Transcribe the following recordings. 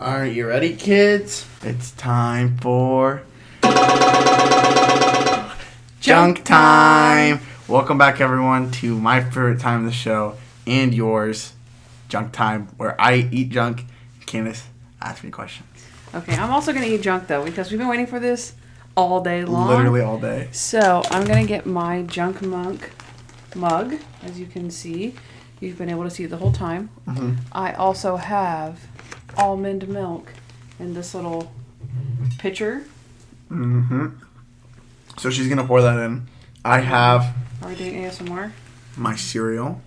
Alright, you ready, kids? It's time for Junk Time! Welcome back, everyone, to my favorite time of the show and yours, Junk Time, where I eat junk and Kandyce asks me questions. Okay, I'm also going to eat junk, though, because we've been waiting for this all day long. Literally all day. So, I'm going to get my Junk Monk mug, as you can see. You've been able to see it the whole time. Mm-hmm. I also have almond milk in this little pitcher. Mm-hmm. So she's going to pour that in. I have... Are we doing ASMR? My cereal.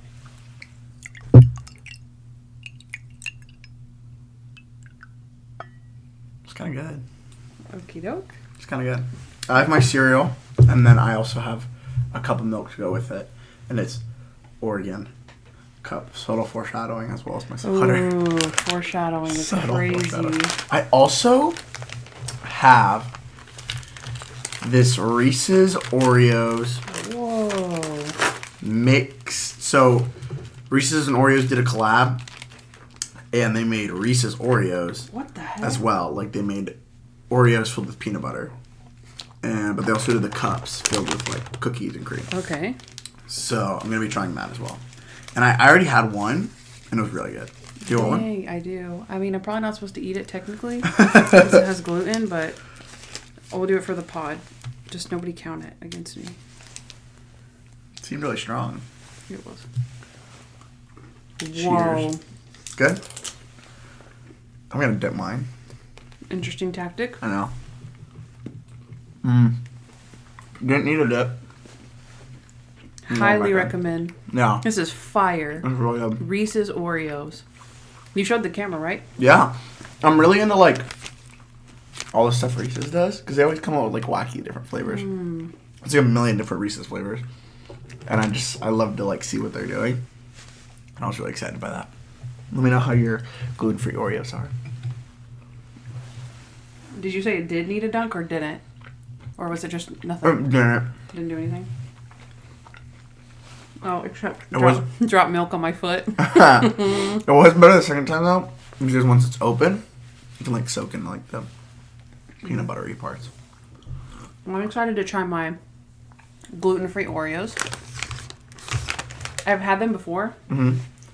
It's kind of good. Okie doke. It's kind of good. I have my cereal, and then I also have a cup of milk to go with it. And it's Oregon cup. Subtle foreshadowing as well as my butter. Ooh, foreshadowing is crazy. Foreshadowing. I also have this Reese's Oreos mixed. So Reese's and Oreos did a collab, and they made Reese's Oreos. What the heck? As well. Like, they made Oreos filled with peanut butter. But they also did the cups filled with, like, cookies and cream. Okay. So I'm going to be trying that as well. And I already had one, and it was really good. Do you want one? I do. I mean, I'm probably not supposed to eat it technically because it has gluten, but we'll do it for the pod. Just nobody count it against me. It seemed really strong. It was. Cheers. Whoa. Good? I'm going to dip mine. Interesting tactic. I know. Didn't need a dip. Highly recommend. Yeah. This is fire. It's really good. Reese's Oreos. You showed the camera, right? Yeah. I'm really into, like, all the stuff Reese's does. Because they always come out with, like, wacky different flavors. It's like a million different Reese's flavors. And I love to, like, see what they're doing. And I was really excited by that. Let me know how your gluten-free Oreos are. Did you say it did need a dunk or didn't? Or was it just nothing? Didn't do anything? Oh, except drop milk on my foot. It was better the second time, though. Because once it's open, you can, like, soak in, like, the peanut buttery parts. Well, I'm excited to try my gluten-free Oreos. I've had them before,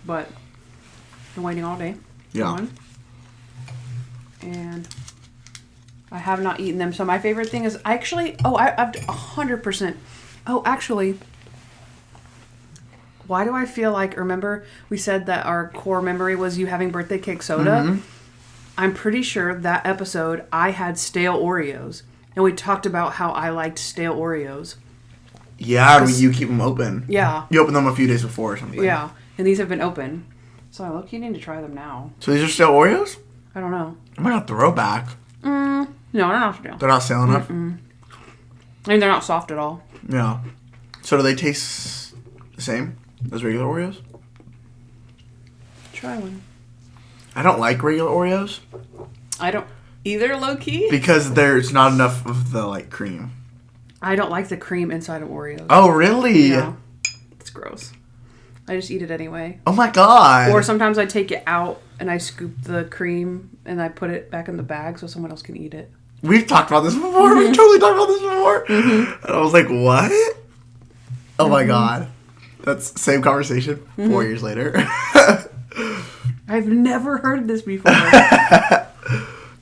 but been waiting all day. Yeah. And I have not eaten them. So my favorite thing is I've 100%. Oh, actually, why do I feel like, remember we said that our core memory was you having birthday cake soda? I'm pretty sure that episode I had stale Oreos. And we talked about how I liked stale Oreos. Yeah, you keep them open. Yeah. You open them a few days before or something. Yeah, and these have been open. So I look, you need to try them now. So these are stale Oreos? I don't know. I might have to throw back. No, they're not stale. They're not stale enough? I mean, they're not soft at all. Yeah. So do they taste the same as regular Oreos? Try one. I don't like regular Oreos. I don't either, low-key. Because there's not enough of the, like, cream. I don't like the cream inside of Oreos. Oh, really? Yeah. It's gross. I just eat it anyway. Oh, my God. Or sometimes I take it out and I scoop the cream and I put it back in the bag so someone else can eat it. We've talked about this before. We've totally talked about this before. And I was like, what? Oh, my God. That's the same conversation 4 years later. I've never heard this before.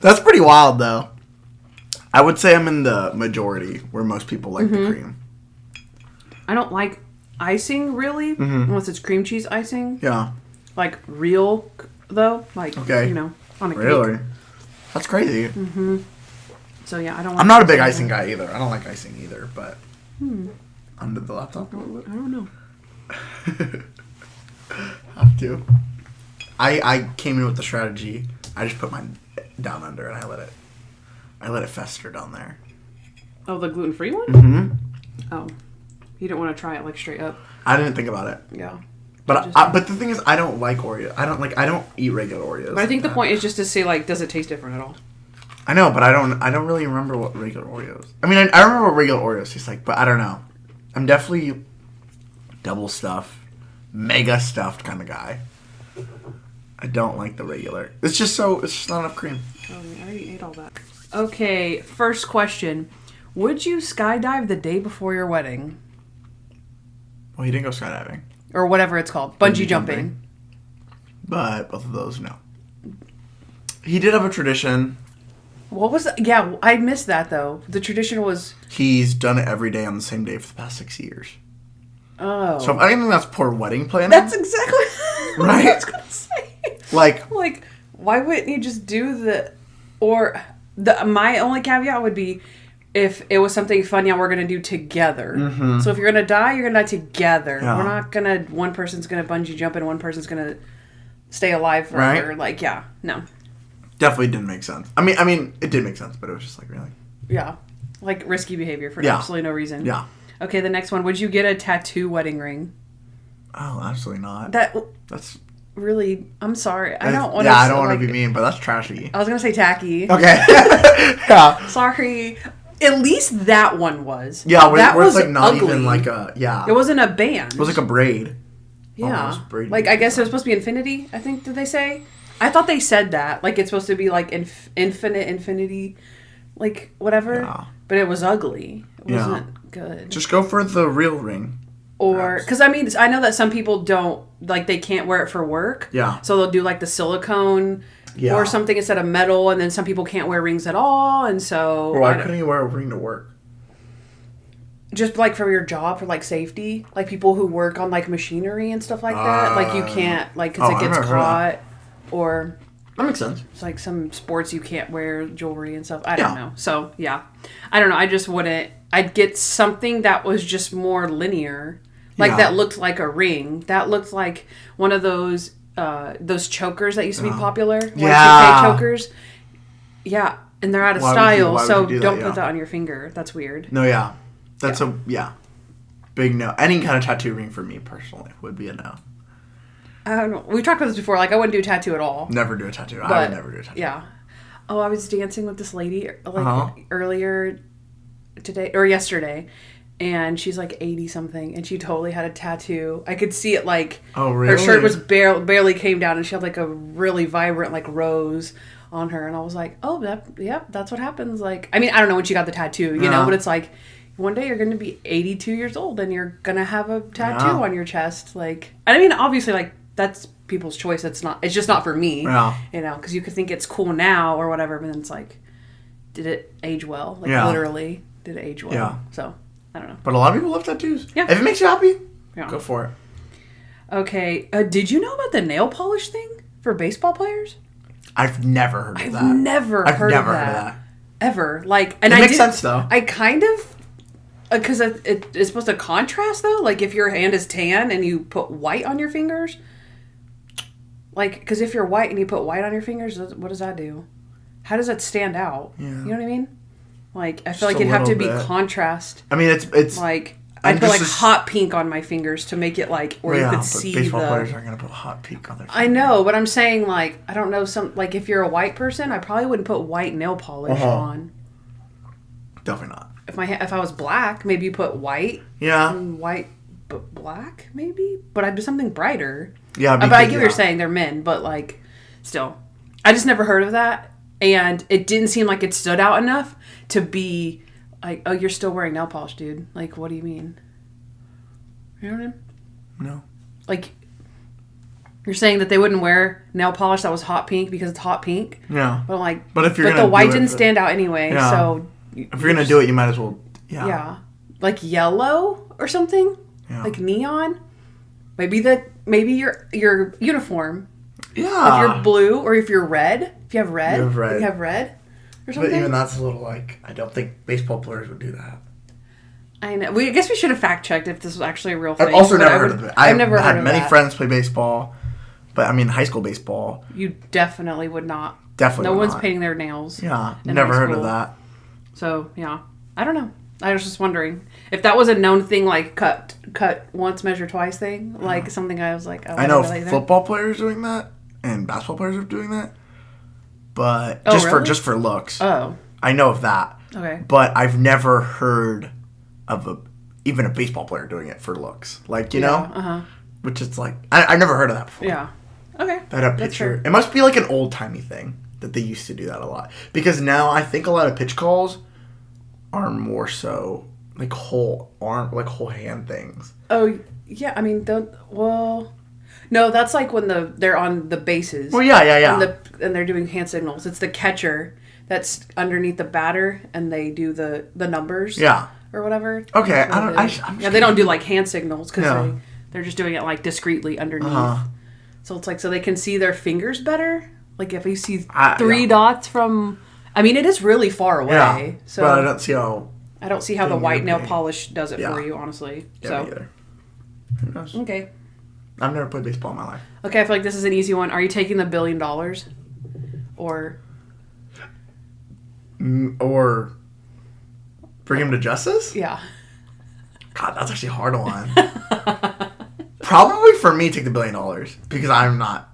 That's pretty wild, though. I would say I'm in the majority where most people like the cream. I don't like icing, really, unless it's cream cheese icing. Yeah. Like, real, though. Like, okay. you know, on a cake. Really? That's crazy. So, yeah, I don't like I'm not a big icing guy either. I don't like icing either, but... Under the laptop? I don't know. Have to. I came in with the strategy. I just put mine down under and I let it fester down there. Oh, the gluten-free one? Mm-hmm. Oh. You didn't want to try it, like, straight up? I didn't think about it. Yeah. But but the thing is, I don't like Oreos. I don't eat regular Oreos. But I think the point is just to say, like, does it taste different at all? I know, but I don't really remember what regular Oreos... I mean, I remember what regular Oreos taste like, but I don't know. I'm definitely double stuffed, mega stuffed kind of guy. I don't like the regular. It's just not enough cream. Oh, I already ate all that. Okay, first question. Would you skydive the day before your wedding? Well, he didn't go skydiving. Or whatever it's called. Bungee jumping. But both of those, no. He did have a tradition. What was that? Yeah, I missed that, though. The tradition was... He's done it every day on the same day for the past 6 years. Oh. So if anything, that's poor wedding planning. That's exactly what right? I was going to say. Like, why wouldn't you just do the... Or, my only caveat would be... If it was something fun, we're going to do together. Mm-hmm. So if you're going to die, you're going to die together. Yeah. We're not going to... One person's going to bungee jump and one person's going to stay alive forever. Right? No. Definitely didn't make sense. I mean, it did make sense, but it was just really... Yeah. Risky behavior for absolutely no reason. Yeah. Okay, the next one. Would you get a tattoo wedding ring? Oh, absolutely not. That's... Really, I'm sorry. I don't want to... Yeah, I don't want to be mean, but that's trashy. I was going to say tacky. Okay. Yeah. Sorry. At least that one was. Yeah, where it's not ugly. Even a... Yeah. It wasn't a band. It was a braid. Yeah. Almost I guess it was supposed to be infinity, I think, did they say? I thought they said that. It's supposed to be infinity, whatever. Yeah. But it was ugly. It wasn't good. Just go for the real ring. Or, because I know that some people don't, they can't wear it for work. Yeah. So they'll do the silicone or something instead of metal, and then some people can't wear rings at all, and so... Or why couldn't you wear a ring to work? Just, for your job, for, safety. People who work on, machinery and stuff like that. You can't, because it gets caught, or... That makes sense. It's some sports you can't wear jewelry and stuff. I don't know. So, yeah. I don't know. I just wouldn't... I'd get something that was just more linear. That looked like a ring. That looked like one of those chokers that used to be popular. Y2K chokers. Yeah. And they're out of style, so don't put that on your finger. That's weird. No, yeah. That's big no. Any kind of tattoo ring for me, personally, would be a no. I don't know. We've talked about this before. I wouldn't do a tattoo at all. Never do a tattoo. I would never do a tattoo. Yeah. Oh, I was dancing with this lady, earlier today, or yesterday. And she's 80-something, and she totally had a tattoo. I could see it, oh, really? Her shirt was barely came down, and she had, a really vibrant, rose on her. And I was like, oh, that's what happens. I don't know when she got the tattoo, you know, but it's one day you're going to be 82 years old, and you're going to have a tattoo on your chest. Obviously, that's people's choice. It's just not for me, you know, because you could think it's cool now or whatever, but then it's did it age well? Literally, did it age well? Yeah. So... I don't know. But a lot of people love tattoos. Yeah. If it makes you happy, go for it. Okay. Did you know about the nail polish thing for baseball players? I've never heard of that. I've never heard of that. Ever. And it makes sense, though. I kind of... Because it's supposed to contrast, though. If your hand is tan and you put white on your fingers. Because if you're white and you put white on your fingers, what does that do? How does that stand out? Yeah. You know what I mean? I feel it'd have to be contrast. I mean, it's I'd put hot pink on my fingers to make it where you could see baseball players aren't gonna put hot pink on their fingers. I know, but I'm saying I don't know, if you're a white person, I probably wouldn't put white nail polish on. Definitely not. If I was black, maybe you put white. Yeah. And white, but black maybe, but I'd do something brighter. Yeah, but I get what you're saying. They're men, but still, I just never heard of that. And it didn't seem like it stood out enough to be oh, you're still wearing nail polish, dude. What do you mean? You know what I mean? No. You're saying that they wouldn't wear nail polish that was hot pink because it's hot pink? Yeah. But but the white didn't stand out anyway, so... If you're going to do it, you might as well... Yeah. Yellow or something? Yeah. Neon? Maybe your uniform. Yeah. If you're blue or if you're red. If you have red. You have red or something. But even that's a little I don't think baseball players would do that. I know. I guess we should have fact-checked if this was actually a real thing. I've also never heard of it. I've never heard of had many friends play baseball, but high school baseball. You definitely would not. Definitely No one's painting their nails. Yeah. Never heard of that. So, yeah. I don't know. I was just wondering if that was a known thing, cut once, measure twice thing. Something I was oh, I know football players doing that and basketball players are doing that. But just for looks. Oh. I know of that. Okay. But I've never heard of even a baseball player doing it for looks. You know? Uh-huh. Which is I've never heard of that before. Yeah. Okay. That had a That's pitcher. fair. It must be like an old-timey thing that they used to do that a lot. Because now I think a lot of pitch calls are more so like whole arm, like whole hand things. Oh, yeah. I mean, no, that's like when they're on the bases. Well, yeah. And they're doing hand signals. It's the catcher that's underneath the batter, and they do the numbers. Yeah. Or whatever. Okay. They don't do like hand signals because Yeah. they're just doing it like discreetly underneath. So it's like so they can see their fingers better. Like if you see three dots from, I mean, it is really far away. Yeah. So But I don't see how the white nail polish does it for you, honestly. Yeah, me either. Who knows? Okay. I've never played baseball in my life. Okay, I feel like this is an easy one. Are you taking the $1 billion? Or bring him to justice? yeah. God, that's actually a hard one. Probably for me, take the $1 billion because I'm not.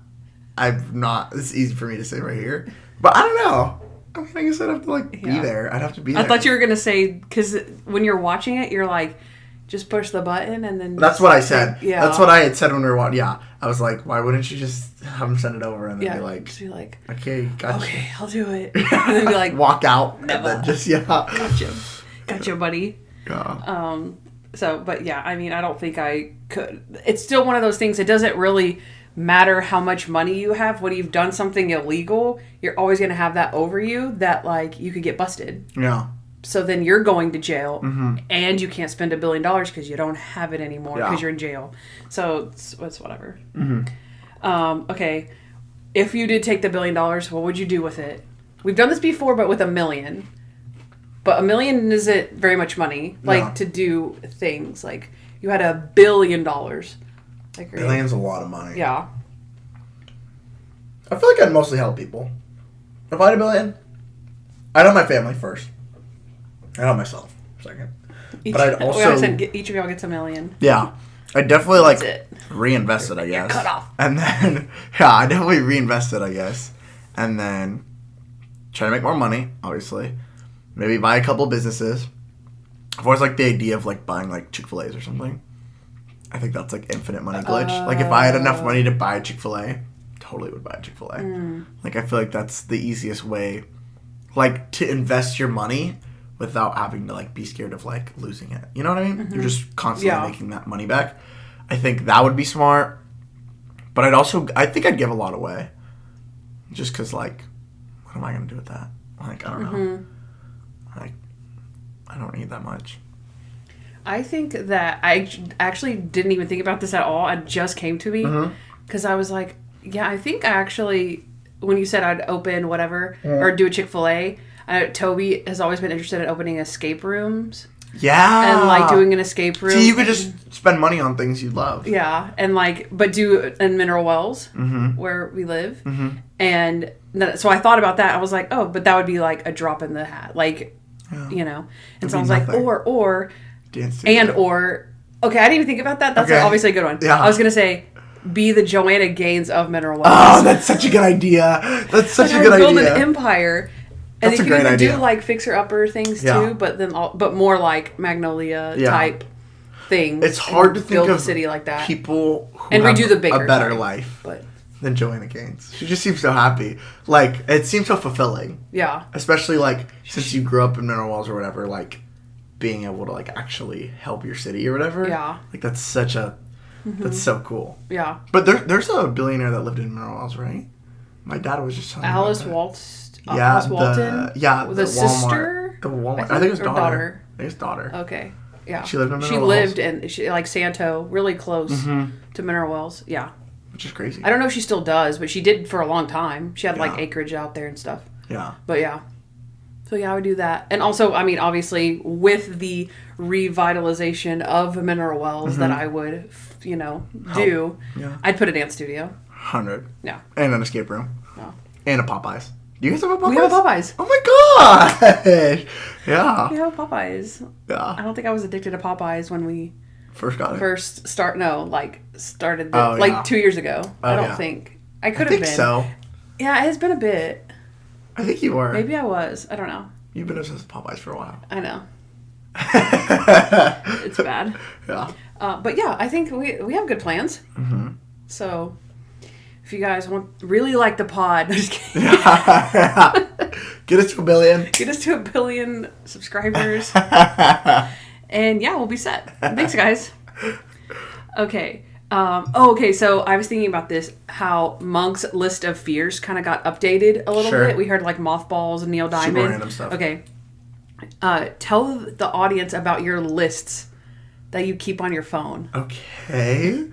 It's easy for me to say right here, but I don't know. I guess I'd have to be there. I'd have to be there. I thought you were gonna say because when you're watching it, you're like, just push the button and then. That's what I said. Yeah. That's what I had said when we were watching. Yeah, I was like, why wouldn't you just have him send it over and then just be like, okay, gotcha. Okay, I'll do it, and then be like, walk out never. and then just gotcha, buddy. Yeah. So, but yeah, I mean, I don't think I could. It's still one of those things. It doesn't really matter how much money you have. When you've done something illegal, you're always going to have that over you that, like, you could get busted. Yeah. So then you're going to jail, and you can't spend $1 billion because you don't have it anymore because you're in jail. So it's whatever. Okay. If you did take the $1 billion, what would you do with it? We've done this before, but with $1 million. But $1 million isn't very much money, to do things. Like, you had $1 billion. Like, Billion's a lot of money. Yeah. I feel like I'd mostly help people. If I had $1 billion, I'd help my family first. I'd help myself second. But I'd also... each of y'all gets $1 million. Yeah. I'd definitely, That's reinvest it, I guess. Cut off. And then... Yeah, I'd definitely reinvest it, I guess. And then... Try to make more money, obviously. Maybe buy a couple businesses. I've always liked the idea of, buying, Chick-fil-A's or something. I think that's, infinite money glitch. If I had enough money to buy a Chick-fil-A, totally would buy a Chick-fil-A. I feel like that's the easiest way, to invest your money without having to, be scared of, losing it. You know what I mean? You're just constantly making that money back. I think that would be smart. But I think I'd give a lot away. Just because, what am I going to do with that? I don't know. I don't need that much. I think that I actually didn't even think about this at all. It just came to me because I was like, yeah, I think I actually, when you said I'd open whatever or do a Chick-fil-A, Toby has always been interested in opening escape rooms. Yeah. And doing an escape room. See, you could just spend money on things you love. Yeah. And but do in Mineral Wells where we live. And so I thought about that. I was like, oh, but that would be a drop in the hat. And so I was like, or okay, I didn't even think about that. That's obviously a good one. Yeah. I was gonna say, be the Joanna Gaines of Mineral Wells. Oh, that's such a good idea. That's such a good idea. Build an empire. And that's you can even idea. do fixer-upper things too, but more Magnolia type things. It's hard to think build of a city like that. People who and have redo the bigger a better type, life than Joanna Gaines. She just seems so happy. It seems so fulfilling. Yeah. Especially since you grew up in Mineral Wells or whatever, being able to actually help your city or whatever. Yeah. That's such a that's so cool. Yeah. But there's a billionaire that lived in Mineral Wells, right? My dad was just telling me Alice Walton. The sister? The Walmart. I think it was daughter. I think it's daughter. Okay. Yeah. She lived in Mineral She Wells. lived in Santo, really close to Mineral Wells. Yeah. Which is crazy. I don't know if she still does, but she did for a long time. She had acreage out there and stuff. Yeah. But yeah. So yeah, I would do that. And also, I mean, obviously, with the revitalization of Mineral Wells that I would, do, I'd put a dance studio. 100. Yeah. And an escape room. No. And a Popeyes. Do you guys have a Popeyes? We have a Popeyes. Oh my gosh! Yeah. We have a Popeyes. Yeah. I don't think I was addicted to Popeyes when we first got it. Started 2 years ago. I don't think. I could have been. So. Yeah, it has been a bit. I think you were. Maybe I was. I don't know. You've been obsessed with Popeyes for a while. I know. It's bad. Yeah. But yeah, I think we have good plans. So if you guys really like the pod, I'm just kidding. Get us to 1 billion. Get us to 1 billion subscribers. And yeah, we'll be set. Thanks, guys. Okay. Okay, so I was thinking about this, how Monk's list of fears kind of got updated a little bit. We heard like mothballs and Neil Diamond. Super random stuff. Okay. Tell the audience about your lists that you keep on your phone. Okay.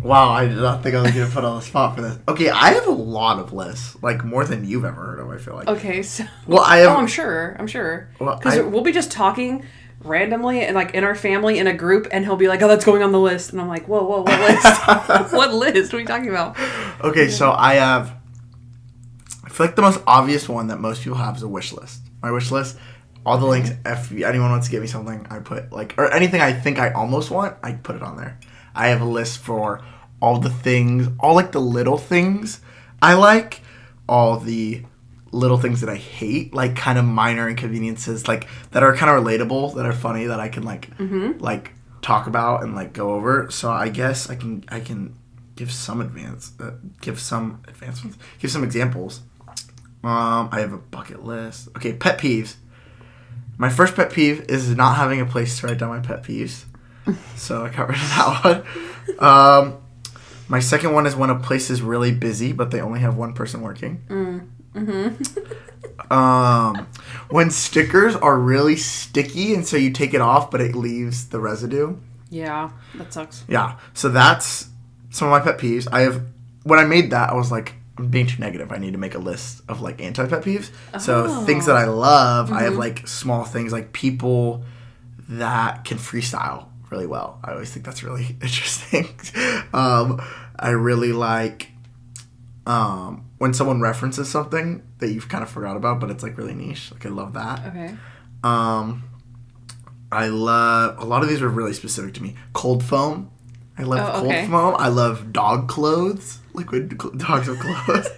Wow, I did not think I was going to put on the spot for this. Okay, I have a lot of lists, like more than you've ever heard of, I feel like. Okay, so... Well, I have... Oh, I'm sure. Well, because we'll be just talking randomly and like in our family in a group, and he'll be like, "Oh, that's going on the list," and I'm like, "Whoa, what list? What list? What are you talking about?" Okay, so I feel like the most obvious one that most people have is a wish list. My wish list, all the links. If anyone wants to give me something, I put or anything I think I almost want, I put it on there. I have a list for all the things, all like the little things I like, all the little things that I hate, like kind of minor inconveniences, like that are kind of relatable, that are funny, that I can like talk about and like go over. So I guess I can give some examples. I have a bucket list. Okay, pet peeves. My first pet peeve is not having a place to write down my pet peeves. So I got rid of that one. My second one is when a place is really busy, but they only have one person working. When stickers are really sticky, and so you take it off, but it leaves the residue. Yeah, that sucks. Yeah, so that's some of my pet peeves. When I made that, I was like, I'm being too negative. I need to make a list of like anti-pet peeves. Oh. So things that I love, I have like small things, like people that can freestyle really well. I always think that's really interesting. I really like when someone references something that you've kind of forgot about, but it's like really niche. Like I love that. Okay. I love, a lot of these are really specific to me. Cold foam. I love cold foam. I love dog clothes. Like when dogs have clothes.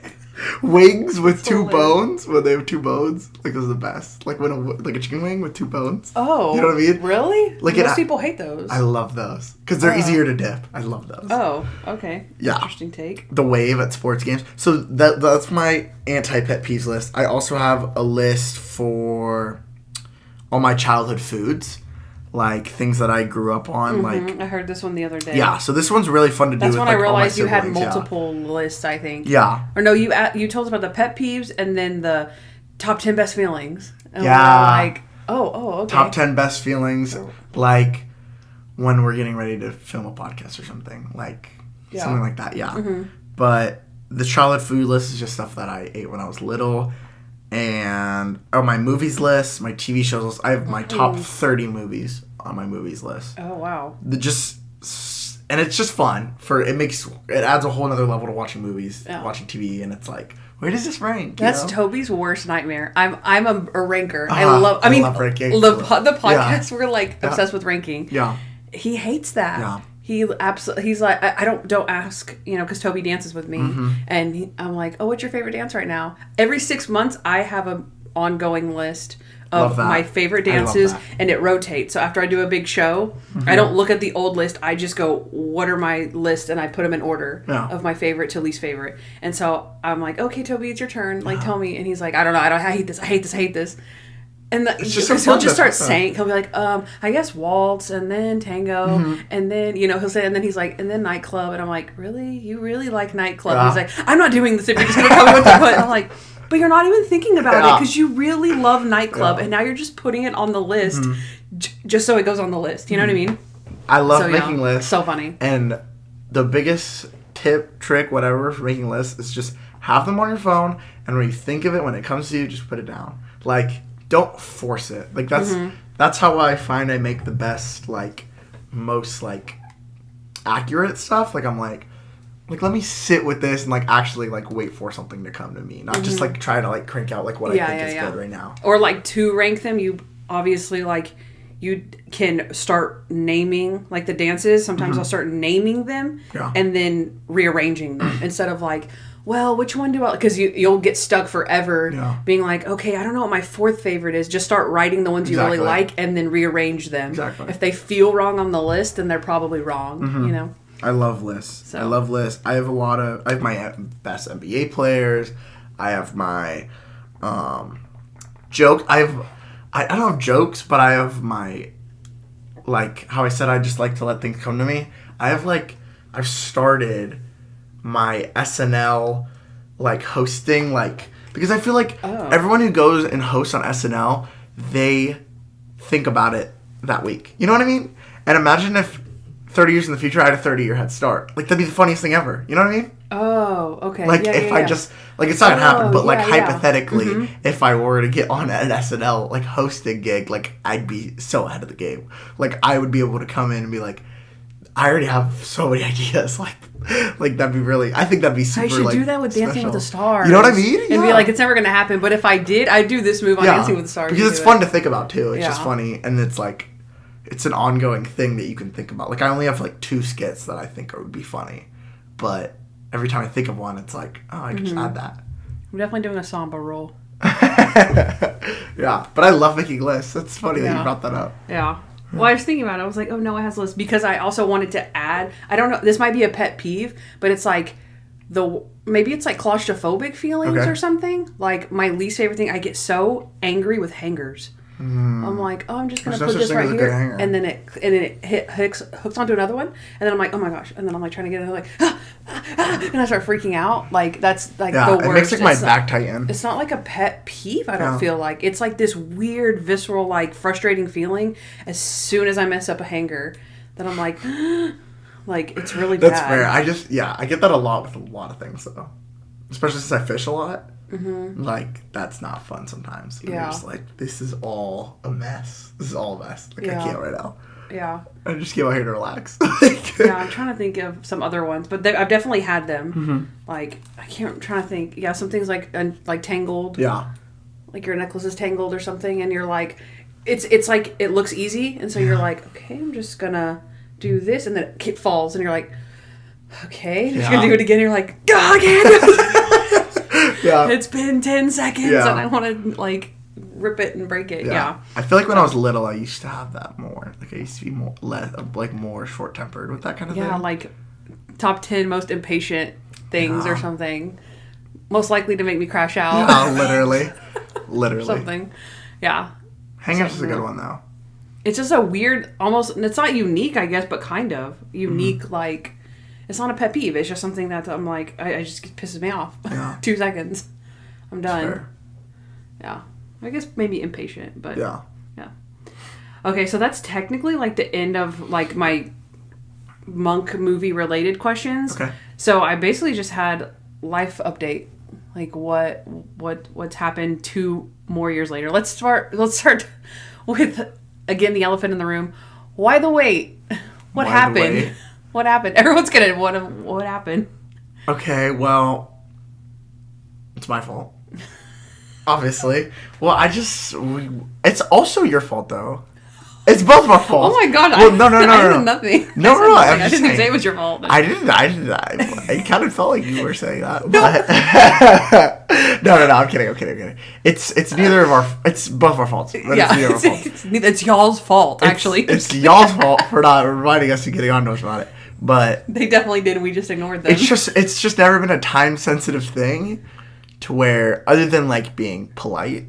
Wings with two bones. When they have two bones. Like those are the best. Like when a chicken wing with two bones. Oh. You know what I mean? Really? Like most people hate those. I love those. Because they're easier to dip. I love those. Oh, okay. Yeah. Interesting take. The wave at sports games. So that's my anti-pet peeves list. I also have a list for all my childhood foods. Like things that I grew up on. Like I heard this one the other day. Yeah, so this one's really fun to do. That's with, when like, I realized you had siblings, multiple lists, I think. Yeah. Or no, you told us about the pet peeves and then the top 10 best feelings. And yeah. we were like, okay. Top 10 best feelings, like when we're getting ready to film a podcast or something. Like something like that, yeah. Mm-hmm. But the childhood food list is just stuff that I ate when I was little. And my movies list, my TV shows list. I have my top 30 movies on my movies list. Oh wow! And it's just fun. It adds a whole other level to watching movies, watching TV, and it's like, where does this rank? That's Toby's worst nightmare. I'm a ranker. I love ranking. The podcast we're like obsessed with ranking. Yeah. He hates that. Yeah. He's like, I don't ask, because Toby dances with me, and I'm like, oh, what's your favorite dance right now? Every 6 months, I have an ongoing list of my favorite dances, and it rotates. So after I do a big show, I don't look at the old list. I just go, what are my list, and I put them in order of my favorite to least favorite. And so I'm like, okay, Toby, it's your turn. Like, tell me. And he's like, I don't know. I hate this. And he'll just start saying, he'll be like, I guess waltz, and then tango, and then, he'll say, and then he's like, and then nightclub. And I'm like, really? You really like nightclub? Yeah. He's like, I'm not doing this if you're just going to tell me what to put. And I'm like, but you're not even thinking about it because you really love nightclub, and now you're just putting it on the list just so it goes on the list. You know what I mean? I love making lists. So funny. And the biggest tip, trick, whatever, for making lists is just have them on your phone, and when you think of it, when it comes to you, just put it down. Like, don't force it. Like, that's how I find I make the best, like, most, like, accurate stuff. Like, I'm like, let me sit with this and, like, actually, like, wait for something to come to me. Not just, like, try to, like, crank out, like, what I think is good right now. Or, like, to rank them, you obviously, like, you can start naming, like, the dances. Sometimes I'll start naming them and then rearranging them instead of, like, well, which one do I... Because you'll get stuck forever being like, okay, I don't know what my fourth favorite is. Just start writing the ones you really like and then rearrange them. Exactly. If they feel wrong on the list, then they're probably wrong, I love lists. So. I love lists. I have my best NBA players. I have my joke. I don't have jokes, but I have my, like, how I said I just like to let things come to me. I've started my SNL, like, hosting, like, because I feel like everyone who goes and hosts on SNL, they think about it that week. You know what I mean? And imagine if 30 years in the future I had a 30-year head start. Like, that'd be the funniest thing ever. You know what I mean? Oh, okay. Like, I just, like, it's not gonna happen, but, like, hypothetically, Mm-hmm. if I were to get on an SNL, like, hosting gig, like, I'd be so ahead of the game. Like, I would be able to come in and be like, I already have so many ideas. Like that'd be really, I think that'd be super, I should like, do that with Dancing special. with the Stars. You know what I mean? And be like, it's never going to happen, but if I did, I'd do this move on Dancing with the Stars. Because it's fun to think about, too. It's just Yeah. funny, and it's, like, it's an ongoing thing that you can think about. Like, I only have, like, 2 skits that I think would be funny, but every time I think of one, it's like, oh, I can just add that. I'm definitely doing a samba roll. Yeah, but I love making lists. It's funny that you brought that up. Yeah. Well, I was thinking about it. I was like, oh, Noah has a list. Because I also wanted to add, I don't know, this might be a pet peeve, but it's like, maybe it's like claustrophobic feelings or something. Like, my least favorite thing, I get so angry with hangers. I'm like, oh, I'm just going to put this right here. And then it hooks onto another one. And then I'm like, oh my gosh. And then I'm like trying to get it. Like, and I start freaking out. Like, that's like the worst. It makes like my back tighten. It's not like a pet peeve, I don't feel like. It's like this weird, visceral, like, frustrating feeling as soon as I mess up a hanger. Then I'm like, like, it's really bad. That's fair. I get that a lot with a lot of things, though. Especially since I fish a lot. Mm-hmm. Like, that's not fun sometimes. And you're just like, this is all a mess. This is all a mess. Like, I can't right now. Yeah. I just came out here to relax. Yeah, I'm trying to think of some other ones, but I've definitely had them. Mm-hmm. Like, I'm trying to think. Yeah, some things like tangled. Yeah. Like your necklace is tangled or something, and you're like, it's like, it looks easy, and so you're like, okay, I'm just gonna do this, and then it falls, and you're like, okay, you're gonna do it again, and you're like, God, I can't. Yeah. It's been 10 seconds and I want to, like, rip it and break it. Yeah. I feel like when I was little, I used to have that more. Like, I used to be more short-tempered with that kind of thing. Yeah, like top 10 most impatient things or something. Most likely to make me crash out. Yeah, literally. Literally. Something. Yeah. Hang-ups is a good one, though. It's just a weird, almost, it's not unique, I guess, but kind of. Unique, like... It's not a pet peeve. It's just something that I'm like, I just it pisses me off. Yeah. 2 seconds. I'm done. Fair. Yeah. I guess maybe impatient, but yeah. Okay, so that's technically like the end of like my Monk movie related questions. Okay. So I basically just had life update. Like what's happened 2 more years later. Let's start with again the elephant in the room. Why the wait? What happened? What happened? Everyone's gonna what happened? Okay, well, it's my fault. Obviously. Well, it's also your fault, though. It's both of our faults. Oh my god! Well, no. I did nothing. No. I didn't say it was your fault. I didn't. I kind of felt like you were saying that. But no. I'm kidding. It's neither of our. It's both of our faults. It's y'all's fault. Actually, it's y'all's fault for not reminding us and getting on to us about it. But they definitely did. We just ignored them. It's just never been a time sensitive thing, to where other than like being polite,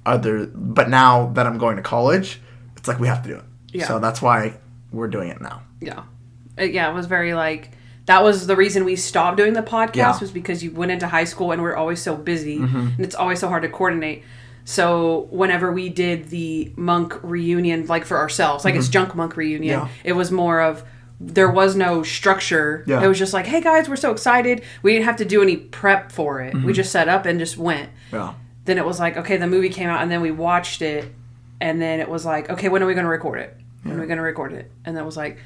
but now that I'm going to college. It's like we have to do it. Yeah. So that's why we're doing it now. Yeah. It was very like, that was the reason we stopped doing the podcast was because you went into high school and we're always so busy and it's always so hard to coordinate. So whenever we did the Monk reunion, like for ourselves, like it's Junk Monk reunion, it was more of, there was no structure. Yeah. It was just like, hey guys, we're so excited. We didn't have to do any prep for it. We just set up and just went. Yeah. Then it was like, okay, the movie came out and then we watched it. And then it was like, okay, when are we going to record it? When are we going to record it? And then it was like,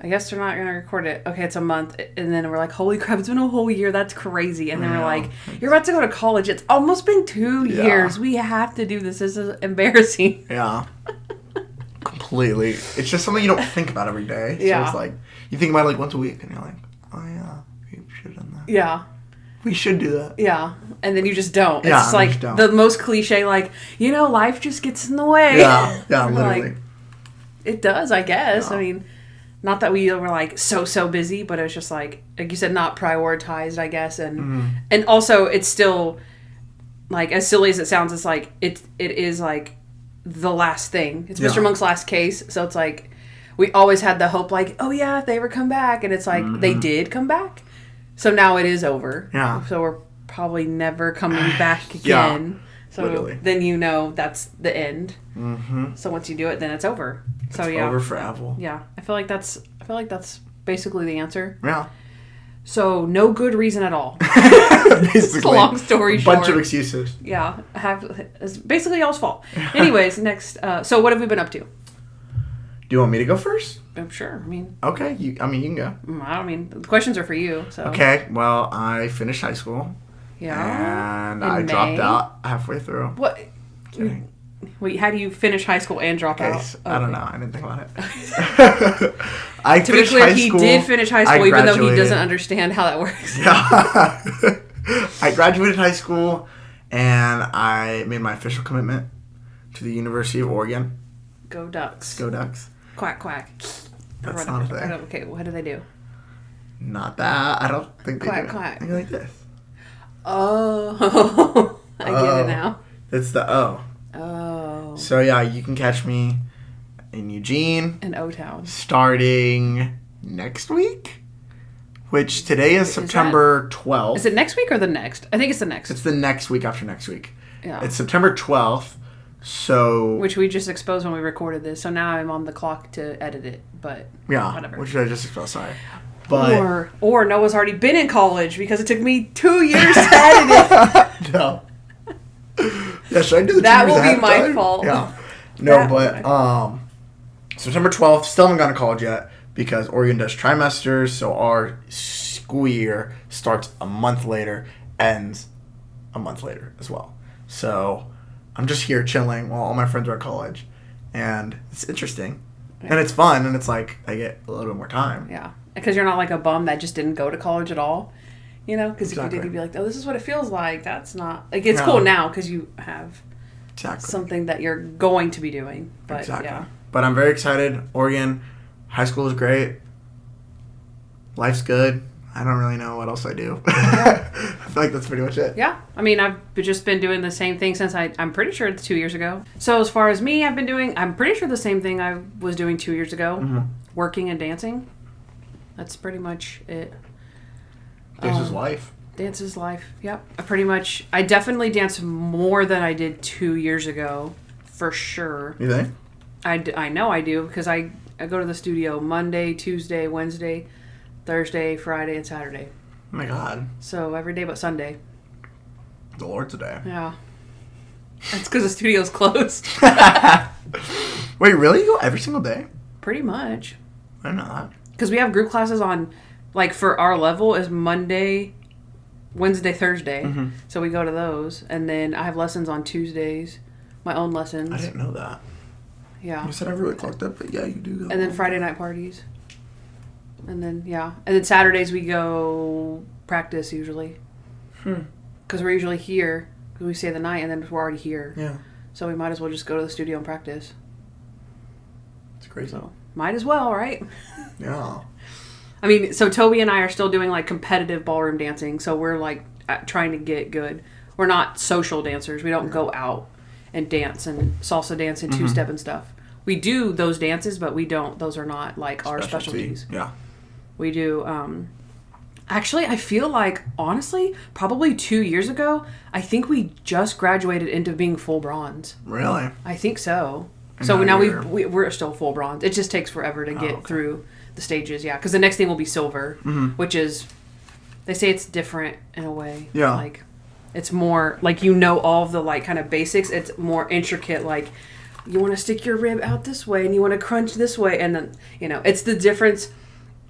I guess they're not going to record it. Okay, it's a month. And then we're like, holy crap, it's been a whole year. That's crazy. And then we're like, you're about to go to college. It's almost been 2 years. We have to do this. This is embarrassing. Yeah. Completely. It's just something you don't think about every day. So it's like, you think about it like once a week and you're like, oh yeah, we should have done that. Yeah. We should do that. Yeah. And then you just don't. It's just like the most cliche, like, life just gets in the way. Yeah, literally. Like, it does, I guess. Yeah. I mean, not that we were like so busy, but it was just like you said, not prioritized, I guess. And also it's still like, as silly as it sounds, it's like it is like the last thing. It's Mr. Monk's last case. So it's like we always had the hope like, oh yeah, if they ever come back, and it's like they did come back. So now it is over. Yeah. So we're probably never coming back again. So literally. then that's the end. So once you do it, then it's over. So it's over forever. Yeah, I feel like that's basically the answer. Yeah. So no good reason at all. Basically, it's a long story short. Bunch of excuses. Yeah, it's basically y'all's fault. Anyways, next. So what have we been up to? Do you want me to go first? I'm sure. I mean. Okay. You can go. I mean, the questions are for you. So. Okay. Well, I finished high school. Yeah. And I dropped out halfway through. What? Wait, how do you finish high school and drop out? Okay. I don't know. I didn't think about it. To be clear, he did finish high school, even though he doesn't understand how that works. Yeah. I graduated high school, and I made my official commitment to the University of Oregon. Go Ducks. Go Ducks. Quack, quack. That's not a thing. Okay, what do they do? Not that. I don't think they do. Quack. They go like this. Oh. I get it now. It's the O. Oh. So, yeah, you can catch me in Eugene. In O-Town. Starting next week? Which today is September 12th. Is it next week or the next? I think it's the next. It's the next week after next week. Yeah. It's September 12th. So... Which we just exposed when we recorded this. So now I'm on the clock to edit it. But whatever. Which I just exposed, sorry. But, or Noah's already been in college because it took me 2 years to edit it. No. Yeah, should I do the that will be my fault. Yeah. No, but September 12th, still haven't gone to college yet because Oregon does trimesters, so our school year starts a month later, ends a month later as well. So I'm just here chilling while all my friends are at college, and it's interesting. Yeah. And it's fun, and it's like I get a little bit more time. Yeah. Because you're not like a bum that just didn't go to college at all. You know? Because if you did, you'd be like, oh, this is what it feels like. That's not... Like, it's cool now because you have something that you're going to be doing. But, yeah. But I'm very excited. Oregon, high school is great. Life's good. I don't really know what else I do. Yeah. I feel like that's pretty much it. Yeah. I mean, I've just been doing the same thing since I'm pretty sure it's 2 years ago. So as far as me, I'm pretty sure the same thing I was doing 2 years ago. Mm-hmm. Working and dancing. That's pretty much it. Dance is life. Dance is life. Yep. I definitely dance more than I did 2 years ago, for sure. You think? I know I do because I go to the studio Monday, Tuesday, Wednesday, Thursday, Friday, and Saturday. Oh my God. So every day but Sunday. The Lord's a day. Yeah. That's because the studio's closed. Wait, really? You go every single day? Pretty much. I didn't know that. Because we have group classes on, like, for our level is Monday, Wednesday, Thursday. Mm-hmm. So we go to those. And then I have lessons on Tuesdays, my own lessons. I didn't know that. Yeah. You said I really clocked up, but yeah, you do go. And then Friday night parties. And then, yeah. And then Saturdays we go practice usually. Because we're usually here. Because we stay the night and then we're already here. Yeah. So we might as well just go to the studio and practice. It's crazy. So, might as well, right? Yeah. I mean, so Toby and I are still doing like competitive ballroom dancing, so we're like trying to get good. We're not social dancers. We don't go out and dance and salsa dance and two-step and stuff. We do those dances, but we don't. Those are not like our specialties. Yeah. We do. Actually, I feel like honestly, probably 2 years ago, I think we just graduated into being full bronze. Really? I think so. So now we're still full bronze. It just takes forever to get through the stages, yeah. Because the next thing will be silver, which is, they say it's different in a way. Yeah. Like, it's more, like, you know all of the, like, kind of basics. It's more intricate, like, you want to stick your rib out this way, and you want to crunch this way, and then, you know, it's the difference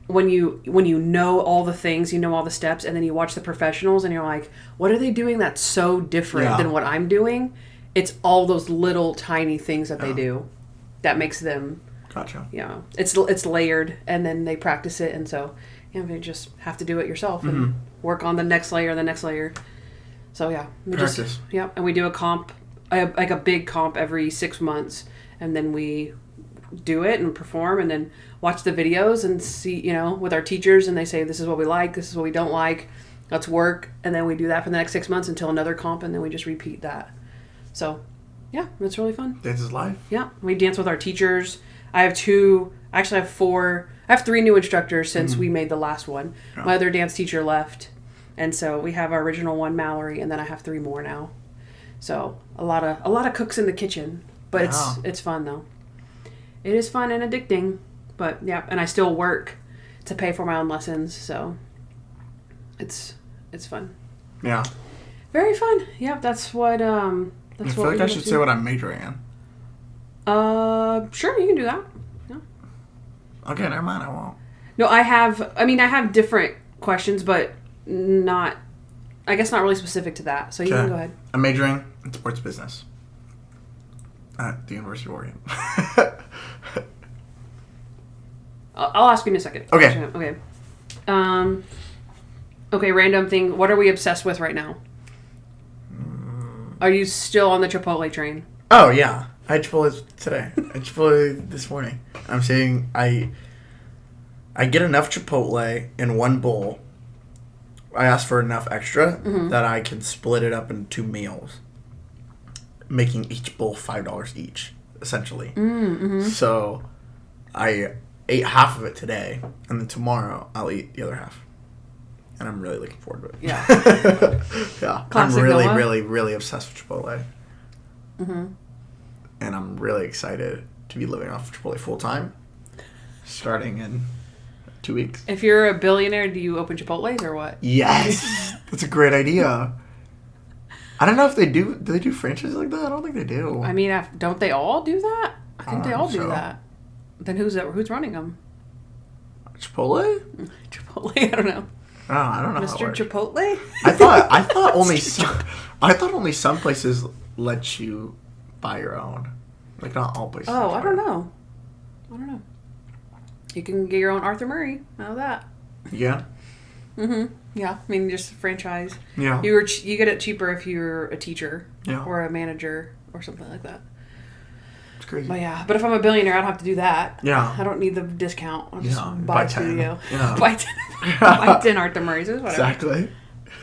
when you know all the things, you know all the steps, and then you watch the professionals, and you're like, what are they doing that's so different than what I'm doing? It's all those little tiny things that they do that makes them... Gotcha. Yeah, it's layered, and then they practice it, and so you just have to do it yourself and work on the next layer. So yeah, practice. And we do a comp, like a big comp every 6 months, and then we do it and perform and then watch the videos and see, with our teachers, and they say, this is what we like, this is what we don't like, let's work. And then we do that for the next 6 months until another comp, and then we just repeat that. So, yeah, it's really fun. Dance is life. Yeah, we dance with our teachers. I have 3 new instructors since we made the last one. Yeah. My other dance teacher left, and so we have our original one, Mallory, and then I have 3 more now. So a lot of cooks in the kitchen, but it's fun though. It is fun and addicting, but yeah, and I still work to pay for my own lessons, so it's fun. Yeah. Very fun. Yeah, that's what I feel like I should say what I'm majoring in. Sure, you can do that. Yeah. Okay, never mind, I won't. No, I have different questions, but not really specific to that. So you can go ahead. I'm majoring in sports business at the University of Oregon. I'll ask you in a second. Okay. Okay, random thing. What are we obsessed with right now? Are you still on the Chipotle train? Oh, yeah. I had Chipotle today. I had Chipotle this morning. I'm saying I get enough Chipotle in one bowl. I asked for enough extra that I can split it up into 2 meals, making each bowl $5 each, essentially. So I ate half of it today, and then tomorrow I'll eat the other half. And I'm really looking forward to it. Yeah. Yeah. Classic I'm really, Noah. really, really obsessed with Chipotle. And I'm really excited to be living off of Chipotle full time, starting in 2 weeks. If you're a billionaire, do you open Chipotles or what? Yes! That's a great idea. I don't know if they do. Do they do franchises like that? I don't think they do. I mean, don't they all do that? I think they all do so. that. Then who's running them? Chipotle? Chipotle? I don't know. Oh, I don't know. Mr. Chipotle? I thought only some places let you buy your own. Like not all places. Oh, I don't know. You can get your own Arthur Murray. How that? Yeah. Yeah. I mean, just franchise. Yeah. You get it cheaper if you're a teacher. Yeah. Or a manager or something like that. It's crazy. But yeah, but if I'm a billionaire, I don't have to do that. Yeah. I don't need the discount. I'll just buy buy 10. studio. Yeah. Buy 10. Buy 10 Arthur Murrays. Whatever. Exactly.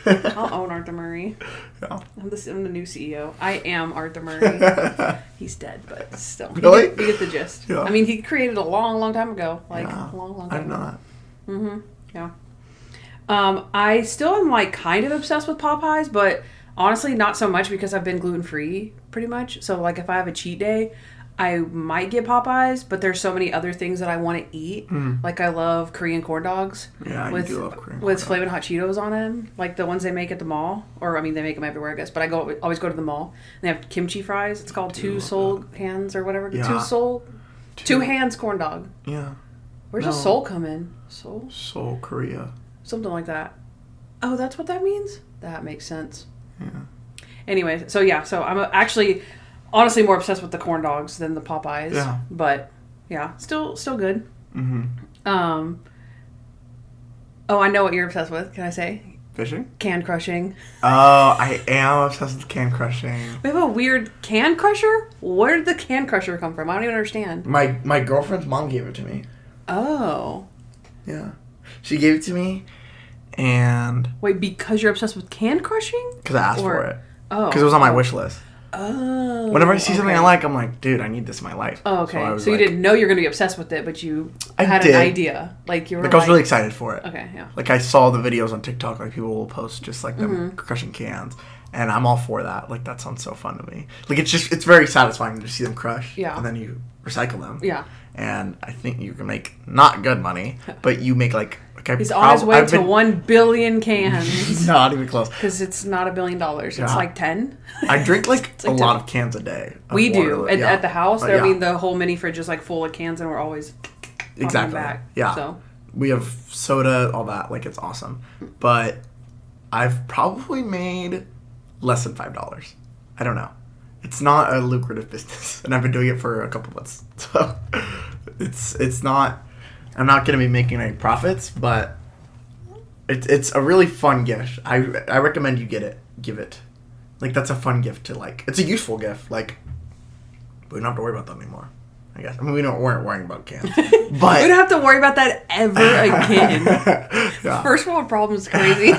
I'll own Arthur Murray. Yeah. I'm the new CEO. I am Arthur Murray. He's dead, but still. Really? You get the gist. Yeah. I mean, he created a long, long time ago. Like, a long time I know ago. that. Yeah. I still am, like, kind of obsessed with Popeyes, but honestly, not so much because I've been gluten-free, pretty much. So, like, if I have a cheat day, I might get Popeyes, but there's so many other things that I want to eat. Like, I love Korean corn dogs. Yeah, with, I do love Korean corn with dogs. Flamin' Hot Cheetos on them. Like, the ones they make at the mall. Or, I mean, they make them everywhere, I guess. But I always go to the mall. And they have kimchi fries. It's called Two Hands or whatever. Yeah. Two Hands corn dog. Yeah. Where's the Seoul come in? Seoul, Korea. Something like that. Oh, that's what that means? That makes sense. Yeah. Anyway, so yeah. So I'm actually... honestly more obsessed with the corn dogs than the Popeyes. Yeah. But yeah, still good. Mm-hmm. Oh, I know what you're obsessed with. Can I say? Fishing? Can crushing. Oh, I am obsessed with can crushing. We have a weird can crusher? Where did the can crusher come from? I don't even understand. My girlfriend's mom gave it to me. Oh. Yeah. She gave it to me, and... Wait, because you're obsessed with can crushing? Because I asked for it. Oh. Because it was on my wish list. Oh. Whenever I see something I like, I'm like, dude, I need this in my life. Oh, okay. So you like, didn't know you were going to be obsessed with it, but you I had did. an idea. Like, you were I was really excited for it. Okay, yeah. Like, I saw the videos on TikTok, like, people will post just, like, them crushing cans. And I'm all for that. Like, that sounds so fun to me. Like, it's very satisfying to see them crush. Yeah. And then you recycle them. Yeah. And I think you can make not good money, but you make, like he's on his way to 1 billion cans. Not even close. Because it's not $1 billion. It's like 10. I drink, like, It's a lot of cans a day. We do. Water. At the house, But I mean, the whole mini fridge is, like, full of cans, and we're always exactly. back. Yeah. So. We have soda, all that. Like, it's awesome. But I've probably made less than $5. I don't know. It's not a lucrative business, and I've been doing it for a couple months. So it's not. I'm not going to be making any profits, but it's a really fun gift. I recommend you give it. Like, that's a fun gift to, like. It's a useful gift. Like, we don't have to worry about that anymore. I guess. I mean, we weren't worrying about cans. We But don't have to worry about that ever again. yeah. First world problems crazy.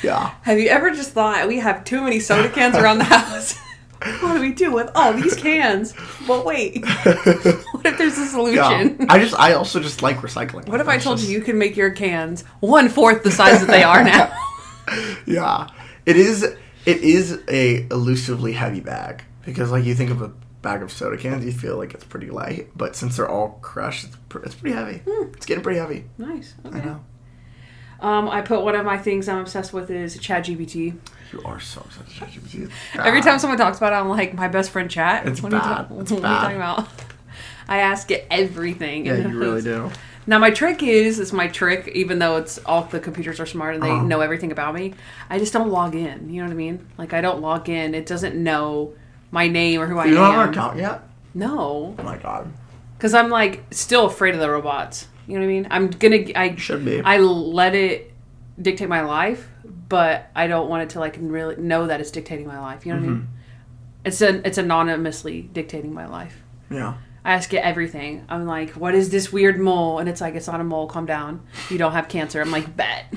Yeah. Have you ever just thought we have too many soda cans around the house? What do we do with all these cans? Well, wait. What if there's a solution? Yeah. I also just like recycling. What if I told you can make your cans 1/4 the size that they are now? Yeah. It is a elusively heavy bag. Because, like, you think of a bag of soda cans, you feel like it's pretty light. But since they're all crushed, it's pretty heavy. It's getting pretty heavy. Nice. Okay. I know. I put one of my things I'm obsessed with is ChatGPT. You are so obsessed with ChatGPT. Every time someone talks about it, I'm like, my best friend Chat. It's what bad. What are you talking about? I ask it everything. Yeah, you really do. Now, my trick is my trick, even though it's all the computers are smart and they know everything about me, I just don't log in. You know what I mean? Like, I don't log in. It doesn't know my name or who I am. You don't have an account yet? No. Oh my god. Because I'm, like, still afraid of the robots. You know what I mean? I should be. I let it dictate my life, but I don't want it to, like, really know that it's dictating my life. You know what I mean? It's anonymously dictating my life. Yeah. I ask it everything. I'm like, what is this weird mole? And it's like, it's not a mole. Calm down. You don't have cancer. I'm like, bet.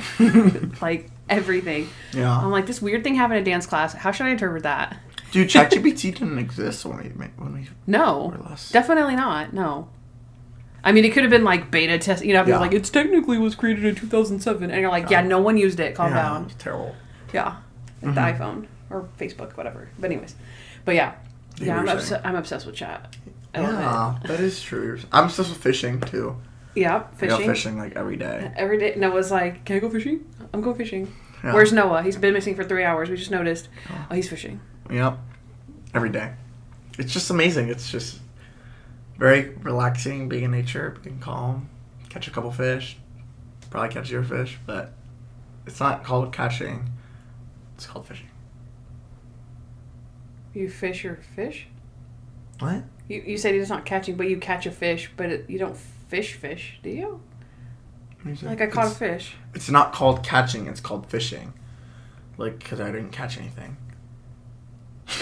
Like, everything. Yeah. I'm like, this weird thing happened in dance class. How should I interpret that? Dude, ChatGPT didn't exist when we No. were less. Definitely not. No. I mean, it could have been like beta test. You know, Yeah. like, it's technically was created in 2007. And you're like, yeah, no one used it. Calm down. It's terrible. Yeah. Like the iPhone or Facebook, whatever. But anyways. But yeah. Yeah, I'm obsessed with chat. I love it. That is true. I'm obsessed with fishing too. Yeah, fishing. I go fishing like every day. Every day. Noah's like, can I go fishing? I'm going fishing. Yeah. Where's Noah? He's been missing for 3 hours. We just noticed. Oh, he's fishing. Yep. Every day. It's just amazing. It's just very relaxing being in nature, being calm, catch a couple fish, probably catch your fish, but it's not called catching. It's called fishing. You fish your fish? What? You said it's not catching, but you catch a fish, but you don't fish, do you? Like, I caught a fish. It's not called catching, it's called fishing. Like, because I didn't catch anything.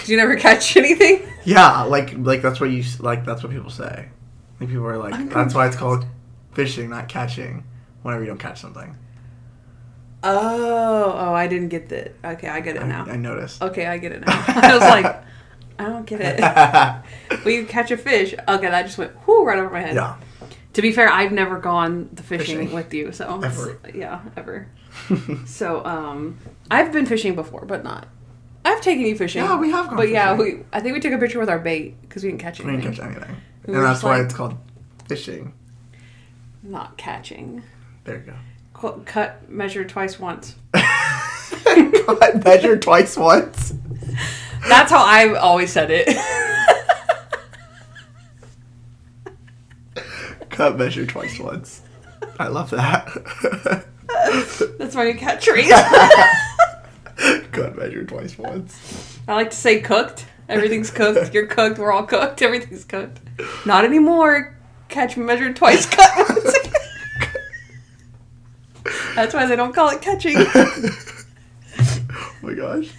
Did you never catch anything? Yeah, like that's what that's what people say. Like, people are like, that's why it's called fishing, not catching, whenever you don't catch something. Oh, I didn't get that. Okay, I get it now. I noticed. Okay, I get it now. I was like, I don't get it. But you catch a fish. Okay, that just went right over my head. Yeah. To be fair, I've never gone the fishing with you, so ever. Yeah, ever. So, I've been fishing before, but not. I've taken you fishing. Yeah, we have gone fishing. But fishing. yeah, I think we took a picture with our bait because we didn't catch anything. We didn't catch anything. We And were that's just why like- it's called fishing. Not catching. There you go. Cut, measure twice once. Cut, measure twice once. That's how I've always said it. Cut, measure twice once. I love that. That's why you catch trees. Cut, measure twice once. I like to say cooked. Everything's cooked. You're cooked. We're all cooked. Everything's cooked. Not anymore. Catch, measure twice, cut once. That's why they don't call it catching. Oh my gosh.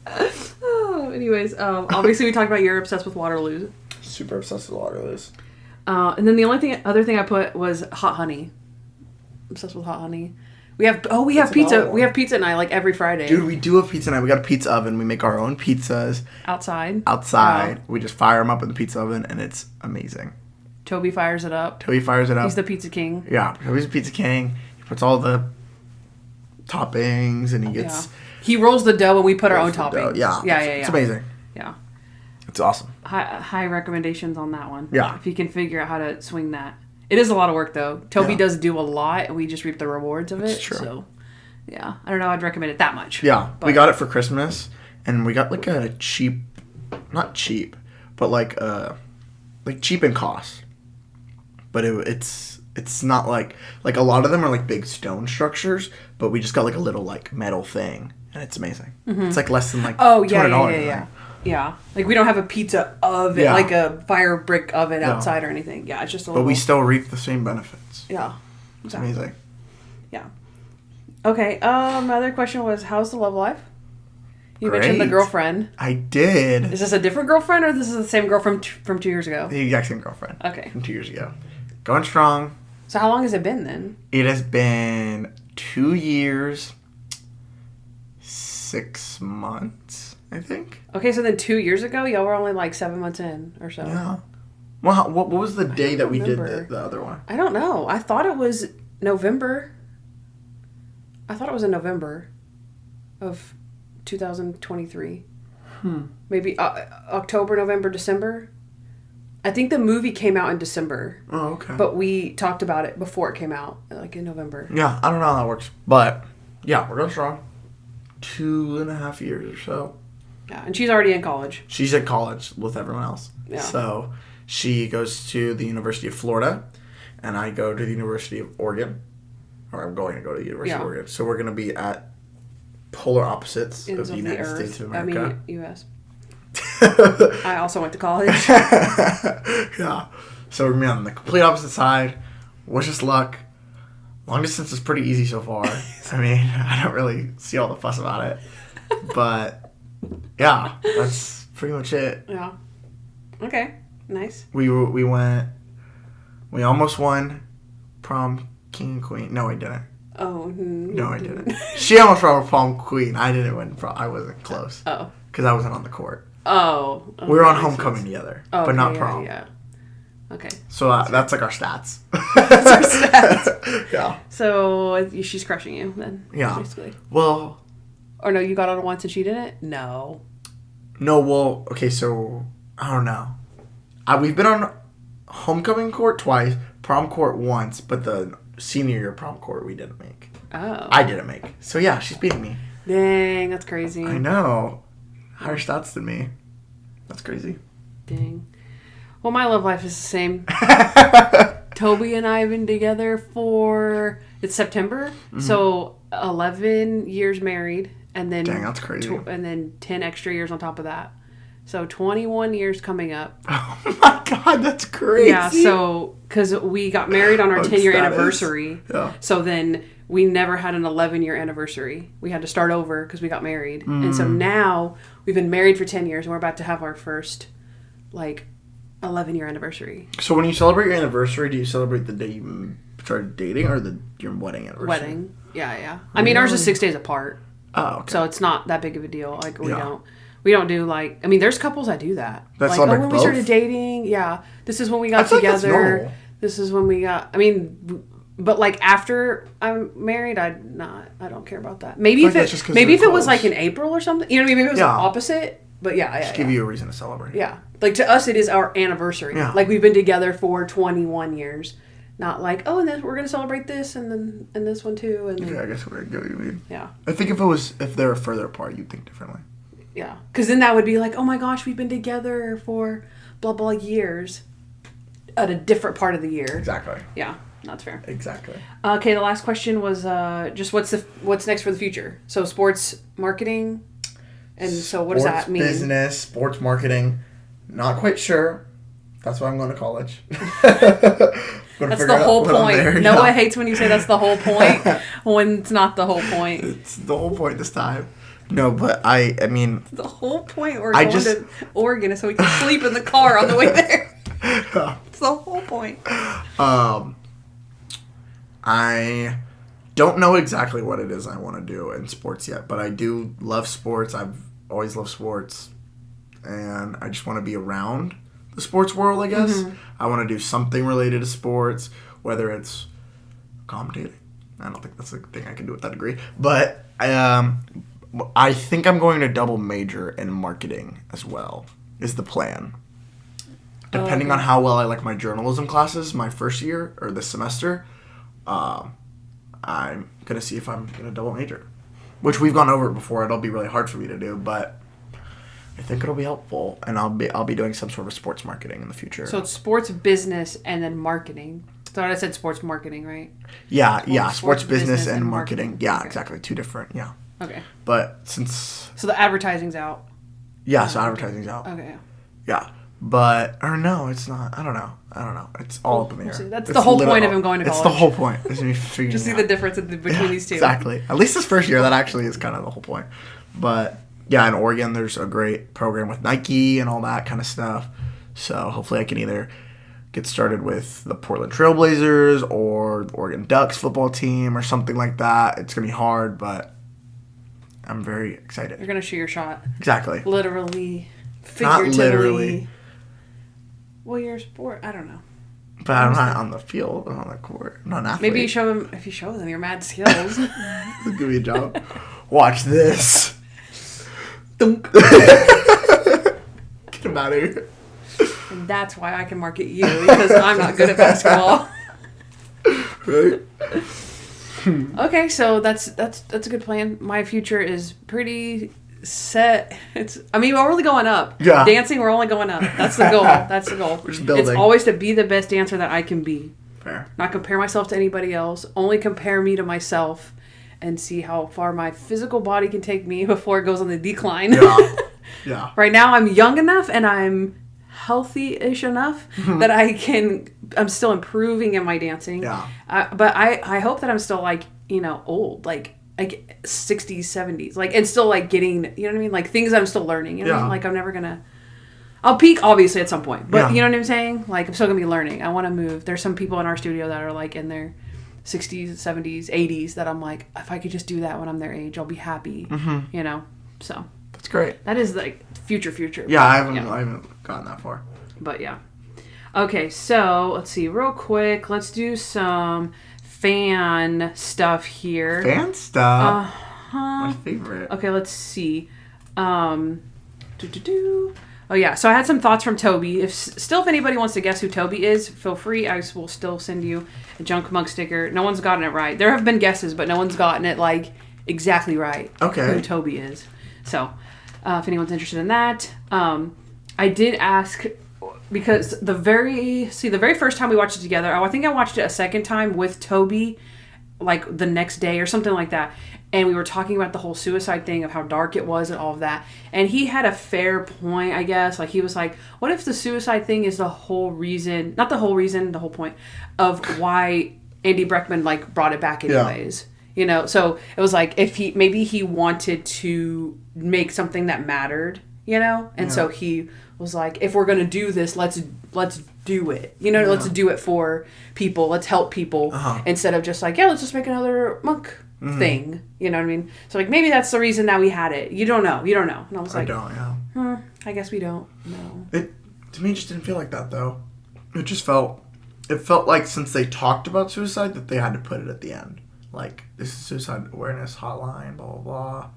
Oh, anyways, obviously we talked about you're obsessed with Waterloo. Super obsessed with Waterloos. And then the other thing I put was hot honey. Obsessed with hot honey. We have pizza. We have pizza night like every Friday. Dude, we do have pizza night. We got a pizza oven. We make our own pizzas. Outside. Outside. We just fire them up in the pizza oven, and it's amazing. Toby fires it up. Toby fires it up. He's the pizza king. Yeah, Toby's a pizza king. He puts all the toppings, and he gets... Yeah. He rolls the dough, and we put our own toppings. Yeah. It's amazing. Yeah. It's awesome. High recommendations on that one. Yeah. If you can figure out how to swing that. It is a lot of work, though. Toby does do a lot, and we just reap the rewards of it. It's true. So, yeah. I don't know. I'd recommend it that much. Yeah. But We got it for Christmas, and we got like a cheap... Not cheap, but like cheap in cost. But it's not like a lot of them are like big stone structures, but we just got like a little like metal thing, and it's amazing. Mm-hmm. It's like less than like $200. Yeah. Like, we don't have a pizza oven, like a fire brick oven outside or anything. Yeah, it's just a little... But we still reap the same benefits. Yeah. It's amazing. Yeah. Okay, my other question was, how's the love life? You mentioned the girlfriend. I did. Is this a different girlfriend or this is the same girl from 2 years ago? The exact same girlfriend. Okay. From 2 years ago. Going strong. So how long has it been then? It has been 2 years, 6 months, I think. Okay, so then 2 years ago, y'all were only like 7 months in or so. Yeah. Well, what was the day that we did remember. the other one? I don't know. I thought it was November. I thought it was in November of 2023. Maybe October, November, December. I think the movie came out in December. Oh, okay. But we talked about it before it came out, like in November. Yeah, I don't know how that works. But, yeah, we're going strong. 2.5 years or so. Yeah, and she's already in college. She's at college with everyone else. Yeah. So, she goes to the University of Florida, and I go to the University of Oregon. Or I'm going to go to the University of Oregon. So, we're going to be at polar opposites of the United States of America. I mean, U.S. I also went to college. Yeah. So we're going to be on the complete opposite side. Wish us luck. Long distance is pretty easy so far. I mean, I don't really see all the fuss about it. But, yeah, that's pretty much it. Yeah. Okay. Nice. We almost won prom king and queen. No, I didn't. Oh, no, I didn't. She almost won prom queen. I didn't win prom. I wasn't close. Oh. Because I wasn't on the court. Oh. We were on homecoming together, but not prom. Yeah. Okay. So that's like our stats. That's our stats. Yeah. So she's crushing you then. Yeah. Basically. Well. Or no, you got on once and she didn't? No. No, well, okay, so I don't know. We've been on homecoming court twice, prom court once, but the senior year prom court we didn't make. Oh. I didn't make. So yeah, she's beating me. Dang, that's crazy. I know. Higher stats than me. That's crazy. Dang. Well, my love life is the same. Toby and I have been together it's September, so 11 years married, and then dang, that's crazy. And then 10 extra years on top of that. So 21 years coming up. Oh my God, that's crazy. Yeah, so because we got married on our 10-year anniversary. Yeah. So then we never had an 11-year anniversary. We had to start over because we got married. And so now we've been married for 10 years and we're about to have our first 11-year anniversary. So when you celebrate your anniversary, do you celebrate the day you started dating or your wedding anniversary? Wedding. Yeah. I mean, ours is 6 days apart. Oh, okay. So it's not that big of a deal. We don't do there's couples that do that. That's when we started dating, this is when we got together. This is when we got, but after I'm married, I don't care about that. Maybe if it was in April or something, you know what I mean? Maybe it was opposite, but Just give you a reason to celebrate. Yeah. To us, it is our anniversary. Yeah. We've been together for 21 years. Not and then we're going to celebrate this and this one too. And I guess we're going to get what you mean. Yeah. I think if they were further apart, you'd think differently. Yeah. Because then that would be oh my gosh, we've been together for blah, blah years at a different part of the year. Exactly. Yeah. That's fair. Exactly. Okay, the last question was just what's next for the future? So sports marketing, and so what does that mean? Business, sports marketing, not quite sure. That's why I'm going to college. That's the whole point. Noah hates when you say that's the whole point when it's not the whole point. It's the whole point this time. No, but I mean... The whole point we're going to Oregon is so we can sleep in the car on the way there. It's the whole point. I don't know exactly what it is I want to do in sports yet, but I do love sports. I've always loved sports, and I just want to be around the sports world, I guess. Mm-hmm. I want to do something related to sports, whether it's commentating. I don't think that's a thing I can do with that degree, but I think I'm going to double major in marketing as well, is the plan. Depending on how well I like my journalism classes my first year or this semester, I'm going to see if I'm going to double major. Which we've gone over it before. It'll be really hard for me to do, but I think it'll be helpful. And I'll be doing some sort of sports marketing in the future. So it's sports business and then marketing. So I said sports marketing, right? Yeah. Sports business and marketing. Yeah, okay. Exactly. Two different, yeah. Okay. But since... So the advertising's out. Yeah, so advertising's out. Okay. Yeah. But, or no, it's not. I don't know. It's all up in the air. That's the whole point of him going to college. It's the whole point. Is me figuring Just see the difference between these two. Exactly. At least this first year, that actually is kind of the whole point. But, yeah, in Oregon, there's a great program with Nike and all that kind of stuff. So hopefully I can either get started with the Portland Trailblazers or the Oregon Ducks football team or something like that. It's going to be hard, but I'm very excited. You're going to shoot your shot. Exactly. Literally. Figuratively. Not literally. Well, you're a sport. I don't know. But I'm not on the field. I'm on the court. I'm not an athlete. Maybe you show them, if you show them your mad skills. Give me a job. Watch this. Dunk. Get him out of here. And that's why I can market you, because I'm not good at basketball. Right. Okay, so that's a good plan. My future is pretty set. We're only going up. Yeah. Dancing, we're only going up. That's the goal. That's the goal. We're just building. It's always to be the best dancer that I can be. Fair. Not compare myself to anybody else. Only compare me to myself and see how far my physical body can take me before it goes on the decline. Yeah. Yeah. Right now I'm young enough and I'm healthy-ish enough that I'm still improving in my dancing. Yeah. But I hope that I'm still old, like 60s, 70s, and still getting, you know what I mean? Like things that I'm still learning, you know what I mean? Like I'm never gonna, I'll peak obviously at some point, but you know what I'm saying? Like I'm still gonna be learning. I want to move. There's some people in our studio that are in their 60s, 70s, 80s that I'm like, if I could just do that when I'm their age, I'll be happy, you know? So. That's great. That is future. Yeah, I haven't gotten that far. But yeah. Okay, so let's see real quick. Let's do some fan stuff here. Fan stuff? Uh-huh. My favorite. Okay, let's see. Oh yeah, so I had some thoughts from Toby. If anybody wants to guess who Toby is, feel free. I will still send you a Junk Monk sticker. No one's gotten it right. There have been guesses, but no one's gotten it exactly right. Okay. Who Toby is. So, if anyone's interested in that, I did ask because the very first time we watched it together, I think I watched it a second time with Toby, the next day or something like that, and we were talking about the whole suicide thing of how dark it was and all of that, and he had a fair point, I guess. He was like, what if the suicide thing is the whole reason, not the whole reason, the whole point of why Andy Breckman brought it back anyways. Yeah. So it was if he wanted to make something that mattered, and so he was like, if we're going to do this, let's do it, let's do it for people. Let's help people instead of just let's just make another monk thing. You know what I mean? So like maybe that's the reason that we had it. You don't know. And I was like, I guess we don't know. It to me just didn't feel like that though. It felt like since they talked about suicide that they had to put it at the end. Like, this is suicide awareness hotline, blah blah blah.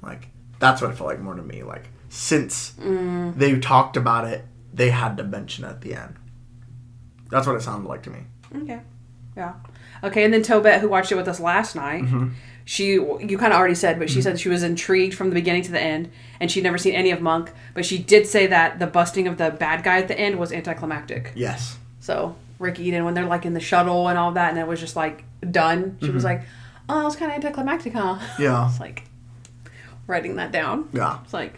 Like that's what it felt like more to me. Like since they talked about it, they had to mention it at the end. That's what it sounded like to me. Okay. Yeah. Okay, and then Tobette, who watched it with us last night, you kind of already said, but she said she was intrigued from the beginning to the end, and she'd never seen any of Monk, but she did say that the busting of the bad guy at the end was anticlimactic. Yes. So, Rick Eden, when they're like in the shuttle and all that, and it was just like done, she was like, oh, that was kind of anticlimactic, huh? Yeah. It's like writing that down. Yeah. It's like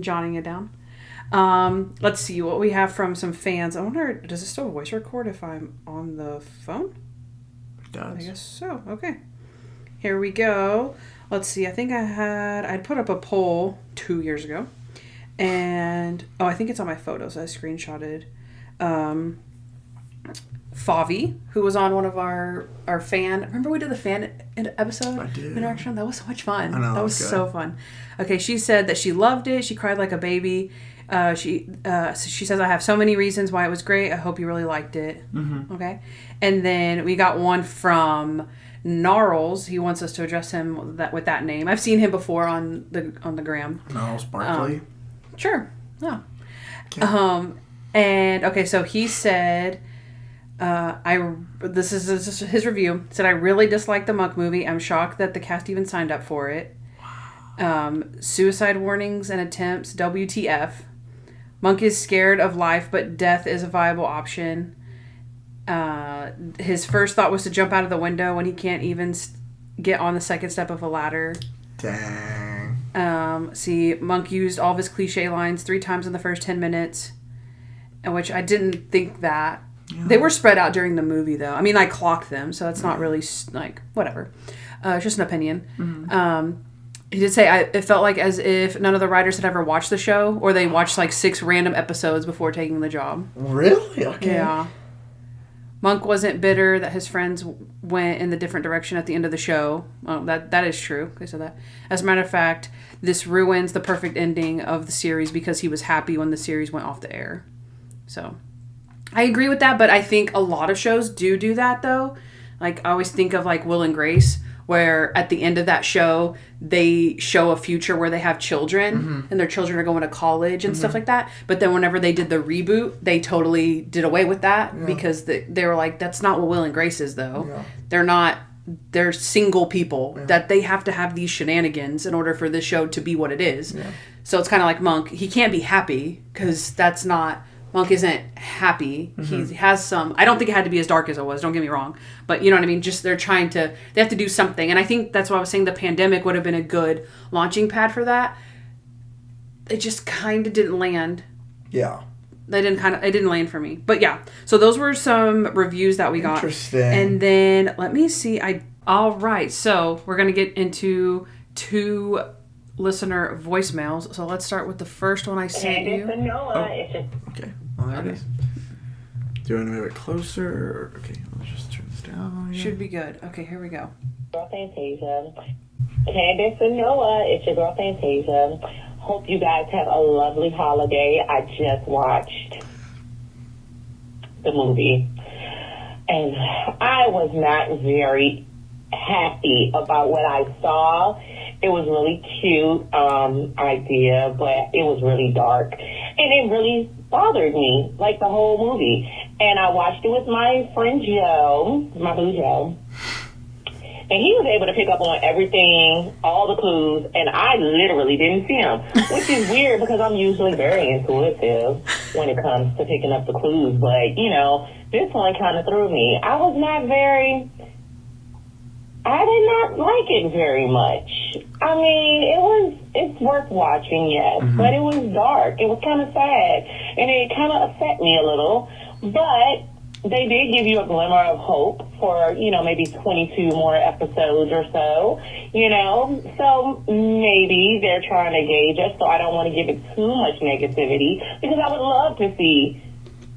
jotting it down. Let's see what we have from some fans. I wonder, does it still voice record if I'm on the phone? It does. I guess so. Okay. Here we go. Let's see. I think I'd put up a poll 2 years ago. And, I think it's on my photos. I screenshotted. Favi, who was on one of our fan. Remember we did the fan episode? I did. Interaction? That was so much fun. I know. That was so fun. Okay, she said that she loved it. She cried like a baby. She says, I have so many reasons why it was great. I hope you really liked it. Mm-hmm. Okay. And then we got one from Gnarls. He wants us to address him with that name. I've seen him before on the gram. Gnarls Barkley. Sure. Yeah. Okay. And okay, so he said, this is his review. Said, I really dislike the Monk movie. I'm shocked that the cast even signed up for it. Suicide warnings and attempts. WTF. Monk is scared of life, but death is a viable option. His first thought was to jump out of the window when he can't even get on the second step of a ladder. Dang. Monk used all of his cliche lines 3 times in the first 10 minutes, which I didn't think that. Yeah. They were spread out during the movie, though. I mean, I clocked them, so it's not really, whatever. It's just an opinion. Mm-hmm. He did say it felt like as if none of the writers had ever watched the show, or they watched like 6 random episodes before taking the job. Really? Okay. Yeah. Monk wasn't bitter that his friends went in the different direction at the end of the show. Oh, that is true. They said that. As a matter of fact, this ruins the perfect ending of the series because he was happy when the series went off the air. So, I agree with that, but I think a lot of shows do that, though. Like, I always think of, like, Will and Grace, where at the end of that show, they show a future where they have children, and their children are going to college and stuff like that. But then whenever they did the reboot, they totally did away with that because they were like, that's not what Will and Grace is, though. Yeah. They're single people that they have to have these shenanigans in order for this show to be what it is. Yeah. So it's kind of like Monk. He can't be happy because that's not... Monk isn't happy. He has some... I don't think it had to be as dark as it was. Don't get me wrong. But you know what I mean? Just they're trying to... They have to do something. And I think that's why I was saying the pandemic would have been a good launching pad for that. It just kind of didn't land. Yeah. It didn't land for me. But yeah. So those were some reviews that we got. Interesting. And then, let me see. All right. So we're going to get into 2 listener voicemails. So let's start with the first one I sent you. Okay. Well, there it is. Do you want to move it closer? Or, okay, let's just turn this down. Yeah. Should be good. Okay, here we go. Girl Fantasia. Candyce and Noah, it's your girl Fantasia. Hope you guys have a lovely holiday. I just watched the movie, and I was not very happy about what I saw. It was really cute idea, but it was really dark, and it really bothered me, like the whole movie. And I watched it with my friend Joe, my boo Joe, and he was able to pick up on everything, all the clues, and I literally didn't see them, which is weird because I'm usually very intuitive when it comes to picking up the clues. But, you know, this one kind of threw me. I did not like it very much. I mean, it's worth watching, yes, but it was dark. It was kind of sad, and it kind of upset me a little, but they did give you a glimmer of hope for, you know, maybe 22 more episodes or so, you know, so maybe they're trying to gauge us, so I don't want to give it too much negativity, because I would love to see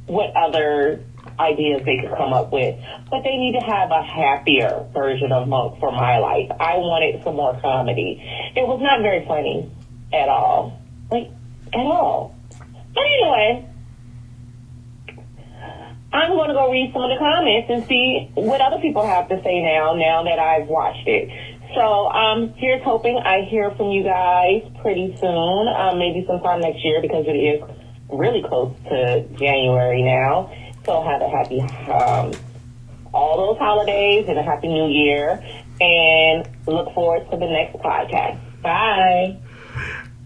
what other ideas they could come up with, but they need to have a happier version of Monk for my life. I wanted some more comedy. It was not very funny at all, like at all. But anyway, I'm going to go read some of the comments and see what other people have to say now that I've watched it. So here's hoping I hear from you guys pretty soon, maybe sometime next year, because it is really close to January now. So have a happy, all those holidays and a happy new year, and look forward to the next podcast. Bye.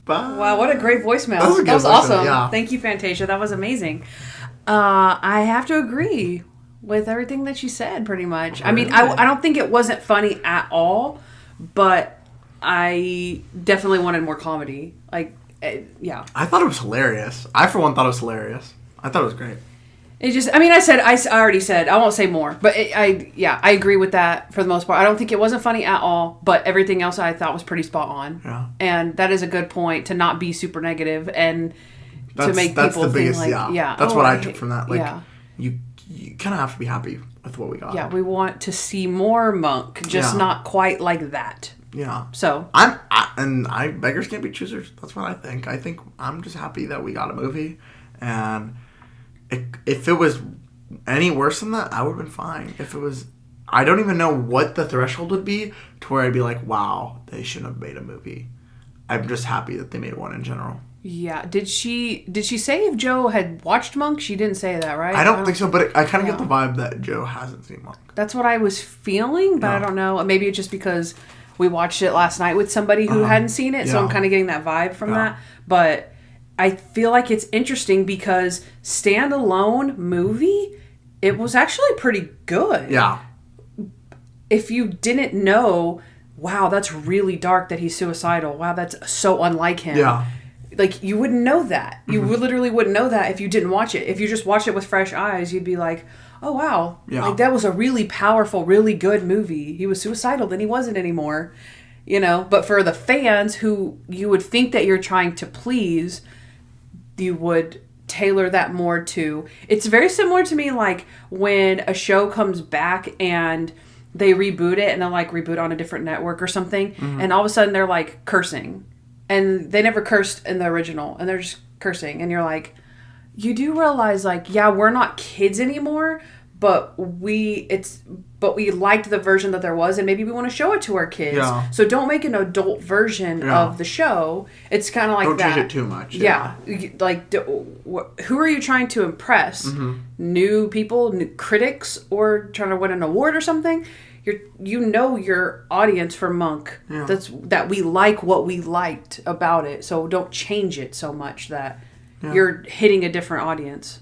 Bye. Wow, what a great voicemail. That was awesome. Yeah. Thank you, Fantasia. That was amazing. I have to agree with everything that she said, pretty much. Really? I mean, I don't think it wasn't funny at all, but I definitely wanted more comedy. Like, yeah. I thought it was hilarious. I, for one, thought it was hilarious. I thought it was great. It just, I mean, I already said, I won't say more, but I agree with that for the most part. I don't think it wasn't funny at all, but everything else I thought was pretty spot on. Yeah. And that is a good point, to not be super negative and to make people think like, yeah. That's what I took from that. Like, you kind of have to be happy with what we got. Yeah, we want to see more Monk, just not quite like that. Yeah. So. Beggars can't be choosers. That's what I think. I think I'm just happy that we got a movie, and if it was any worse than that, I would have been fine. If it was, I don't even know what the threshold would be to where I'd be like, wow, they shouldn't have made a movie. I'm just happy that they made one in general. Yeah. Did she say if Joe had watched Monk? She didn't say that, right? I don't think so, but I kind of get the vibe that Joe hasn't seen Monk. That's what I was feeling, but I don't know. Maybe it's just because we watched it last night with somebody who hadn't seen it, so I'm kind of getting that vibe from that. But I feel like it's interesting because standalone movie, it was actually pretty good. Yeah. If you didn't know, wow, that's really dark that he's suicidal. Wow, that's so unlike him. Yeah. Like, you wouldn't know that. You literally wouldn't know that if you didn't watch it. If you just watched it with fresh eyes, you'd be like, oh, wow. Yeah. Like, that was a really powerful, really good movie. He was suicidal, then he wasn't anymore. you know. But for the fans who you would think that you're trying to please, you would tailor that more to. It's very similar to me, like when a show comes back and they reboot it and they'll like reboot on a different network or something, and all of a sudden they're like cursing, and they never cursed in the original, and they're just cursing, and you're like, you do realize, like, yeah, we're not kids anymore, but we liked the version that there was, and maybe we want to show it to our kids. Yeah. So don't make an adult version of the show. It's kind of like don't that. Don't change it too much. Yeah. Like, who are you trying to impress? New people, new critics, or trying to win an award or something? You know your audience for Monk. Yeah. That we like what we liked about it. So don't change it so much that you're hitting a different audience.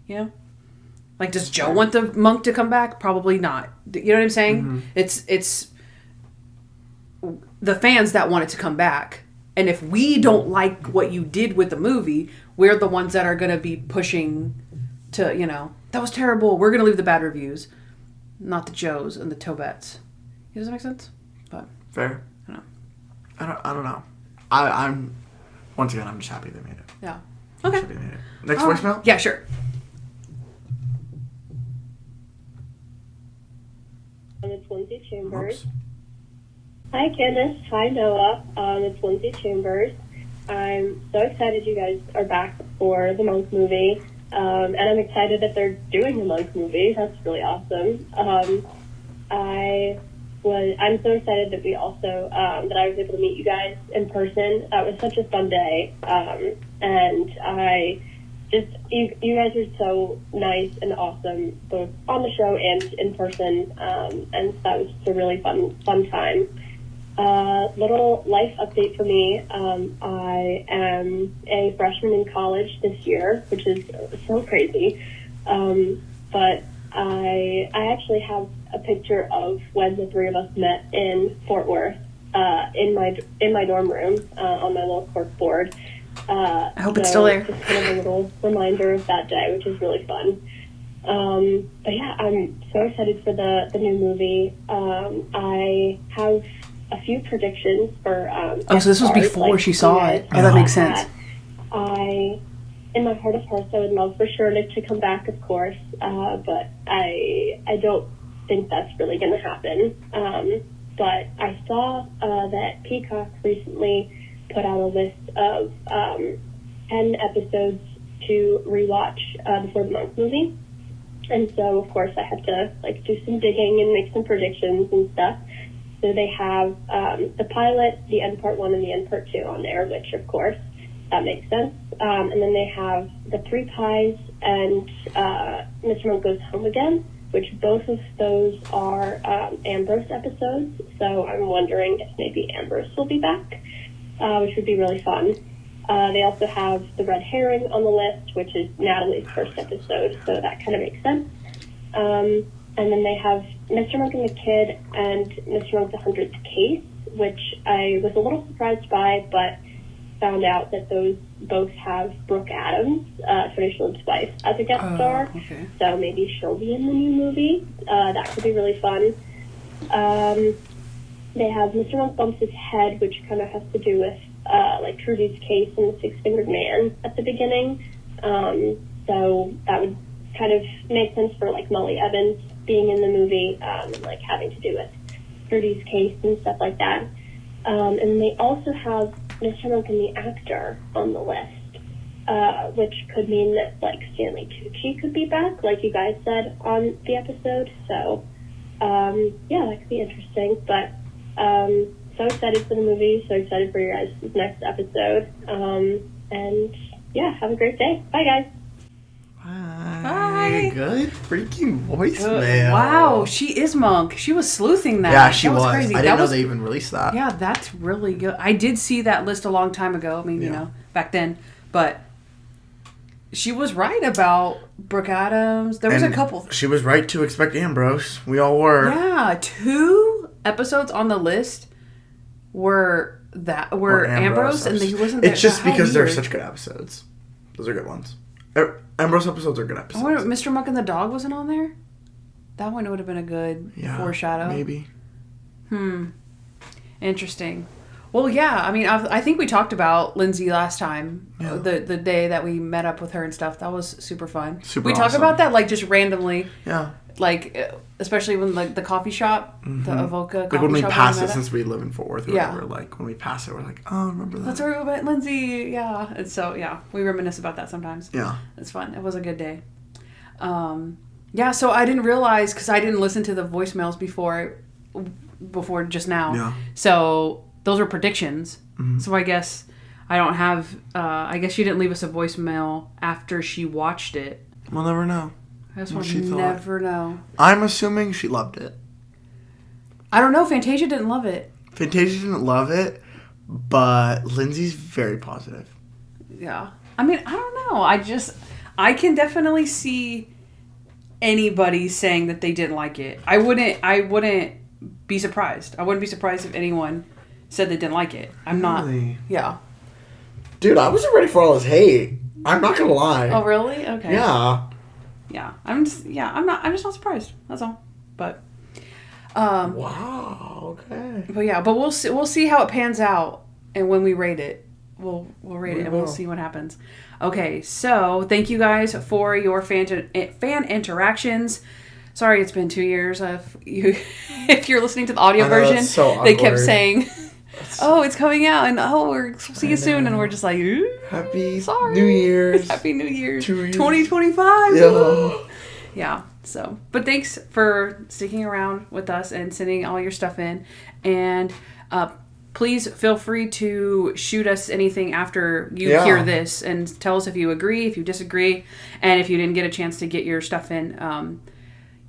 You know? Like, does Joe want the Monk to come back? Probably not. You know what I'm saying? It's the fans that want it to come back. And if we don't like what you did with the movie, we're the ones that are going to be pushing to, you know, that was terrible. We're going to leave the bad reviews. Not the Joes and the Tobettes. Does that make sense? But fair. I don't know. I'm once again, I'm just happy they made it. Yeah. Okay. Happy they made it. Next voicemail? Yeah, sure. It's Lindsay Chambers. Oops. Hi, Kandyce. Hi, Noah. It's Lindsay Chambers. I'm so excited you guys are back for the Monk movie. And I'm excited that they're doing the Monk movie. That's really awesome. I'm so excited that we also, that I was able to meet you guys in person. That was such a fun day. And you guys are so nice and awesome, both on the show and in person. And that was just a really fun time. Little life update for me. I am a freshman in college this year, which is so crazy. But I actually have a picture of when the three of us met in Fort Worth, in my dorm room, on my little cork board. I hope it's still there. Just kind of a little reminder of that day, which is really fun. But yeah, I'm so excited for the new movie. I have a few predictions for so this was before she saw it. Oh, that makes sense. In my heart of hearts, I would love for Shirley to come back, of course, but I don't think that's really going to happen. But I saw that Peacock recently put out a list of 10 episodes to rewatch before the Monk movie. And so, of course, I had to do some digging and make some predictions and stuff. So they have the pilot, the end part 1, and the end part 2 on there, which, of course, that makes sense. And then they have the Three Pies and Mr. Monk Goes Home Again, which both of those are Ambrose episodes. So I'm wondering if maybe Ambrose will be back, which would be really fun. They also have the Red Herring on the list, which is Natalie's first episode, so that kind of makes sense. And then they have Mr. Monk and the Kid and Mr. Monk the 100th Case, which I was a little surprised by, but found out that those both have Brooke Adams, Tony Shalhoub's wife, as a guest star. Okay. So maybe she'll be in the new movie. That could be really fun. They have Mr. Monk Bumps His Head, which kind of has to do with Trudy's case and the Six-Fingered Man at the beginning. So that would kind of make sense for Molly Evans being in the movie and having to do with Trudy's case and stuff like that. And they also have Mr. Monk and the Actor on the list, which could mean that Stanley Tucci could be back, like you guys said on the episode. So yeah, that could be interesting. But so excited for the movie, so excited for your guys' next episode. And yeah, have a great day. Bye, guys. Bye. Good freaking voicemail. Wow, she is Monk. She was sleuthing that. Yeah, she was. Crazy. I didn't know they even released that. Yeah, that's really good. I did see that list a long time ago. I mean, you know, back then. But she was right about Brooke Adams. There was a couple. She was right to expect Ambrose. We all were. Yeah, 2 episodes on the list were Ambrose, and he wasn't there. It's just because they're such good episodes. Those are good ones. Ambrose episodes are good episodes. I wonder, Mr. Monk and the Dog wasn't on there? That one would have been a good foreshadow. Maybe. Interesting. Well, yeah. I mean, I think we talked about Lindsay last time. Yeah. The day that we met up with her and stuff. That was super fun. Super We talk awesome. about that like just randomly. Yeah. Like, especially when like the coffee shop, the Avoca coffee Like when we shop pass met it, at. since we live in Fort Worth or Yeah. whatever, like when we pass it, we're like, oh, remember that? That's where we met Lindsay. Yeah. And so, yeah, we reminisce about that sometimes. Yeah. It's fun. It was a good day. Yeah, so I didn't realize, because I didn't listen to the voicemails before just now. Yeah. So those were predictions. So I guess I don't have, I guess she didn't leave us a voicemail after she watched it. We'll never know. I just What will she thought. never know. I'm assuming she loved it. I don't know. Fantasia didn't love it. Fantasia didn't love it, but Lindsay's very positive. Yeah. I mean, I don't know. I can definitely see anybody saying that they didn't like it. I wouldn't be surprised. I wouldn't be surprised if anyone said they didn't like it. I'm not. Really? Yeah. Dude, I wasn't ready for all his hate. I'm not gonna lie. Oh, really? Okay. Yeah. Yeah. I'm just not surprised. That's all. But Wow. Okay. but yeah, but we'll see how it pans out, and when we rate it, we'll rate it and we'll will. see what happens. Okay, so thank you guys for your fan interactions. Sorry, it's been 2 years. If you're listening to the audio I know, version, it's so they kept awkward. saying, "Oh, it's coming out," and we'll see you soon, and we're just like, "Ooh, Happy sorry. New Year's. Happy New Year's, 2 years. 2025." Yeah. Yeah. So, but thanks for sticking around with us and sending all your stuff in, and please feel free to shoot us anything after you hear this and tell us if you agree, if you disagree, and if you didn't get a chance to get your stuff in,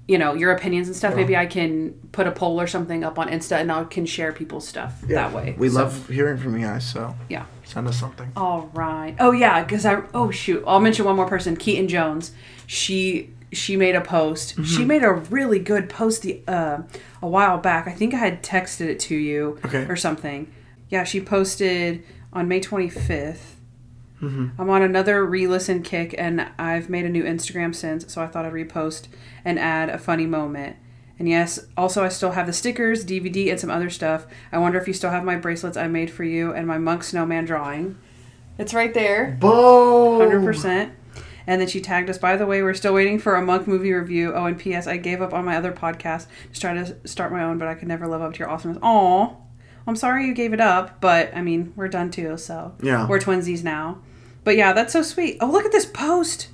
your opinions and stuff. Maybe I can put a poll or something up on Insta and I can share people's stuff that way. We love hearing from you guys, so Yeah. send us something. All right. Oh, yeah, because I'll mention one more person, Keaton Jones. She made a post. Mm-hmm. She made a really good post a while back. I think I had texted it to you or something. Yeah, she posted on May 25th. Mm-hmm. I'm on another re-listen kick, and I've made a new Instagram since, so I thought I'd repost and add a funny moment. And yes, also I still have the stickers, DVD, and some other stuff. I wonder if you still have my bracelets I made for you and my monk snowman drawing. It's right there. Boom! 100%. And then she tagged us, by the way, we're still waiting for a monk movie review. Oh, and P.S. I gave up on my other podcast to try to start my own, but I could never live up to your awesomeness. Aw. I'm sorry you gave it up, but, I mean, we're done too, so. Yeah. We're twinsies now. But yeah, that's so sweet. Oh, look at this post.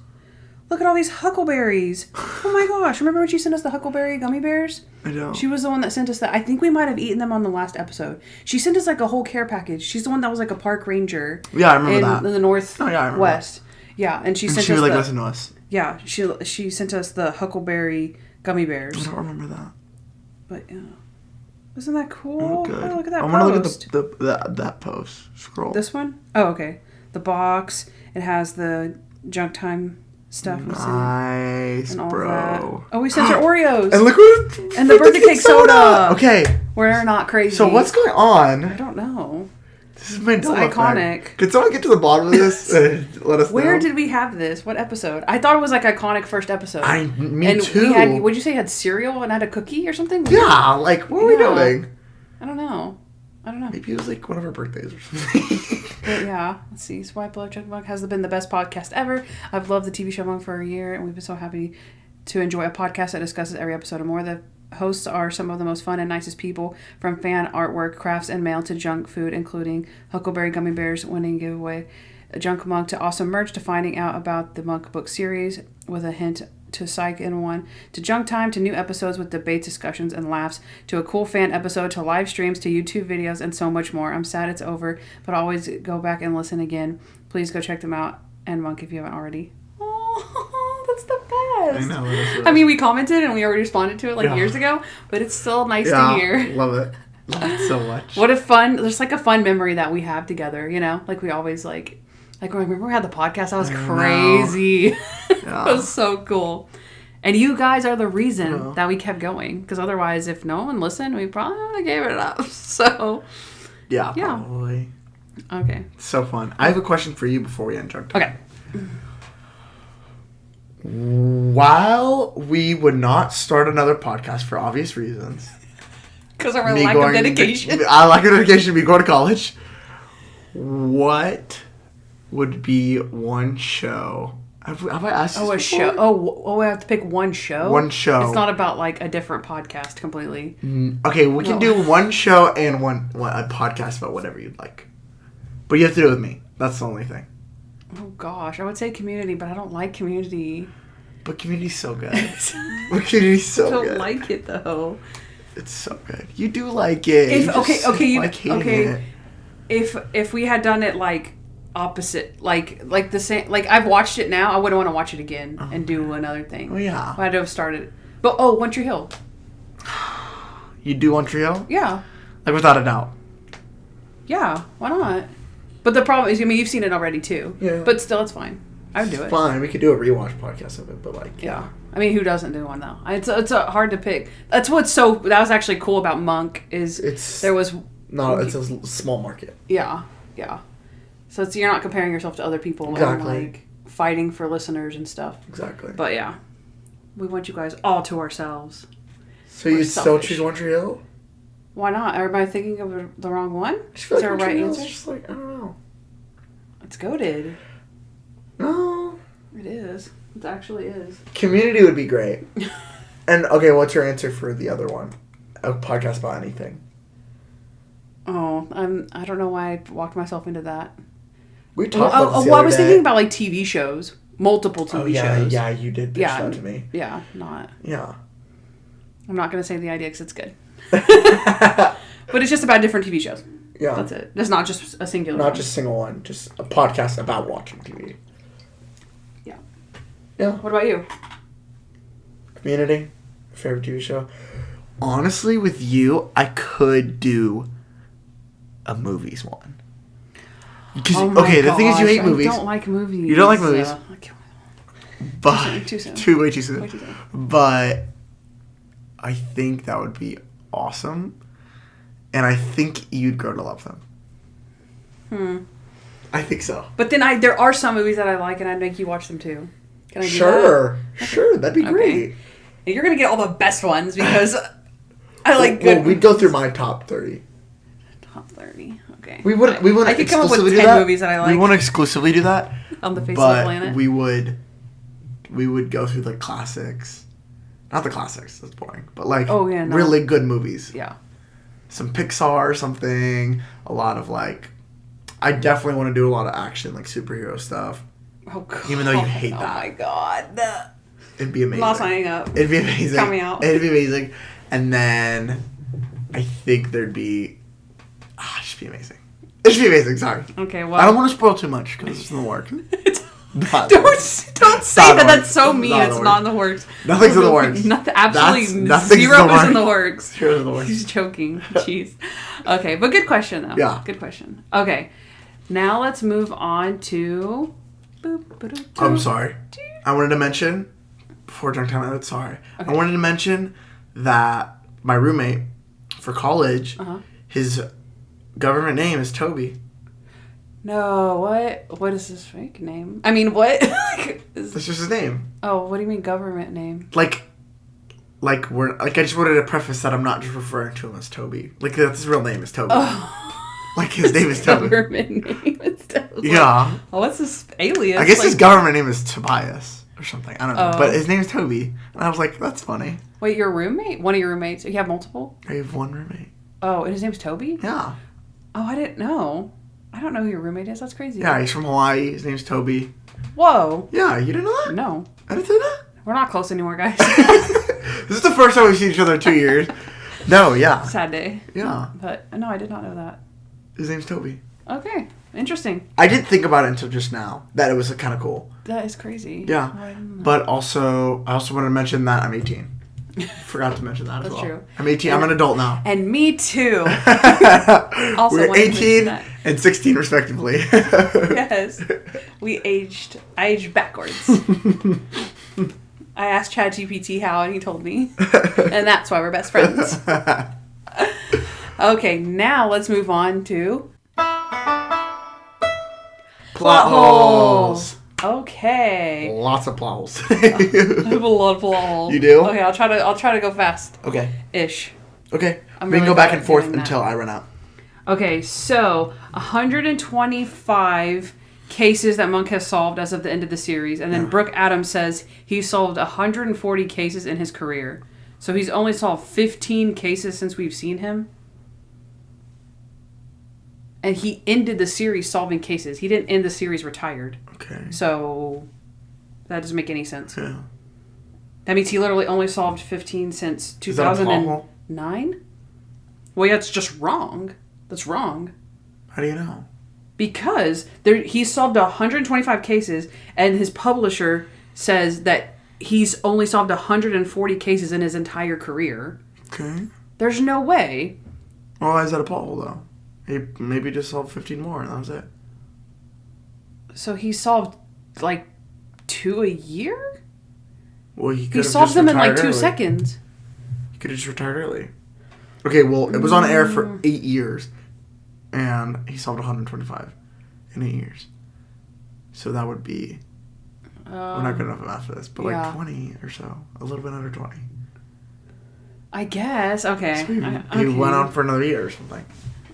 Look at all these huckleberries. Oh my gosh. Remember when she sent us the huckleberry gummy bears? I know. She was the one that sent us that. I think we might have eaten them on the last episode. She sent us like a whole care package. She's the one that was like a park ranger. Yeah, I remember that. In the northwest. Oh, yeah, I remember that. Yeah, and she sent she us would listen to us. Yeah, she sent us the huckleberry gummy bears. I don't remember that. But yeah. Isn't that cool? Oh, good. Oh, look at that I post. want to look at that post. Scroll. This one? Oh, okay. The box. It has the junk time stuff. Nice, and all bro. That. Oh, we sent her Oreos. And look what and the birthday cake soda. Okay. We're not crazy. So what's going on? I don't know. This is my iconic. Could someone get to the bottom of this and let us know? Where did we have this? What episode? I thought it was like iconic first episode. Me too. Would you say had cereal and had a cookie or something? Yeah, like what are we doing? I don't know. Maybe it was like one of our birthdays or something. But yeah, let's see. Swipe Love Junk Monk has been the best podcast ever. I've loved the TV show Monk for a year, and we've been so happy to enjoy a podcast that discusses every episode and more. The hosts are some of the most fun and nicest people, from fan artwork, crafts, and mail to junk food, including Huckleberry Gummy Bears winning giveaway, a Junk Monk to awesome merch, to finding out about the Monk book series with a hint to Psych in one, to Junk Time, to new episodes with debates, discussions, and laughs, to a cool fan episode, to live streams, to YouTube videos, and so much more. I'm sad it's over, but always go back and listen again. Please go check them out, and Monk if you haven't already. Oh, that's the best. I know. I mean, we commented and we already responded to it years ago, but it's still nice to hear. Love it. Love it so much. What a fun, there's like a fun memory that we have together, you know? Like we always like remember we had the podcast, that was crazy. Yeah. It was so cool. And you guys are the reason that we kept going. Because otherwise, if no one listened, we probably would have gave it up. So, yeah, probably. Okay. So fun. I have a question for you before we end Junk Time. Okay. While we would not start another podcast for obvious reasons, Because of our lack of dedication. I lack of dedication. Me going to college. What would be one show? Have I asked you this before? Show. Oh, we have to pick one show? One show. It's not about, like, a different podcast completely. Okay, we can do one show and a podcast about whatever you'd like. But you have to do it with me. That's the only thing. Oh, gosh. I would say Community, but I don't like Community. But Community's so good. Community's so good. I don't like it, though. It's so good. You do like it. If we had done it, like, opposite, like the same, like, I've watched it now, I wouldn't want to watch it again and do another thing. Oh, yeah. I had to have started. But, One Tree Hill. You do One Tree Hill? Yeah. Like, without a doubt. Yeah, why not? But the problem is, I mean, you've seen it already, too. Yeah. But still, it's fine. I would do it. Fine, we could do a rewatch podcast of it, but, like, yeah. I mean, who doesn't do one, though? It's hard to pick. That was actually cool about Monk, is there was... No, it's a small market. Yeah, yeah. So you're not comparing yourself to other people exactly. and, like, fighting for listeners and stuff. Exactly. But, yeah. We want you guys all to ourselves. So you'd still choose One Tree Hill? Why not? Am I thinking of the wrong one? Is there a right answer? Just like, I don't know. It's goated. No. It is. It actually is. Community would be great. And, okay, what's your answer for the other one? A podcast about anything. Oh, I don't know why I walked myself into that. We talked about this the I other was day. thinking about, like, TV shows. Multiple TV shows. Yeah, you did pitch that to me. Yeah, not. Yeah. I'm not going to say the idea because it's good. But it's just about different TV shows. Yeah. That's it. It's not just a singular Not one. just a single one. Just a podcast about watching TV. Yeah. Yeah. What about you? Community. Favorite TV show. Honestly, with you, I could do a movies one. The thing is, you hate movies. I don't like movies. You don't like movies. But Too soon. Way too soon. But I think that would be awesome. And I think you'd grow to love them. I think so. But then there are some movies that I like, and I'd make you watch them too. Can I do that? Sure, that'd be great. And you're gonna get all the best ones because I like good. Well, we'd go through my top 30. Top 30. Okay. We would. I could come up with 10 movies that I like. We wouldn't exclusively do that on the face of the planet. We would go through the classics. Not the classics. That's boring. But really good movies. Yeah. Some Pixar or something. A lot of I definitely want to do a lot of action, like superhero stuff. Oh, God. Even though you hate that. Oh, my God. It'd be amazing. I'm not signing up. It'd be amazing. Count me out. It'd be amazing. And then I think there'd be... it'd just be amazing. It'd be amazing, sorry. Okay, well... I don't want to spoil too much because it's in the works. Don't say that. That's so mean. It's not in the works. Nothing's in the works. Absolutely zero is in the works. Zero is in the works. He's joking. Jeez. Okay, but good question, though. Yeah. Good question. Okay, now let's move on to... I'm sorry. I wanted to mention, before Drunk Time Out, sorry. Okay. I wanted to mention that my roommate for college, his government name is Toby. No, what? What is his fake name? I mean, what? That's just his name. Oh, what do you mean government name? I just wanted to preface that I'm not just referring to him as Toby. That's his real name is Toby. Oh. His name is Toby. Government name is Toby. Yeah. Oh, what's his alias? I guess his government name is Tobias or something. I don't know. But his name is Toby. And I was like, that's funny. Wait, your roommate? One of your roommates? You have multiple? I have one roommate. Oh, and his name's Toby? Yeah. Oh, I didn't know. I don't know who your roommate is. That's crazy. Yeah, he's from Hawaii. His name's Toby. Whoa. Yeah, you didn't know that? No. I didn't say that? We're not close anymore, guys. This is the first time we've seen each other in 2 years. No, yeah. Sad day. Yeah. But, no, I did not know that. His name's Toby. Okay. Interesting. I didn't think about it until just now. That it was kind of cool. That is crazy. Yeah. But also, I also wanted to mention that I'm 18. Forgot to mention that as well. That's true. I'm 18. I'm an adult now. And me too. Also, we're 18 and 16 respectively. Yes. I aged backwards. I asked ChatGPT how, and he told me. And that's why we're best friends. Okay, now let's move on to... Plot holes. Okay. Lots of plot holes. I have a lot of plot holes. You do? Okay, I'll try to go fast. Okay. Ish. Okay. I'm We can really go back bad and at forth doing that. until I run out. Okay, so 125 cases that Monk has solved as of the end of the series. And then Brooke Adams says he solved 140 cases in his career. So he's only solved 15 cases since we've seen him. And he ended the series solving cases. He didn't end the series retired. Okay. So that doesn't make any sense. Yeah. That means he literally only solved 15 since Is that a plot hole? 2009? Well, yeah, it's just wrong. That's wrong. How do you know? Because he solved 125 cases, and his publisher says that he's only solved 140 cases in his entire career. Okay. There's no way. Well, why is that a plot hole, though? He maybe just solved 15 more, and that was it. So he solved, like, 2 a year? Well, he could He have solved just them in, like, 2 retired early. seconds. He could have just retired early. Okay, well, it was on air for 8 years, and he solved 125 in 8 years. So that would be... we're not good enough at math for this, but yeah. like 20 or so. A little bit under 20. I guess. Okay. So he went on for another year or something.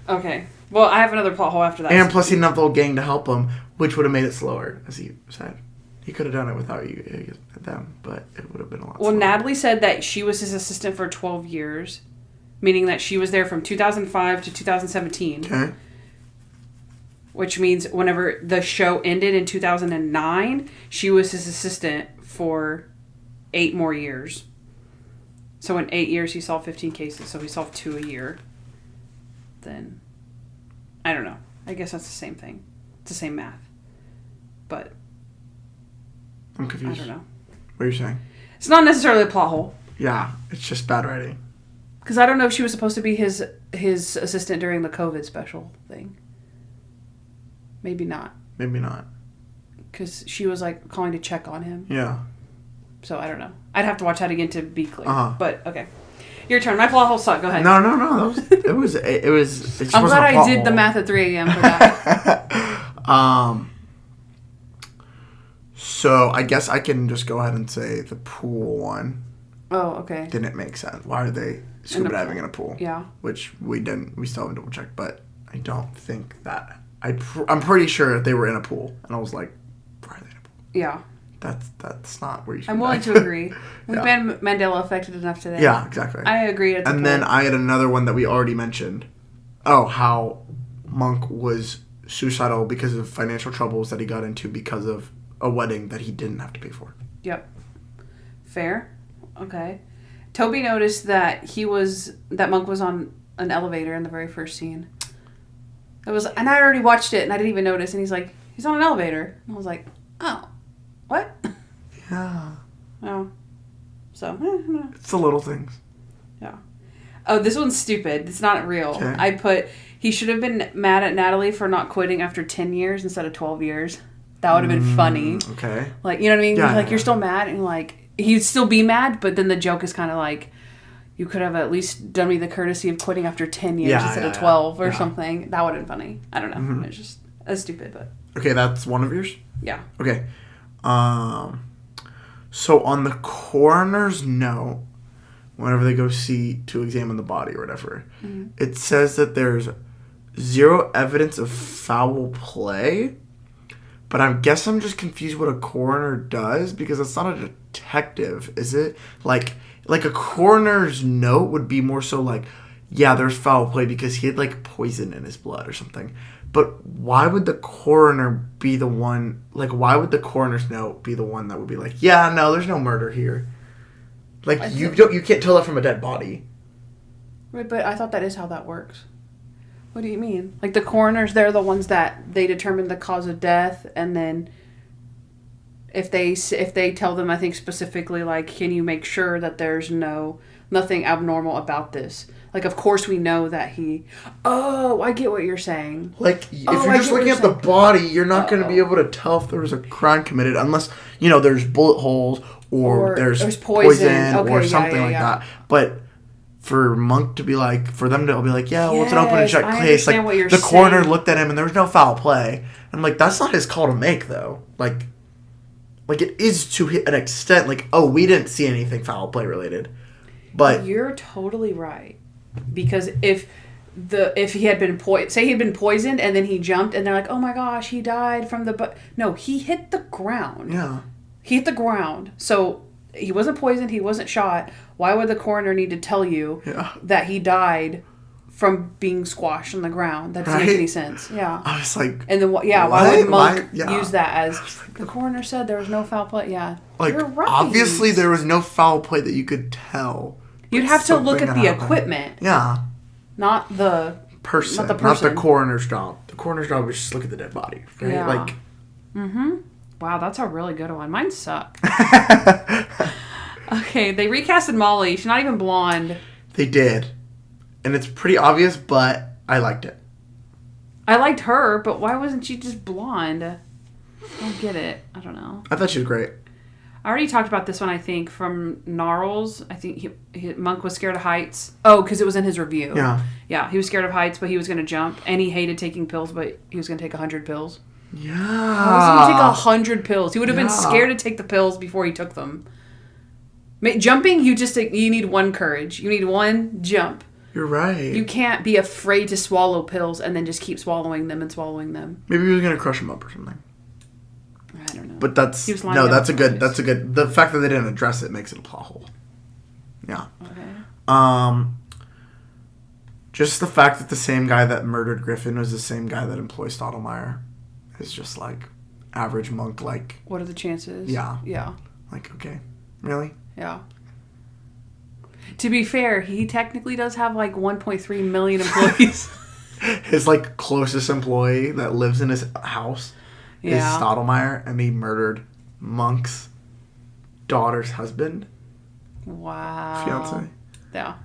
Okay. Well, I have another plot hole after that. And plus he didn't have the whole gang to help him, which would have made it slower, as he said. He could have done it without them, but it would have been a lot slower. Well, Natalie said that she was his assistant for 12 years, meaning that she was there from 2005 to 2017. Okay. Which means whenever the show ended in 2009, she was his assistant for 8 more years. So in 8 years, he solved 15 cases. So he solved 2 a year. Then, I don't know. I guess that's the same thing. It's the same math. But, I'm confused. I don't know. What are you saying? It's not necessarily a plot hole. Yeah, it's just bad writing. Because I don't know if she was supposed to be his assistant during the COVID special thing. Maybe not. Maybe not. Because she was, like, calling to check on him. Yeah. So, I don't know. I'd have to watch that again to be clear. Uh-huh. But, okay. Your turn. My plot hole sucked. Go ahead. No. It was. It just I'm wasn't glad a plot I did hole. the math at 3 a.m. for that. So I guess I can just go ahead and say the pool one Oh, okay. didn't make sense. Why are they scuba diving in a pool? Yeah. Which we didn't. We still haven't double checked, but I don't think that. I'm pretty sure they were in a pool, and I was like, why are they in a pool? Yeah. That's not where you should I'm willing dive. to agree. We've Yeah. been Mandela affected enough today. Yeah, exactly. I agree. At the And then point. I had another one that we already mentioned. Oh, how Monk was suicidal because of financial troubles that he got into because of a wedding that he didn't have to pay for. Yep. Fair. Okay. Toby noticed that Monk was on an elevator in the very first scene. And I already watched it and I didn't even notice. And he's like, he's on an elevator. And I was like, oh, what? Yeah. Oh. So, no. It's the little things. Yeah. Oh, this one's stupid. It's not real. Okay. I put, he should have been mad at Natalie for not quitting after 10 years instead of 12 years. That would have been funny. Okay. Like, you know what I mean? Yeah, Like, yeah. you're still mad, and like, he'd still be mad, but then the joke is kind of like, you could have at least done me the courtesy of quitting after 10 years instead of 12 or something. That would have been funny. I don't know. Mm-hmm. It's just, that's stupid, but Okay, that's one of yours? yeah. Okay. So on the coroner's note, whenever they go to examine the body or whatever, it says that there's 0 evidence of foul play. But I guess I'm just confused what a coroner does because it's not a detective, is it? Like a coroner's note would be more so like, yeah, there's foul play because he had like poison in his blood or something. But why would the coroner be the one? Like, why would the coroner's note be the one that would be like, yeah, no, there's no murder here. Like you can't tell that from a dead body. Right, but I thought that is how that works. What do you mean? Like, the coroners, they're the ones that they determine the cause of death, and then if they tell them, I think specifically, like, can you make sure that there's nothing abnormal about this? Like, of course we know that Oh, I get what you're saying. Like, if you're just looking at the body, you're not going to be able to tell if there was a crime committed unless, there's bullet holes or there's poison Okay, or something like yeah. that. But for Monk to be like, for them to be like, yeah, well, it's an open and shut I case. Like, understand what you're the coroner saying. looked at him and there was no foul play. I'm like, that's not his call to make, though. Like it is to an extent, like, oh, we didn't see anything foul play related. But You're totally right. because if he had been say he had been poisoned and then he jumped and they're like, oh my gosh, he died from the no, he hit the ground. Yeah. He hit the ground. So he wasn't poisoned. He wasn't shot. Why would the coroner need to tell you that he died from being squashed on the ground? That doesn't make any sense. Yeah. I was like... And then, why would Monk use that as... The coroner said there was no foul play. Yeah. Like, you're right. obviously there was no foul play that you could tell. You'd have to look at the equipment. Yeah. Not the person. Not the person. Not the coroner's job. The coroner's job is just look at the dead body. Right? Yeah. Like... Mm-hmm. Wow, that's a really good one. Mine suck. Okay, they recasted Molly. She's not even blonde. They did. And it's pretty obvious, but I liked it. I liked her, but why wasn't she just blonde? I don't get it. I don't know. I thought she was great. I already talked about this one, I think, from Gnarls. I think Monk was scared of heights. Oh, because it was in his review. Yeah. Yeah, he was scared of heights, but he was going to jump. And he hated taking pills, but he was going to take 100 pills. Yeah. How was he going to take 100 pills? He would have been scared to take the pills before he took them. Jumping, you need one courage. You need one jump. You're right. You can't be afraid to swallow pills and then just keep swallowing them and swallowing them. Maybe he was going to crush him up or something. I don't know. But that's a good. The fact that they didn't address it makes it a plot hole. Yeah. Okay. Just the fact that the same guy that murdered Griffin was the same guy that employs Stottlemyre is just like average Monk. Like, what are the chances? Yeah. Yeah. Like, okay, really? Yeah. To be fair, he technically does have like 1.3 million employees. His like closest employee that lives in his house is Stottlemyre, and he murdered Monk's daughter's husband. Wow. Fiance. Yeah.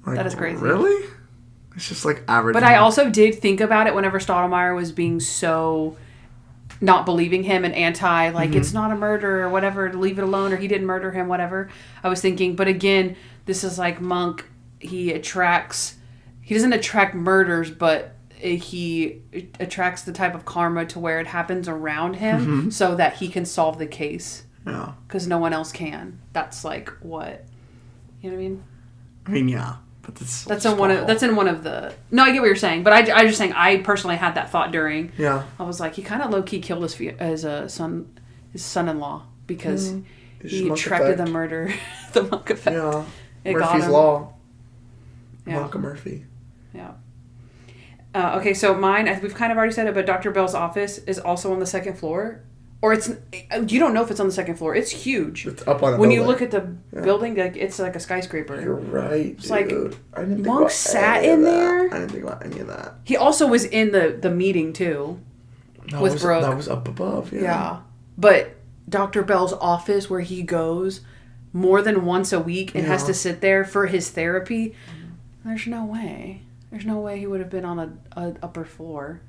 Like, that is crazy. Really? It's just like average. But I also did think about it whenever Stottlemyre was being so not believing him and anti, like, it's not a murder or whatever, leave it alone, or he didn't murder him, whatever. I was thinking, but again, this is like Monk. He doesn't attract murders, but he attracts the type of karma to where it happens around him so that he can solve the case. Yeah. Because no one else can. That's like what, you know what I mean? I mean, yeah. But that's in one of the. No, I get what you're saying, but I just saying I personally had that thought during. Yeah. I was like, he kind of low key killed his son-in-law because he attracted the murder, the Monk effect. Yeah. It Murphy's got him. Law. Yeah. Monk Murphy. Yeah. Okay, so mine, we've kind of already said it, but Dr. Bell's office is also on the second floor. Or you don't know if it's on the second floor. It's huge. It's up on a When building. you look at the building, like it's like a skyscraper. You're right, It's like, I didn't think Monk about sat any of in that. there? I didn't think about any of that. He also was in the meeting, too, with Brooke. That was up above, yeah. Yeah. But Dr. Bell's office, where he goes more than once a week and has to sit there for his therapy, there's no way. There's no way he would have been on an upper floor.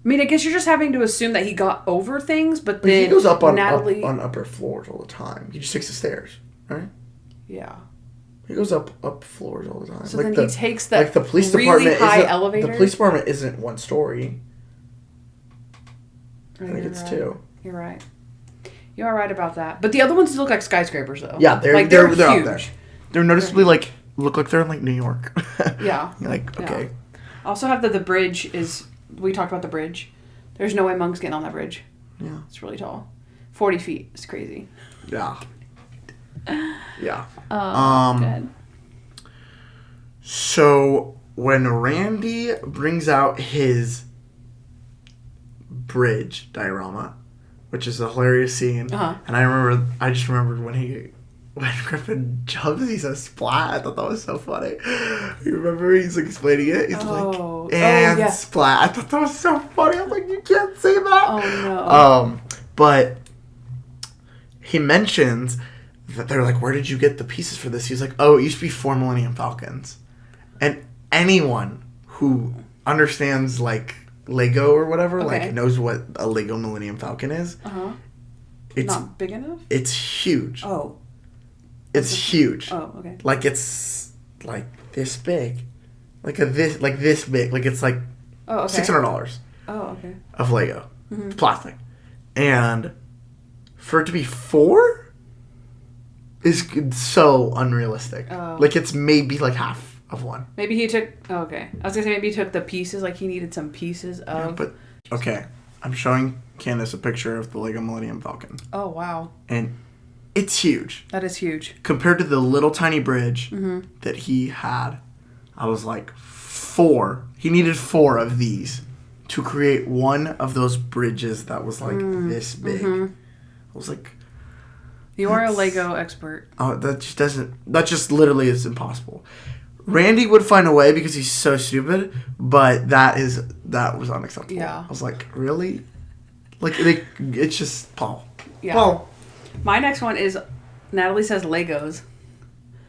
I mean, I guess you're just having to assume that he got over things, but then he goes up on Natalie... on upper floors all the time. He just takes the stairs, right? Yeah. He goes up floors all the time. So then he takes that the police really department high elevator. The police department isn't one story. Oh, I think it's right. 2. You're right. You are right about that. But the other ones look like skyscrapers, though. Yeah, they're huge. out there. They're noticeably look like they're in like New York. Yeah. Like, okay. I also have the bridge is. We talked about the bridge. There's no way Monk's getting on that bridge. Yeah. It's really tall. 40 feet. It's crazy. Yeah. Yeah. Good. So when Randy brings out his bridge diorama, which is a hilarious scene, and I just remembered when Griffin jumps, he says splat. I thought that was so funny. You remember he's like explaining it? He's splat. I thought that was so funny. I'm like, you can't say that. Oh no. But he mentions that they're like, where did you get the pieces for this? He's like, oh, it used to be 4 Millennium Falcons. And anyone who understands like Lego or whatever, like knows what a Lego Millennium Falcon is. It's not big enough? It's huge. Oh. It's huge. Oh, okay. Like it's like this big. Like this big. Like it's like $600. Oh, okay. Of Lego. It's plastic. And for it to be 4 is so unrealistic. Oh. Like it's maybe like half of one. Maybe he took... Oh, okay. I was going to say maybe he took the pieces, like he needed some pieces of... Yeah, but, okay. I'm showing Kandyce a picture of the Lego Millennium Falcon. Oh, wow. And it's huge. That is huge. Compared to the little tiny bridge that he had, I was like, 4. He needed 4 of these to create one of those bridges that was like this big. I was like... You are a Lego expert. Oh, that just literally is impossible. Randy would find a way because he's so stupid, but that was unacceptable. Yeah. I was like, really? Like, it's just Paul. Yeah. Paul. My next one is Natalie says Legos.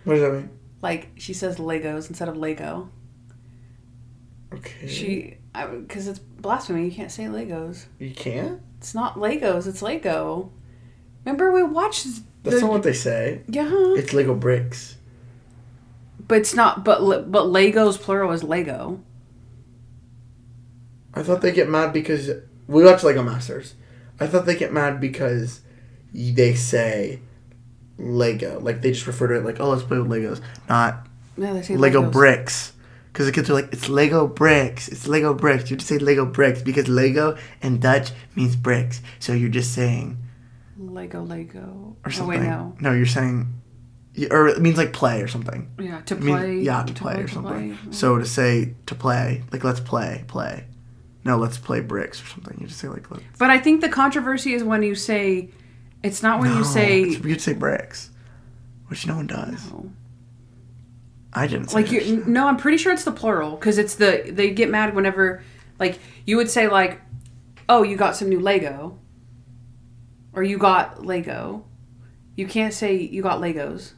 What does that mean? Like, she says Legos instead of Lego. Okay. Because it's blasphemy. You can't say Legos. You can't? It's not Legos. It's Lego. Remember we watched... That's not what they say. Yeah. It's Lego bricks. But it's not... But Legos plural is Lego. I thought they get mad because... We watch Lego Masters. I thought they get mad because they say Lego. Like, they just refer to it like, oh, let's play with Legos. Not No, they say Lego Legos. bricks. Because the kids are like, it's Lego bricks. It's Lego bricks. You just say Lego bricks because Lego in Dutch means bricks. So you're just saying... Lego. Or something. Oh, wait, no. No, you're saying... Or it means like play or something. Yeah, to It means- play. to play or something. Play. So to say to play, like let's play. No, let's play bricks or something. You just say like let's... But I think the controversy is when you say... It's not when you say... You'd say bricks. Which no one does. No. I didn't say Like, that. no, I'm pretty sure it's the plural. Because it's the... They get mad whenever... Like, you would say like, oh, you got some new Lego. Or you got Lego. You can't say you got Legos.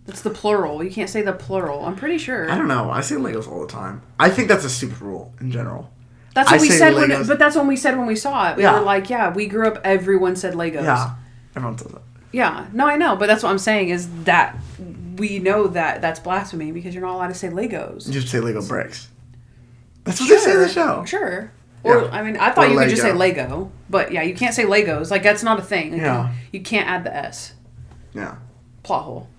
That's the plural. You can't say the plural. I'm pretty sure. I don't know. I say Legos all the time. I think that's a stupid rule in general. That's what I we say said Legos. but that's when we said when we saw it. We Yeah. were like, yeah, we grew up, everyone said Legos. Yeah. Everyone does that. Yeah. No, I know. But that's what I'm saying is that we know that that's blasphemy because you're not allowed to say Legos. You just say Lego bricks. That's what they say in the show. Sure. Or, Yeah. I mean, I thought Or you could just say Lego. Lego. But yeah, you can't say Legos. Like, that's not a thing. Like, Yeah. You can't add the S. Yeah. Plot hole.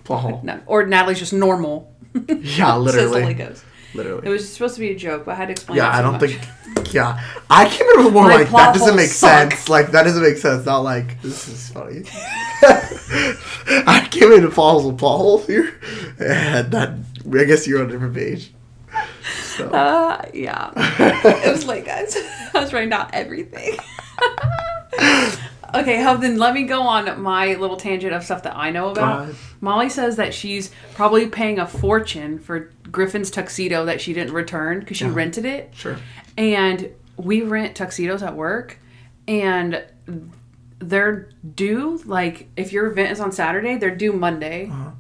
Plot hole. No. Or Natalie's just normal. Yeah, literally. Says the Legos. Literally. It was supposed to be a joke, but I had to explain Yeah, it so I don't much. think... Yeah. I came in with more My like, plot that doesn't holes make suck. sense. Like, that doesn't make sense. Not like, this is funny. I came in with plot holes here. And that... I guess you're on a different page. So. Yeah. It was late, guys. I was writing down everything. Okay, then let me go on my little tangent of stuff that I know about. Molly says that she's probably paying a fortune for Griffin's tuxedo that she didn't return because she rented it. Sure. And we rent tuxedos at work, and they're due, like, if your event is on Saturday, they're due Monday. Uh-huh.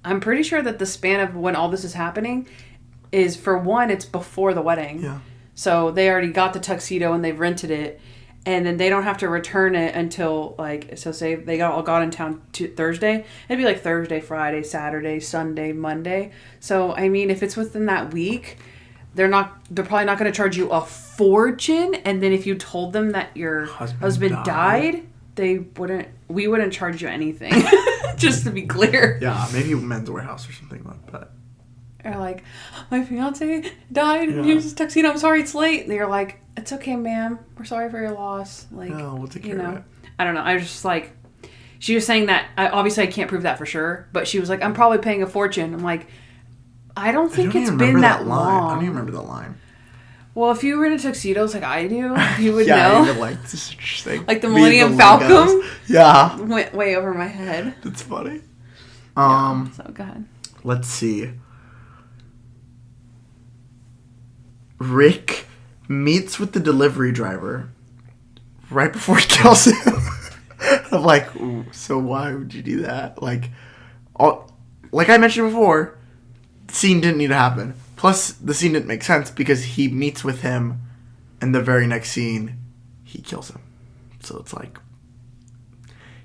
I'm pretty sure that the span of when all this is happening is, for one, it's before the wedding. Yeah. So they already got the tuxedo and they've rented it. And then they don't have to return it until, like, so say they all got in town Thursday. It'd be like Thursday, Friday, Saturday, Sunday, Monday. So, I mean, if it's within that week, they're probably not going to charge you a fortune. And then if you told them that your husband died, we wouldn't charge you anything. Just to be clear. Yeah, maybe Men's Warehouse or something like that. Or like, my fiance died and he was his tuxedo. I'm sorry it's late. And you're like, it's okay, ma'am. We're sorry for your loss. Like, No, we'll take care of it. I don't know. I was just like, she was saying that. Obviously, I can't prove that for sure. But she was like, I'm probably paying a fortune. I'm like, I don't think it's been that long. I don't even remember that line. Well, if you were in a tuxedo like I do, you would Yeah, know. even like, this is interesting. Like the Me Millennium and Falcon? Legos. Yeah. Went way over my head. That's funny. So go ahead. Let's see. Rick meets with the delivery driver right before he kills him. I'm like, ooh, so why would you do that? Like I mentioned before, the scene didn't need to happen. Plus, the scene didn't make sense because he meets with him, and the very next scene, he kills him. So it's like,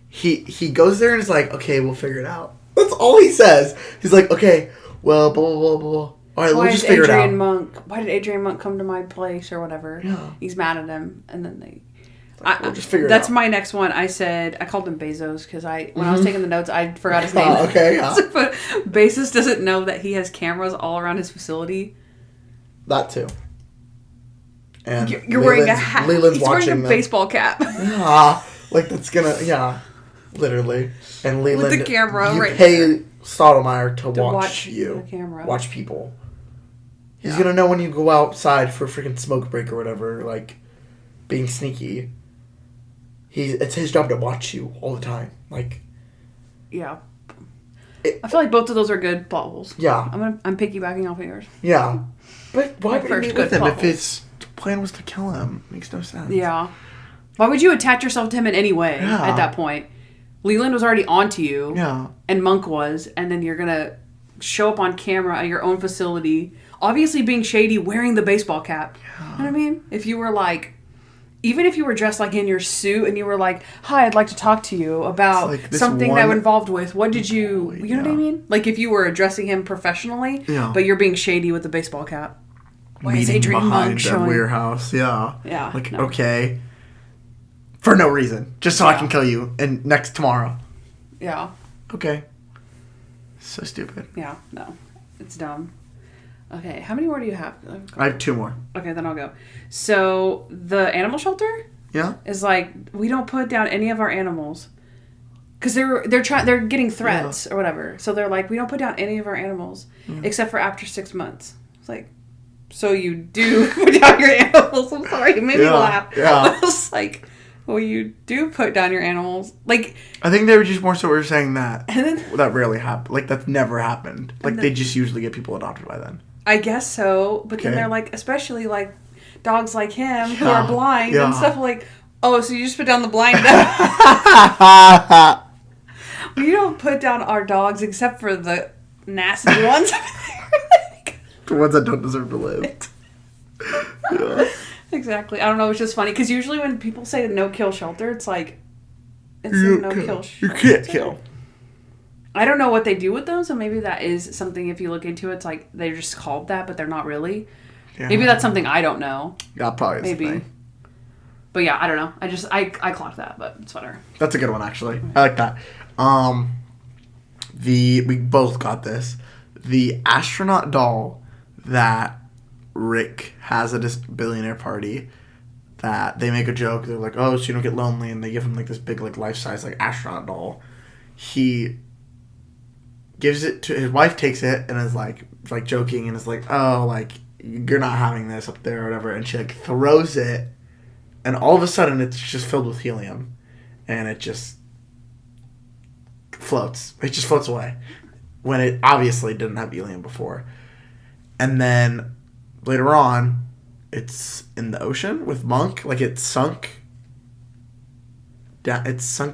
he goes there and is like, okay, we'll figure it out. That's all he says. He's like, okay, well, blah, blah, blah, blah. All right, we'll just figure it out. Why did Adrian Monk come to my place or whatever? Yeah. He's mad at him. And then We'll just figure it out. That's my next one. I called him Bezos because when I was taking the notes, I forgot his name. Oh, okay, yeah. But Bezos doesn't know that he has cameras all around his facility. That too. And You're wearing a hat. Leland's He's wearing a watching baseball cap. Yeah, like that's gonna, literally. And Leland, With the camera you right pay there. Stottlemyre to watch watch you, the camera. watch people. He's gonna know when you go outside for a freaking smoke break or whatever, like being sneaky. It's his job to watch you all the time. Like, yeah. I feel like both of those are good plot holes. Yeah. I'm piggybacking off of yours. Yeah. But why would you meet with him plot if his plan was to kill him? Makes no sense. Yeah. Why would you attach yourself to him in any way Yeah. at that point? Leland was already onto you. Yeah. And Monk was. And then you're going to show up on camera at your own facility, obviously being shady, wearing the baseball cap. Yeah. You know what I mean? If you were like... Even if you were dressed like in your suit and you were like, hi, I'd like to talk to you about like something that involved with, what did you... You know what I mean? Like if you were addressing him professionally, but you're being shady with the baseball cap. Why is Adrian Monk showing... that warehouse, yeah. Yeah. Like, okay. For no reason. Just so I can kill you tomorrow. Yeah. Okay. So stupid. Yeah, no. It's dumb. Okay, how many more do you have? I have 2 more. Okay, then I'll go. So, the animal shelter is like, we don't put down any of our animals. Because they're getting threats or whatever. So they're like, we don't put down any of our animals except for after 6 months. It's like, so you do put down your animals. I'm sorry, it made me laugh. Yeah. I was like, well, you do put down your animals. Like, I think they were just more so were saying that. And then, that rarely happened. Like, that's never happened. Like, they just usually get people adopted by then. I guess so. But then they're like, especially like dogs like him who are blind and stuff like, oh, so you just put down the blind dog. We don't put down our dogs except for the nasty ones. The ones that don't deserve to live. Yeah. Exactly. I don't know. It's just funny because usually when people say no-kill shelter, it's like, it's a no-kill shelter. You can't kill. I don't know what they do with those, so maybe that is something, if you look into it, it's like they're just called that, but they're not really. Yeah. Maybe that's something I don't know. Yeah, probably. Maybe. But yeah, I don't know. I clocked that, but it's whatever. That's a good one, actually. I like that. We both got this. The astronaut doll that Rick has at his billionaire party, that they make a joke. They're like, oh, so you don't get lonely, and they give him like this big, like, life-size, like, astronaut doll. He gives it to his wife, takes it and is like joking and is like, oh, like, you're not having this up there or whatever, and she like throws it, and all of a sudden it's just filled with helium, and it just floats away when it obviously didn't have helium before. And then later on it's in the ocean with Monk, like it's sunk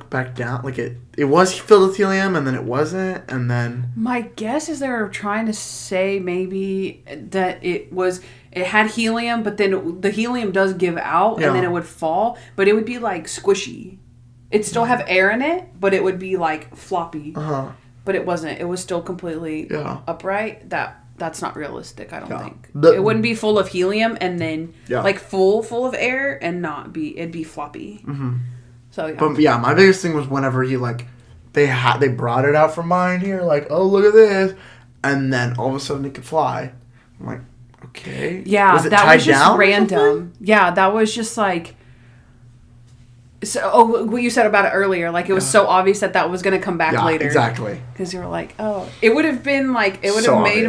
back down. Like it was filled with helium, and then it wasn't, and then... My guess is they're trying to say maybe that it had helium, but then the helium does give out, and then it would fall, but it would be, like, squishy. It'd still have air in it, but it would be, like, floppy. Uh-huh. But it wasn't. It was still completely upright. That's not realistic, I don't think. It wouldn't be full of helium, and then, like, full of air, and it'd be floppy. Mm-hmm. So, yeah. But yeah, my biggest thing was whenever he like they brought it out from behind here, like, oh, look at this, and then all of a sudden it could fly. I'm like, okay, yeah, was it that was just random. Yeah, that was just like, so. What you said about it earlier, like it was so obvious that was going to come back later. Exactly. Because you were like, oh, it would have been like it would have made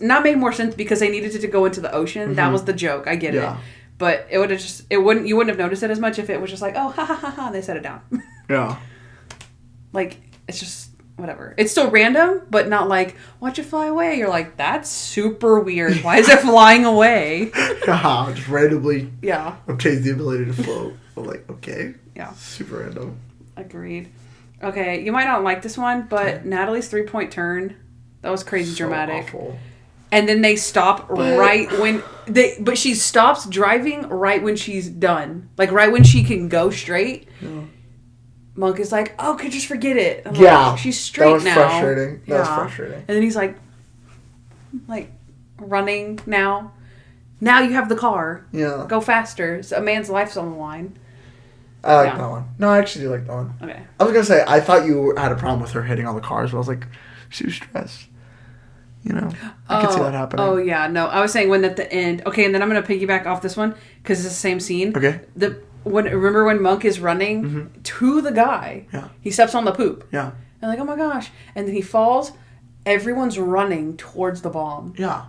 not made more sense because they needed it to go into the ocean. Mm-hmm. That was the joke. I get it. But it would have you wouldn't have noticed it as much if it was just like, oh, ha, ha, ha, ha, they set it down. Yeah. Like, it's just, whatever. It's still random, but not like, watch it fly away. You're like, that's super weird. Why is it flying away? Yeah, just randomly obtains the ability to float. I'm like, okay. Yeah. Super random. Agreed. Okay, you might not like this one, but Natalie's 3-point turn, that was crazy dramatic. Awful. And then they stop right when but she stops driving right when she's done. Like right when she can go straight. Yeah. Monk is like, oh, could just forget it. I'm like, she's straight now. That was frustrating. That was frustrating. And then he's like running now. Now you have the car. Yeah. Go faster. So a man's life's on the line. I like Yeah. that one. No, I actually do like that one. Okay. I was gonna say I thought you had a problem with her hitting all the cars, but I was like, she was stressed. You know, I could see that happening. Oh yeah, no. I was saying when at the end. Okay, and then I'm gonna piggyback off this one because it's the same scene. Okay. Remember when Monk is running to the guy? Yeah. He steps on the poop. Yeah. And like, oh my gosh, and then he falls. Everyone's running towards the bomb. Yeah.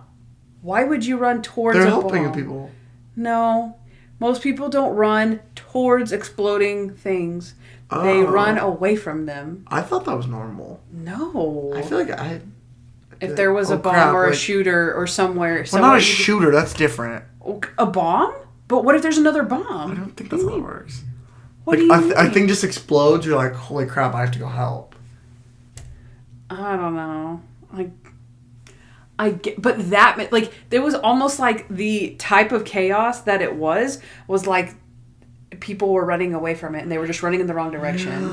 Why would you run towards They're a helping bomb? people. No. Most people don't run towards exploding things. They Oh. run away from them. I thought that was normal. No. I feel like If there was a bomb crap, or a like- shooter or somewhere. Well, not a shooter. That's different. A bomb? But what if there's another I bomb? don't think that's how it works. What do Like you I mean? think just explodes. You're like, holy crap! I have to go help. I don't know. I get, but that like there was almost like the type of chaos that it was like people were running away from it and they were just running in the wrong direction.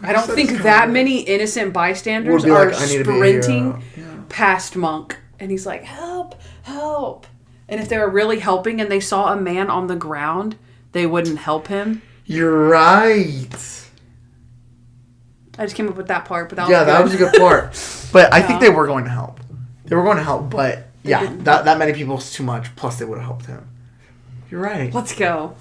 I don't think that many innocent bystanders Would be are like, I need to be a hero. sprinting Yeah. past Monk, and he's like, "Help! Help!" And if they were really helping and they saw a man on the ground, they wouldn't help him. You're right. I just came up with that part, but that Yeah, was that good. was a good part. But I Yeah. think they were going to help. They were going to help, but yeah, didn't. that many people is too much. Plus, they would have helped him. You're right. Let's go.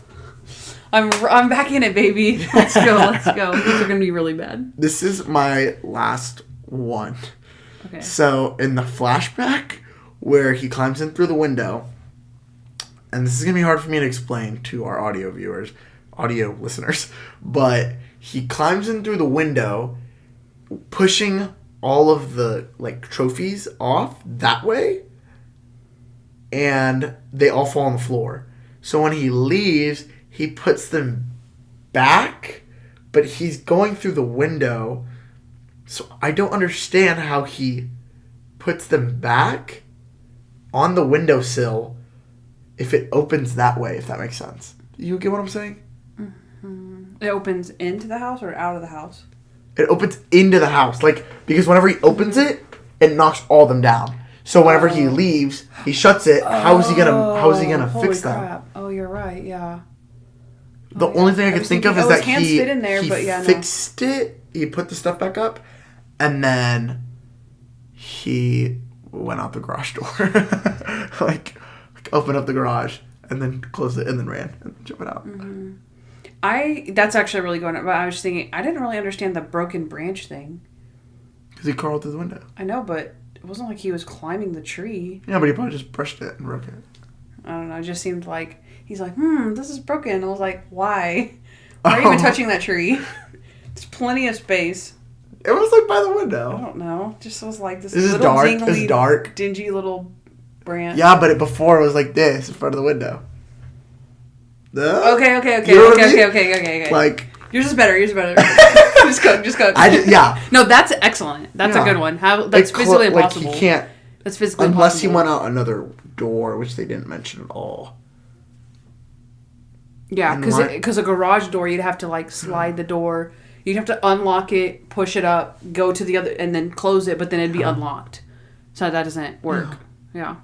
I'm back in it, baby. Let's go. Let's go. These are gonna be really bad. This is my last one. Okay. So in the flashback where he climbs in through the window, and this is gonna be hard for me to explain to our audio listeners, but he climbs in through the window, pushing all of the like trophies off that way, and they all fall on the floor. So when he leaves, he puts them back, but he's going through the window. So I don't understand how he puts them back on the windowsill if it opens that way, if that makes sense. You get what I'm saying? It opens into the house or out of the house? It opens into the house. Like, because whenever he opens it, it knocks all them down. So whenever he leaves, he shuts it. How is he gonna Holy fix them? crap. Oh, you're right. Yeah. The only thing I could was think thinking, of is his that hands he fit in there, but yeah, no. fixed it. He put the stuff back up, and then he went out the garage door, like opened up the garage and then closed it and then ran and jumped it out. Mm-hmm. That's actually really going. But I was thinking I didn't really understand the broken branch thing. Because he crawled through the window. I know, but it wasn't like he was climbing the tree. Yeah, but he probably just brushed it and broke it. I don't know. It just seemed like he's like, this is broken. I was like, why? Why are you even touching that tree? There's plenty of space. It was like by the I window. don't know. Just was like this This is little dark. dingly, It's dark. dingy little branch. Yeah, but before it was like this in front of the window. Okay. You know what I mean? Okay. Like, Yours is better. Just go. yeah. No, that's excellent. That's Yeah. a good one. That's It physically like impossible. he can't That's physically unless he impossible. went out another door, which they didn't mention at all. Yeah, And because a garage door, you'd have to like slide the door. You'd have to unlock it, push it up, go to the other, and then close it. But then it'd be unlocked. So that doesn't work. Yeah,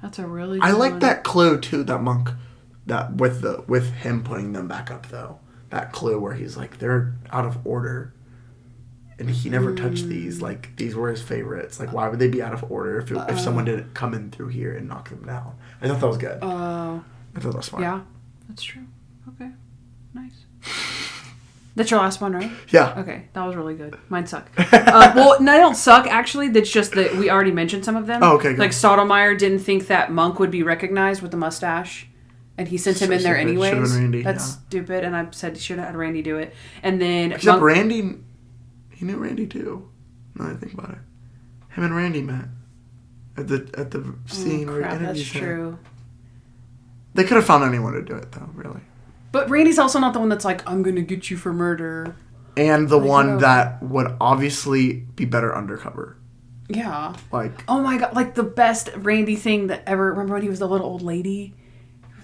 that's a really. Good I like one. that clue too. That Monk, that with him putting them back up though. That clue where he's like they're out of order, and he never touched these. Like these were his favorites. Like why would they be out of order if someone didn't come in through here and knock them down? I thought that was good. I thought that was smart. Yeah, that's true. Okay, nice. That's your last one, right? Yeah. Okay, that was really good. Mine suck. Well, no, they don't suck, actually. That's just that we already mentioned some of them. Oh, okay, good. Like, Sotomayor didn't think that Monk would be recognized with the mustache. And he sent him So in there stupid. anyways. Should've been Randy, That's yeah. stupid. And I said he should have had Randy do it. And then Except Monk, Randy, he knew Randy too. Now that I think about it, him and Randy met at the scene where he crap, that's interviews him. true. They could have found anyone to do it though, really. But Randy's also not the one that's like, I'm going to get you for murder. And the Like, one no. that would obviously be better undercover. Yeah. Like, Oh my god, like the best Randy thing that ever. Remember when he was the little old lady?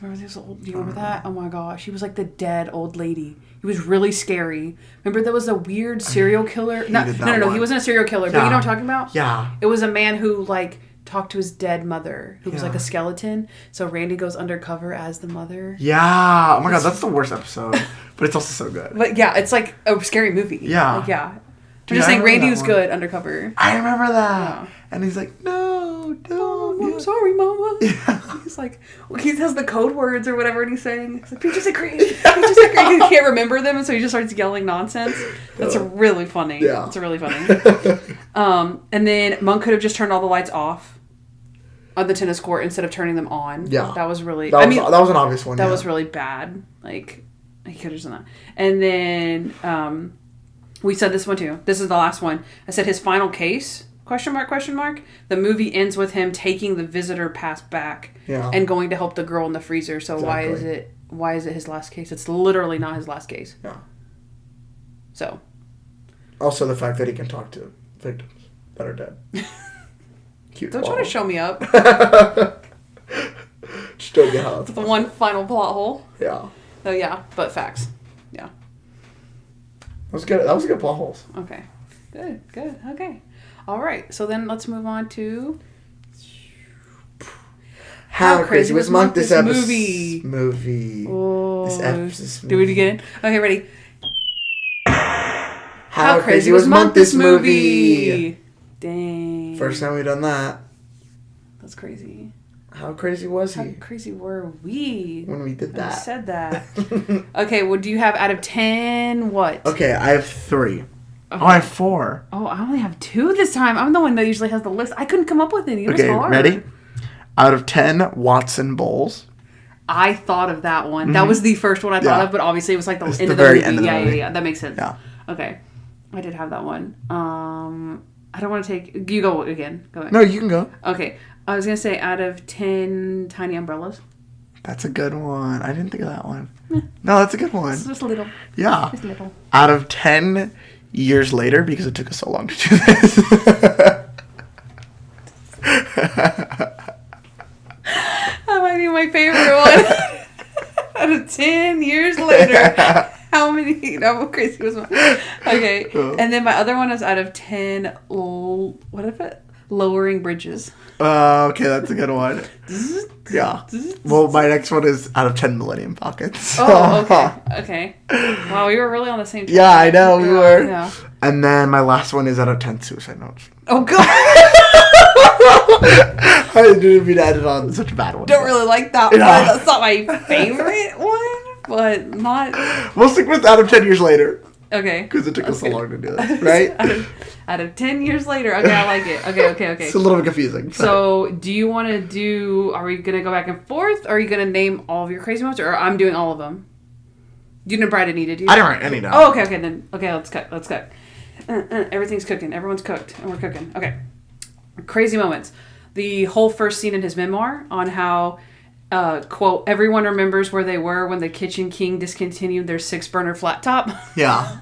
Remember this old? Do you remember that? Oh my gosh, he was like the dead old lady. He was really scary. Remember there was a weird serial killer? No, hated no, that no, one. he wasn't a serial killer. But you know what I'm talking about? yeah. It was a man who like talk to his dead mother, who was like a skeleton. So Randy goes undercover as the mother. Yeah. Oh my god, that's the worst episode. But it's also so good. But yeah, it's like a scary movie. Yeah. Like, yeah. Dude, I'm just saying Randy was one. good undercover. I remember that. Yeah. And he's like, no, don't. I'm sorry, Mama. Yeah. He's like, he has the code words or whatever, and he's saying, he's like, Peaches agree. Peaches agree. He can't remember them, and so he just starts yelling nonsense. That's really funny. Yeah. It's really funny. And then Monk could have just turned all the lights off on the tennis court instead of turning them on. Yeah. That was really... That was an obvious one. That was really bad. Like, he could have done that. And then... we said this one too. This is the last one. I said his final case, question mark. The movie ends with him taking the visitor pass back and going to help the girl in the freezer. So why is it his last case? It's literally not his last case. Yeah. So. Also the fact that he can talk to victims that are dead. Cute. Don't try to show me up. Just don't get how. The one final plot hole. Yeah. Oh yeah, but facts. Yeah. That was good. That was a good plot holes. Okay. Good. Okay. All right. So then let's move on to How crazy was Monk this episode? Movie. Oh. This episode. Do we get it? Okay, ready. How crazy was Monk this movie? Dang. First time we done that. That's crazy. How crazy was he? How crazy were we when we did that? I said that. Okay, well, do you have out of 10 what? Okay, I have 3. Okay. Oh, I have 4. Oh, I only have 2 this time. I'm the one that usually has the list. I couldn't come up with any. It was hard. Ready? Out of 10 Watson bowls. I thought of that one. Mm-hmm. That was the first one I thought of, but obviously it was like the end of the very movie. End of the movie. Yeah. That makes sense. Yeah. Okay. I did have that one. I don't want to take... You go again. Go ahead. No, you can go. Okay. I was going to say out of 10 tiny umbrellas. That's a good one. I didn't think of that one. No, that's a good one. It's just little. Yeah. Just little. Out of 10 years later, because it took us so long to do this. That might be my favorite one. Out of 10 years later. How many? No, crazy was one. Okay. And then my other one is out of 10. What if it? Lowering bridges. Okay, that's a good one. Yeah. Well, my next one is out of 10 Millennium Falcons. Oh, okay. Wow, we were really on the same time. Yeah, I know, we were. Yeah. And then my last one is out of 10 Suicide Notes. Oh, God. I didn't mean to edit on such a bad one. Don't really like that one. That's not my favorite one, but not... We'll stick with out of 10 years later. Okay. Because it took us so long to do this, right? out of 10 years later. Okay, I like it. Okay. It's a little bit confusing. So, do you want to do... Are we going to go back and forth? Or are you going to name all of your crazy moments? Or I'm doing all of them? You didn't write any, did you? I didn't write any down. Oh, okay, then. Okay, let's cut. Everything's cooking. Everyone's cooked. And we're cooking. Okay. Crazy moments. The whole first scene in his memoir on how... quote, everyone remembers where they were when the Kitchen King discontinued their 6-burner flat top. Yeah.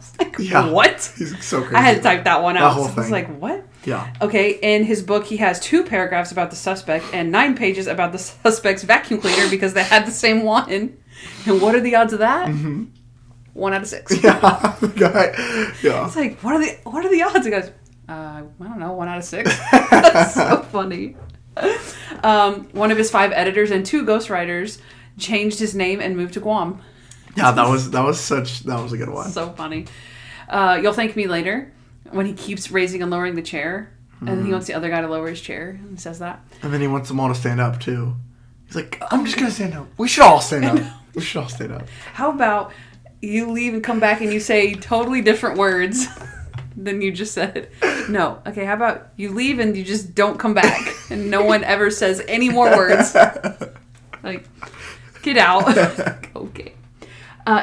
What? He's so crazy. I had to type that one out. The whole thing. I was like, what? Yeah. Okay, in his book, he has 2 paragraphs about the suspect and 9 pages about the suspect's vacuum cleaner because they had the same one. And what are the odds of that? Mm-hmm. 1 out of 6. Yeah. Yeah. It's like, what are the odds? He goes, I don't know, 1 out of 6. That's so funny. One of his 5 editors and 2 ghostwriters changed his name and moved to Guam. Yeah, that was a good one. So funny. You'll thank me later when he keeps raising and lowering the chair, and then he wants the other guy to lower his chair, and he says that. And then he wants them all to stand up too. He's like, I'm just gonna stand up. We should all stand up. We should all stand up. How about you leave and come back and you say totally different words than you just said? No. Okay, how about you leave and you just don't come back and no one ever says any more words? Like, get out. Okay.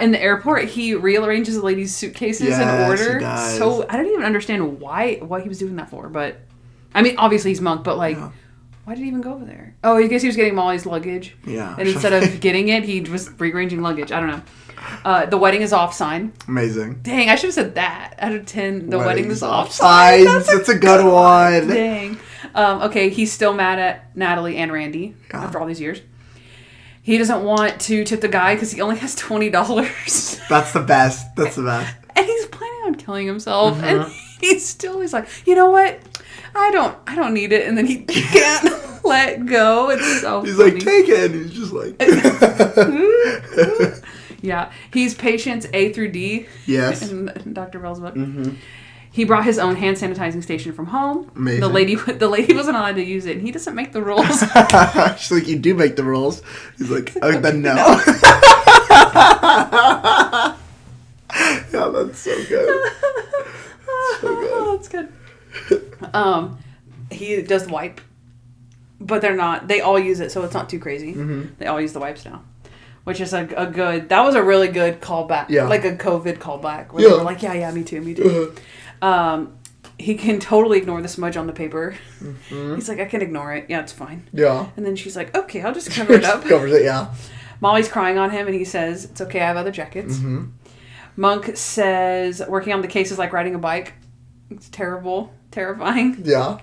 In the airport, he rearranges the ladies' suitcases in order. He does. So I don't even understand why he was doing that for. But I mean, obviously he's Monk, but like, why did he even go over there? Oh, I guess he was getting Molly's luggage. Yeah. And instead of getting it, he was rearranging luggage. I don't know. The wedding is off sign. Amazing. Dang, I should have said that. Out of 10, the wedding is off sign. That's a good one. Dang. Okay, he's still mad at Natalie and Randy after all these years. He doesn't want to tip the guy because he only has $20. That's the best. And he's planning on killing himself. And he's like, you know what? I don't need it. And then he can't let go. It's so He's funny. like, take it. And he's just like... Yeah. He's patients A through D. Yes. In Dr. Bell's book. Mm-hmm. He brought his own hand sanitizing station from home. Amazing. The lady wasn't allowed to use it, and he doesn't make the rules. She's like, you do make the rules. He's like, oh, then no. Yeah, that's so good. So good. Oh, that's good. He does wipe, but they're not. They all use it, so it's not too crazy. Mm-hmm. They all use the wipes now, which is a good. That was a really good callback. Yeah. Like a COVID callback. Where they were like, yeah, me too. He can totally ignore the smudge on the paper. Mm-hmm. He's like, I can ignore it. Yeah, it's fine. Yeah. And then she's like, okay, I'll just cover it up. Covers it, yeah. Molly's crying on him, and he says, it's okay, I have other jackets. Mm-hmm. Monk says, working on the case is like riding a bike. It's terrifying. Yeah.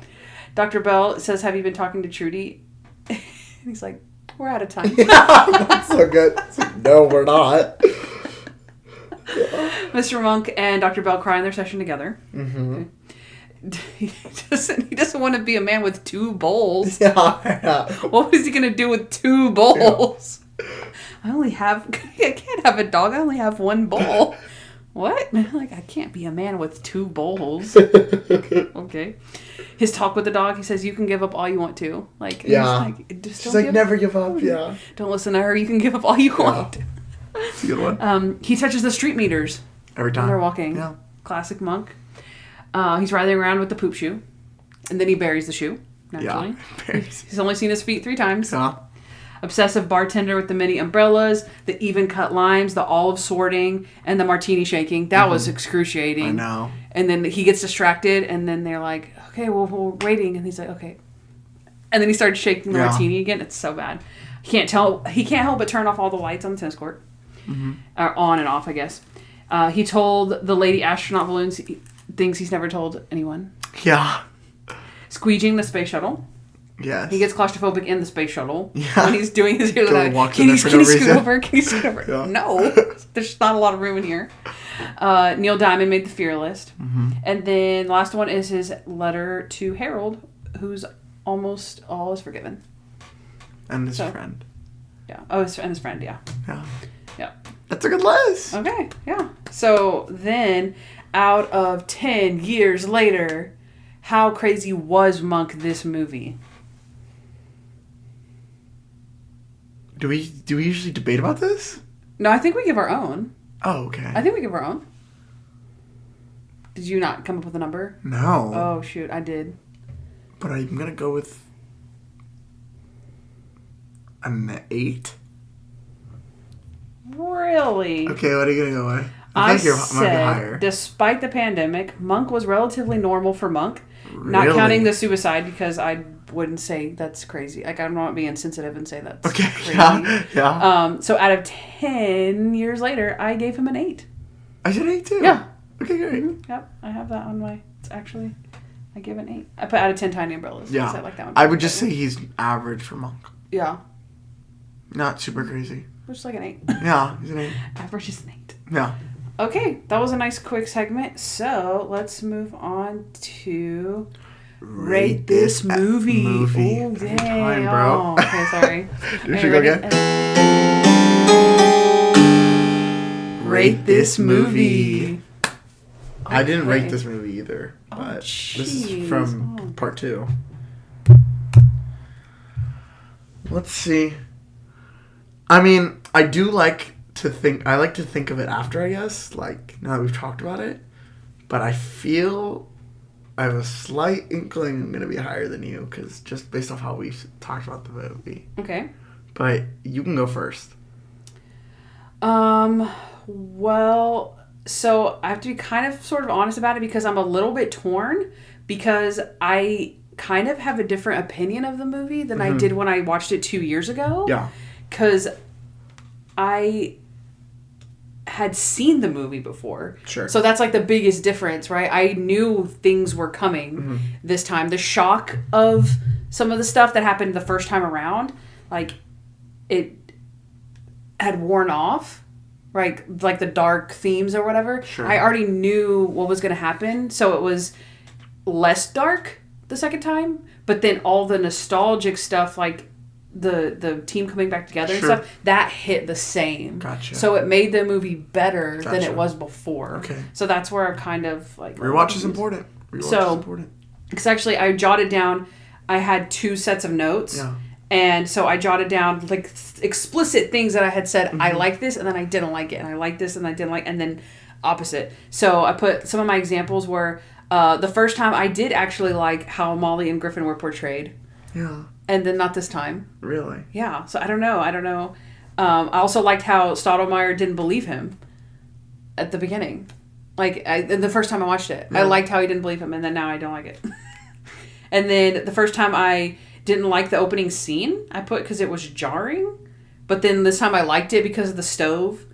Dr. Bell says, have you been talking to Trudy? And he's like, we're out of time. Yeah, that's so good. It's like, no, we're not. Mr. Monk and Dr. Bell cry in their session together. Mm-hmm. He doesn't want to be a man with 2 bowls. Yeah. What was he going to do with 2 bowls? Yeah. I can't have a dog. I only have 1 bowl. What? Like, I can't be a man with 2 bowls. Okay. His talk with the dog, he says, you can give up all you want to. Like, yeah. She's like, never give up. Yeah. Don't listen to her. You can give up all you want. It's a good one. He touches the street meters. Every time. When they're walking. Yeah. Classic Monk. He's riding around with the poop shoe. And then he buries the shoe, naturally. Yeah. He's only seen his feet 3 times. Yeah. Obsessive bartender with the mini umbrellas, the even cut limes, the olive sorting, and the martini shaking. That was excruciating. I know. And then he gets distracted, and then they're like, okay, well, we're waiting. And he's like, okay. And then he starts shaking the martini again. It's so bad. He can't help but turn off all the lights on the tennis court. Mm-hmm. Or on and off, I guess. He told the lady astronaut balloons things he's never told anyone. Yeah. Squeegeeing the space shuttle. Yes. He gets claustrophobic in the space shuttle. Yeah. When he's doing his ear. Can you scoot over? Can you scoot over? Yeah. No. There's not a lot of room in here. Neil Diamond made the fear list. Mm-hmm. And then the last one is his letter to Harold, who's almost all is forgiven. And his friend. Yeah. Oh, and his friend, yeah. Yeah. Yeah. That's a good list. Okay, yeah. So then, out of 10 years later, how crazy was Monk this movie? Do we usually debate about this? No, I think we give our own. Oh, okay. I think we give our own. Did you not come up with a number? No. Oh, shoot, I did. But I'm going to go with an 8. Really? Okay, what are you going to go with? I said, despite the pandemic, Monk was relatively normal for Monk. Really? Not counting the suicide, because I wouldn't say that's crazy. Like, I'm not being insensitive and say that's crazy. Yeah. So out of 10 years later, I gave him an 8. I said 8 too? Yeah. Okay, great. Mm-hmm. Yep, I have that on my... It's actually... I give an 8. I put out of 10 tiny umbrellas. Yeah. I like that one. I would just say he's average for Monk. Yeah. Not super crazy. Just like an 8. Yeah, he's an 8. Average is an 8. Yeah. Okay, that was a nice quick segment. So let's move on to rate this movie. Oh, dang. Time, bro. Oh, okay, sorry. You should go again. Rate this movie. I didn't rate this movie either, but this is from part 2. Let's see. I mean, I like to think of it after, I guess, like, now that we've talked about it. But I feel I have a slight inkling I'm going to be higher than you, because just based off how we talked about the movie. Okay. But you can go first. Well, so I have to be kind of sort of honest about it, because I'm a little bit torn, because I kind of have a different opinion of the movie than I did when I watched it 2 years ago. Yeah. Because I had seen the movie before. Sure. So that's like the biggest difference, right? I knew things were coming this time. The shock of some of the stuff that happened the first time around, like, it had worn off, right? Like the dark themes or whatever. Sure. I already knew what was going to happen, so it was less dark the second time, but then all the nostalgic stuff, like the team coming back together and stuff, that hit the same. Gotcha. So it made the movie better than it was before. Okay. So that's where I kind of like... Rewatch is important. Rewatch is important. Because actually I jotted down, I had 2 sets of notes. Yeah. And so I jotted down like explicit things that I had said, I like this and then I didn't like it. And I like this and I didn't like, and then opposite. So I put some of my examples were the first time I did actually like how Molly and Griffin were portrayed. Yeah. And then not this time. Really? Yeah. So I don't know. I also liked how Stottlemyre didn't believe him at the beginning. Like the first time I watched it, I liked how he didn't believe him, and then now I don't like it. And then the first time I didn't like the opening scene, I put because it was jarring. But then this time I liked it because of the stove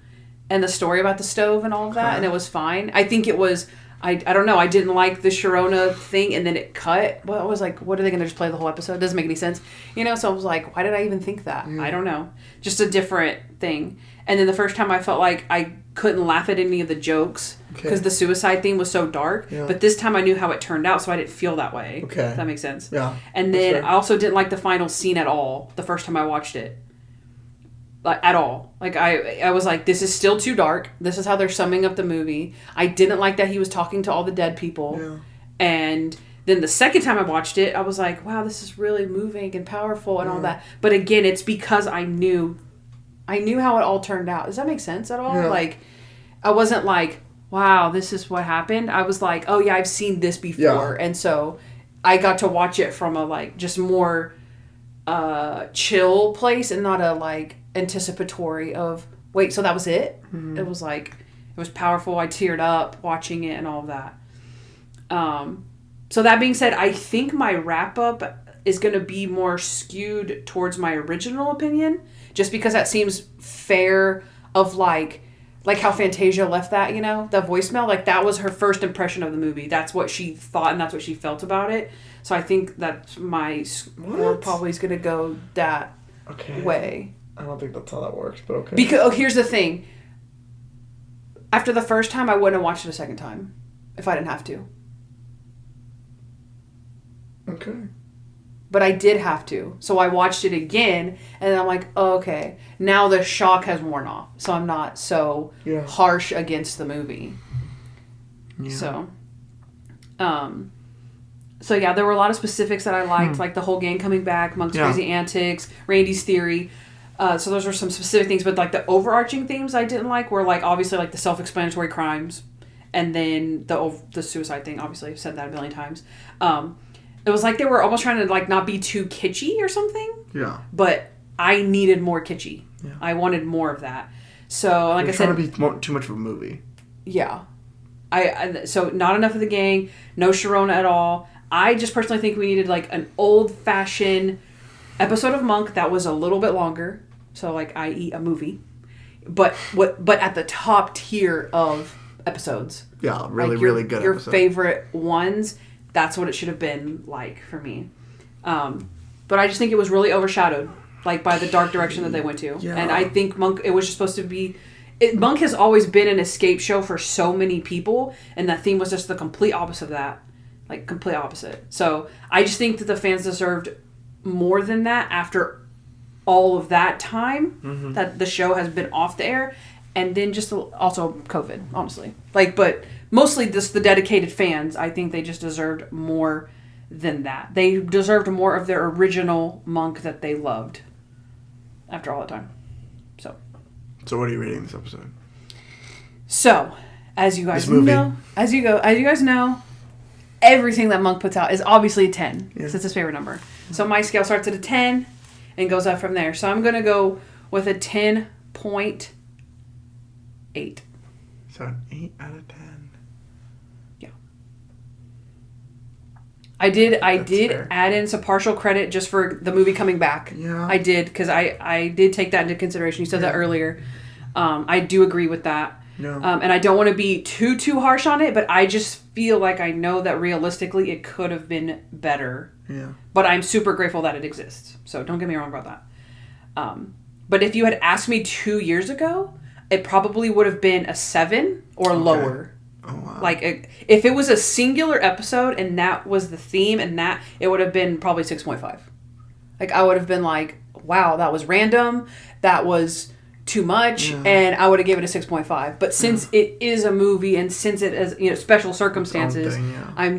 and the story about the stove and all of that, and it was fine. I think it was, I don't know, I didn't like the Sharona thing, and then it cut. Well, I was like, what are they going to just play the whole episode? It doesn't make any sense. So I was like, why did I even think that? I don't know. Just a different thing. And then the first time I felt like I couldn't laugh at any of the jokes because the suicide theme was so dark. Yeah. But this time I knew how it turned out, so I didn't feel that way. Okay. If that makes sense. Yeah. And then I also didn't like the final scene at all the first time I watched it. Like, at all. Like, I was like, this is still too dark. This is how they're summing up the movie. I didn't like that he was talking to all the dead people. Yeah. And then the second time I watched it, I was like, wow, this is really moving and powerful and all that. But again, it's because I knew how it all turned out. Does that make sense at all? Yeah. Like, I wasn't like, wow, this is what happened. I was like, oh yeah, I've seen this before. Yeah. And so I got to watch it from a like just more chill place and not a like anticipatory of, wait, so that was it? Mm-hmm. It was like, it was powerful. I teared up watching it and all of that. So that being said, I think my wrap up is going to be more skewed towards my original opinion, just because that seems fair of like how Fantasia left that, the voicemail, like that was her first impression of the movie. That's what she thought and that's what she felt about it. So I think that my score probably is going to go that way. I don't think that's how that works, but okay. Because here's the thing. After the first time, I wouldn't have watched it a second time if I didn't have to. Okay. But I did have to. So I watched it again, and I'm like, oh, okay. Now the shock has worn off. So I'm not so harsh against the movie. Yeah. So yeah, there were a lot of specifics that I liked, like the whole gang coming back, Monk's crazy antics, Randy's theory. So those were some specific things, but like the overarching themes I didn't like were like obviously like the self-explanatory crimes, and then the suicide thing. Obviously, I've said that a billion times. It was like they were almost trying to like not be too kitschy or something. Yeah. But I needed more kitschy. Yeah. I wanted more of that. So like I said, trying to be too much of a movie. Yeah. So not enough of the gang, no Sharona at all. I just personally think we needed like an old-fashioned episode of Monk that was a little bit longer. So like, i.e. a movie. But at the top tier of episodes. Yeah, really, like really good your episode. Favorite ones, that's what it should have been like for me. But I just think it was really overshadowed like by the dark direction that they went to. Yeah. And I think Monk, it was just supposed to be... Monk has always been an escape show for so many people, and that theme was just the complete opposite of that. Like, complete opposite. So, I just think that the fans deserved more than that after all of that time that the show has been off the air, and then just also COVID, honestly. Like, but mostly just the dedicated fans, I think they just deserved more than that. They deserved more of their original Monk that they loved after all that time. So what are you rating this episode? So, as you guys know, everything that Monk puts out is obviously a 10. Yeah. So it's his favorite number. So my scale starts at a 10 and goes up from there. So I'm going to go with a 10.8. So an 8 out of 10. Yeah. I did fair. Add in some partial credit just for the movie coming back. Yeah. I did, because I did take that into consideration. You said that earlier. I do agree with that. No. And I don't want to be too harsh on it, but I just feel like I know that realistically it could have been better. Yeah. But I'm super grateful that it exists. So don't get me wrong about that. But if you had asked me 2 years ago, it probably would have been a 7 or lower. Oh, wow. Like, if it was a singular episode and that was the theme and that, it would have been probably 6.5. Like, I would have been like, wow, that was random. That was too much. Yeah. And I would have given it a 6.5. But since it is a movie and since it is, you know, special circumstances, Thing, yeah. I'm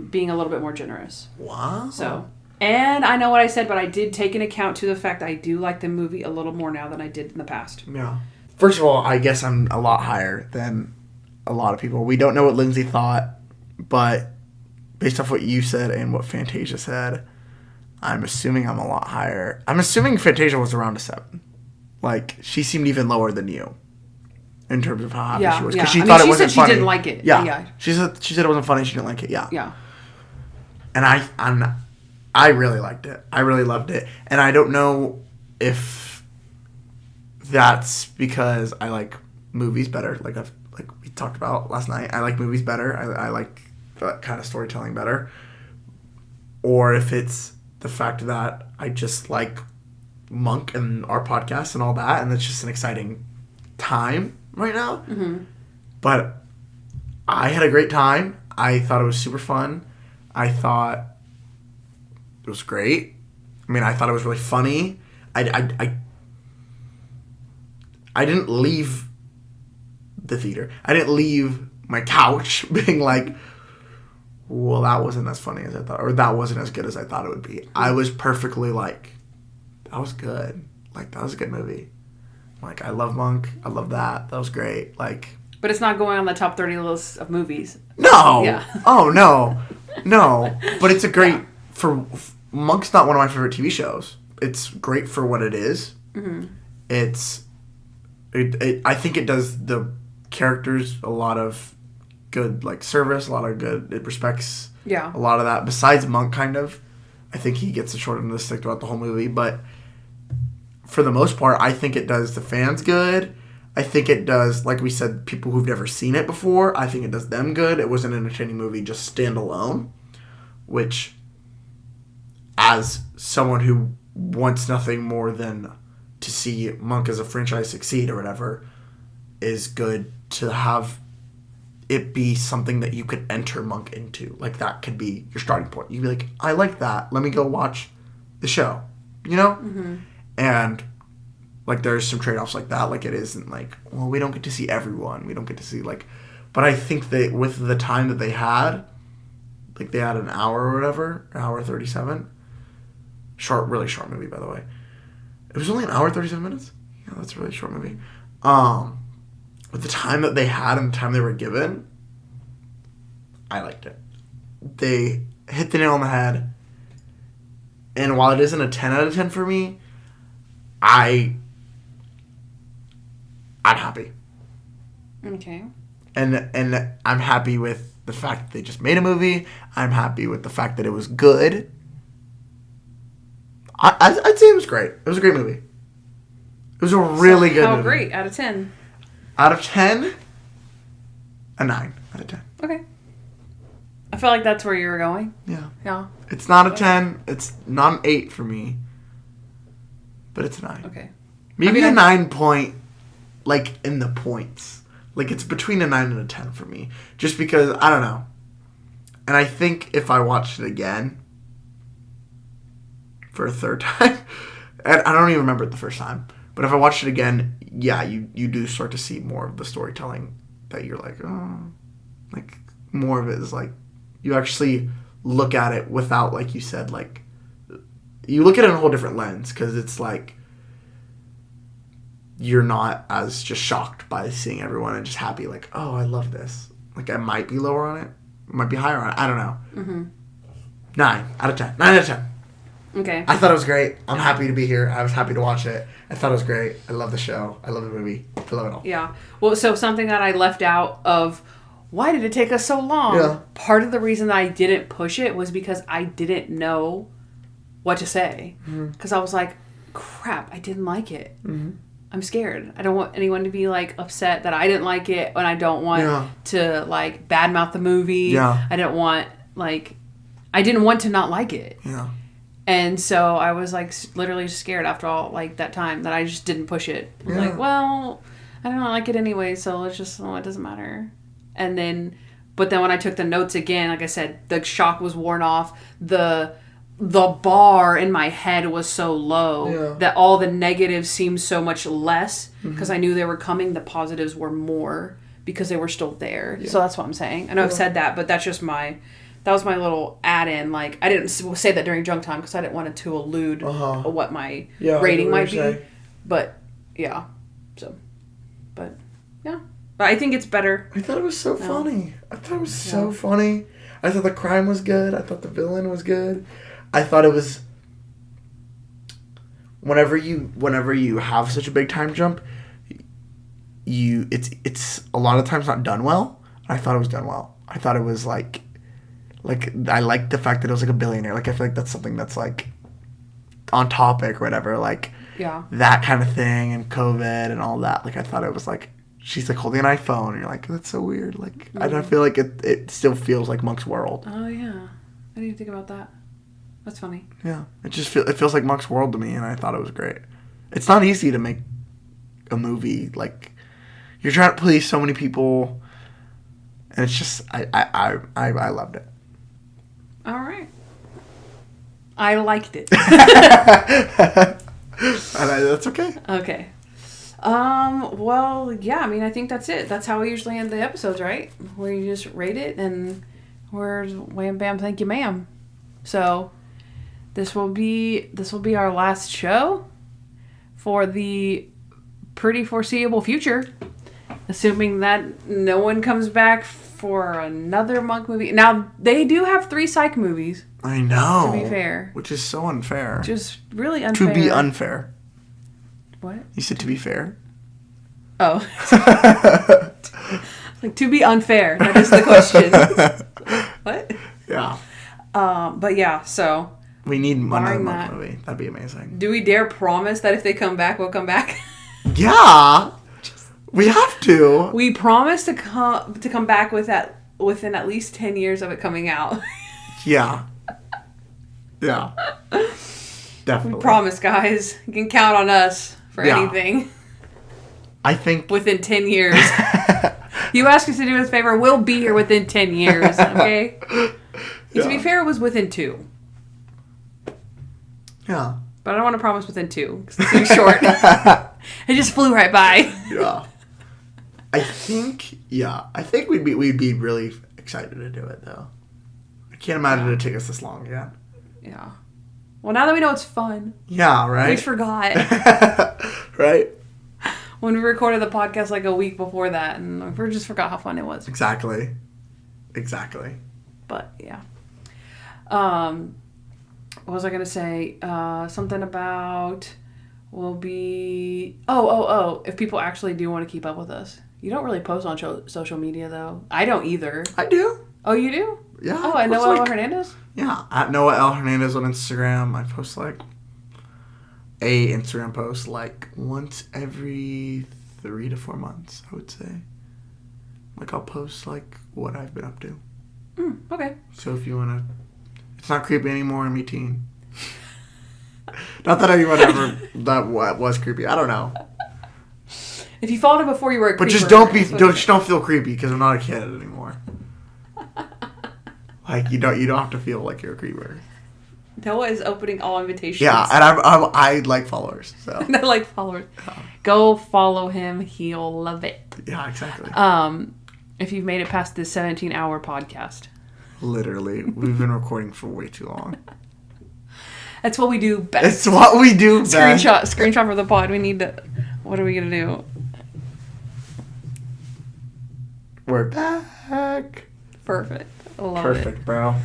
being a little bit more generous. Wow. So, and I know what I said, but I did take into account to the fact I do like the movie a little more now than I did in the past. Yeah. First of all, I guess I'm a lot higher than a lot of people. We don't know what Lindsay thought, but based off what you said and what Fantasia said, I'm assuming I'm a lot higher. I'm assuming Fantasia was around a 7. Like, she seemed even lower than you in terms of how happy she was. Because she thought it wasn't funny. She didn't like it. Yeah. She said it wasn't funny. She didn't like it. Yeah. Yeah. And I really liked it. I really loved it. And I don't know if that's because I like movies better. Like we talked about last night. I like movies better. I like that kind of storytelling better. Or if it's the fact that I just like Monk and our podcast and all that, and it's just an exciting time right now. Mm-hmm. But I had a great time. I thought it was super fun. I thought it was great. I mean, I thought it was really funny. I didn't leave the theater. I didn't leave my couch being like, well, that wasn't as funny as I thought, or that wasn't as good as I thought it would be. I was perfectly like, that was good. Like, that was a good movie. Like, I love Monk. I love that. That was great. Like, but it's not going on the top 30 list of movies. No. Yeah. Oh, no. No. But it's a great, Monk's not one of my favorite TV shows. It's great for what it is. Mm-hmm. I think it does the characters a lot of good, like, service, a lot of good, it respects a lot of that. Besides Monk, kind of. I think he gets the short end of the stick throughout the whole movie, but for the most part, I think it does the fans good. I think it does, like we said, people who've never seen it before, I think it does them good. It was an entertaining movie just standalone, which, as someone who wants nothing more than to see Monk as a franchise succeed or whatever, is good to have it be something that you could enter Monk into. Like, that could be your starting point. You'd be like, I like that. Let me go watch the show. You know? Mm-hmm. And, like, there's some trade-offs like that. Like, it isn't like, well, we don't get to see everyone. We don't get to see, like... But I think that with the time that they had, like, they had an hour or whatever, an hour 37. Really short movie, by the way. It was only an hour 37 minutes? Yeah, that's a really short movie. With the time that they had and the time they were given, I liked it. They hit the nail on the head. And while it isn't a 10 out of 10 for me, I'm happy. Okay. And I'm happy with the fact that they just made a movie. I'm happy with the fact that it was good. I'd say it was great. It was a great movie. It was a really good movie. How great? Out of 10? Out of 10, a 9 out of 10. Okay. I felt like that's where you were going. Yeah. Yeah. It's not a 10. It's not an 8 for me. But it's a 9. Okay. Maybe a 9 point, like, in the points. Like, it's between a 9 and a 10 for me. Just because, I don't know. And I think if I watched it again for a third time, and I don't even remember it the first time, but if I watched it again, yeah, you do start to see more of the storytelling that you're like, oh, like, more of it is like, you actually look at it without, like you said, like, you look at it in a whole different lens, because it's like, you're not as just shocked by seeing everyone and just happy, like, oh, I love this. Like, I might be lower on it, might be higher on it, I don't know. Mm-hmm. 9 out of 10. 9 out of 10. Okay. I thought it was great. I'm happy to be here. I was happy to watch it. I thought it was great. I love the show. I love the movie. I love it all. Yeah. Well, so something that I left out of, why did it take us so long? Yeah. Part of the reason that I didn't push it was because I didn't know what to say. Because I was like, crap, I didn't like it. Mm-hmm. I'm scared. I don't want anyone to be, like, upset that I didn't like it, and I don't want to, like, badmouth the movie. Yeah. I didn't want to not like it. Yeah. And so I was, like, literally scared after all, like, that time that I just didn't push it. I was like, well, I don't like it anyway, so let's just, it doesn't matter. And then, but then when I took the notes again, like I said, the shock was worn off. The bar in my head was so low that all the negatives seemed so much less because I knew they were coming. The positives were more because they were still there. So that's what I'm saying. I know I've said that, but that's just that was my little add-in. Like, I didn't say that during junk time because I didn't want it to elude what my rating might be. But, yeah. So, but, yeah. But I think it's better. I thought it was so funny. I thought it was so funny. I thought the crime was good. I thought the villain was good. I thought it was... Whenever you have such a big time jump, it's a lot of times not done well. I thought it was done well. I thought it was like I liked the fact that it was like a billionaire. Like, I feel like that's something that's like on topic or whatever. Like, that kind of thing, and COVID and all that. Like, I thought it was like, she's like holding an iPhone and you're like, that's so weird. Like, I don't feel like it still feels like Monk's World. Oh yeah, I didn't think about that. That's funny. Yeah, it feels like Monk's World to me, and I thought it was great. It's not easy to make a movie. Like, you're trying to please so many people, and it's just I loved it. All right, I liked it. That's okay. Okay. Well, yeah. I mean, I think that's it. That's how we usually end the episodes, right? We just rate it, and we're wham bam, thank you, ma'am. So. This will be our last show for the pretty foreseeable future, assuming that no one comes back for another Monk movie. Now, they do have 3 Psych movies. I know. To be fair. Which is so unfair. Just really unfair. To be unfair. What? You said to be fair? Oh. Like, to be unfair. That is the question. What? Yeah. But yeah, so... We need another Monk movie. That'd be amazing. Do we dare promise that if they come back, we'll come back? Yeah. We have to. We promise to come back within at least 10 years of it coming out. Yeah. Yeah. Definitely. We promise, guys. You can count on us for anything. I think... Within 10 years. You ask us to do us a favor, we'll be here within 10 years, okay? Yeah. To be fair, it was within 2. Yeah. But I don't want to promise within 2, because it's too short. It just flew right by. Yeah. I think we'd be really excited to do it, though. I can't imagine it'd take us this long again. Yeah. Well, now that we know it's fun. Yeah, right? We forgot. Right? When we recorded the podcast like a week before that, and we just forgot how fun it was. Exactly. But, yeah. What was I going to say? Something about will be... Oh. If people actually do want to keep up with us. You don't really post on social media, though. I don't either. I do. Oh, you do? Yeah. Oh, at Noah L. Hernandez? Yeah. At Noah L. Hernandez on Instagram. I post like a Instagram post like once every 3 to 4 months, I would say. Like, I'll post like what I've been up to. Okay. So if you want to... It's not creepy anymore in me teen. Not that anyone ever that was creepy. I don't know. If you followed it before you were a creeper... But just don't feel creepy because I'm not a kid anymore. Like, you don't have to feel like you're a creeper. Noah is opening all invitations. Yeah, and I like followers. So. I like followers. Go follow him. He'll love it. Yeah, exactly. If you've made it past this 17-hour podcast. Literally. We've been recording for way too long. That's what we do best. It's what we do best. Screenshot for the pod. We need to... What are we going to do? We're back. Perfect. I love it. Perfect, bro.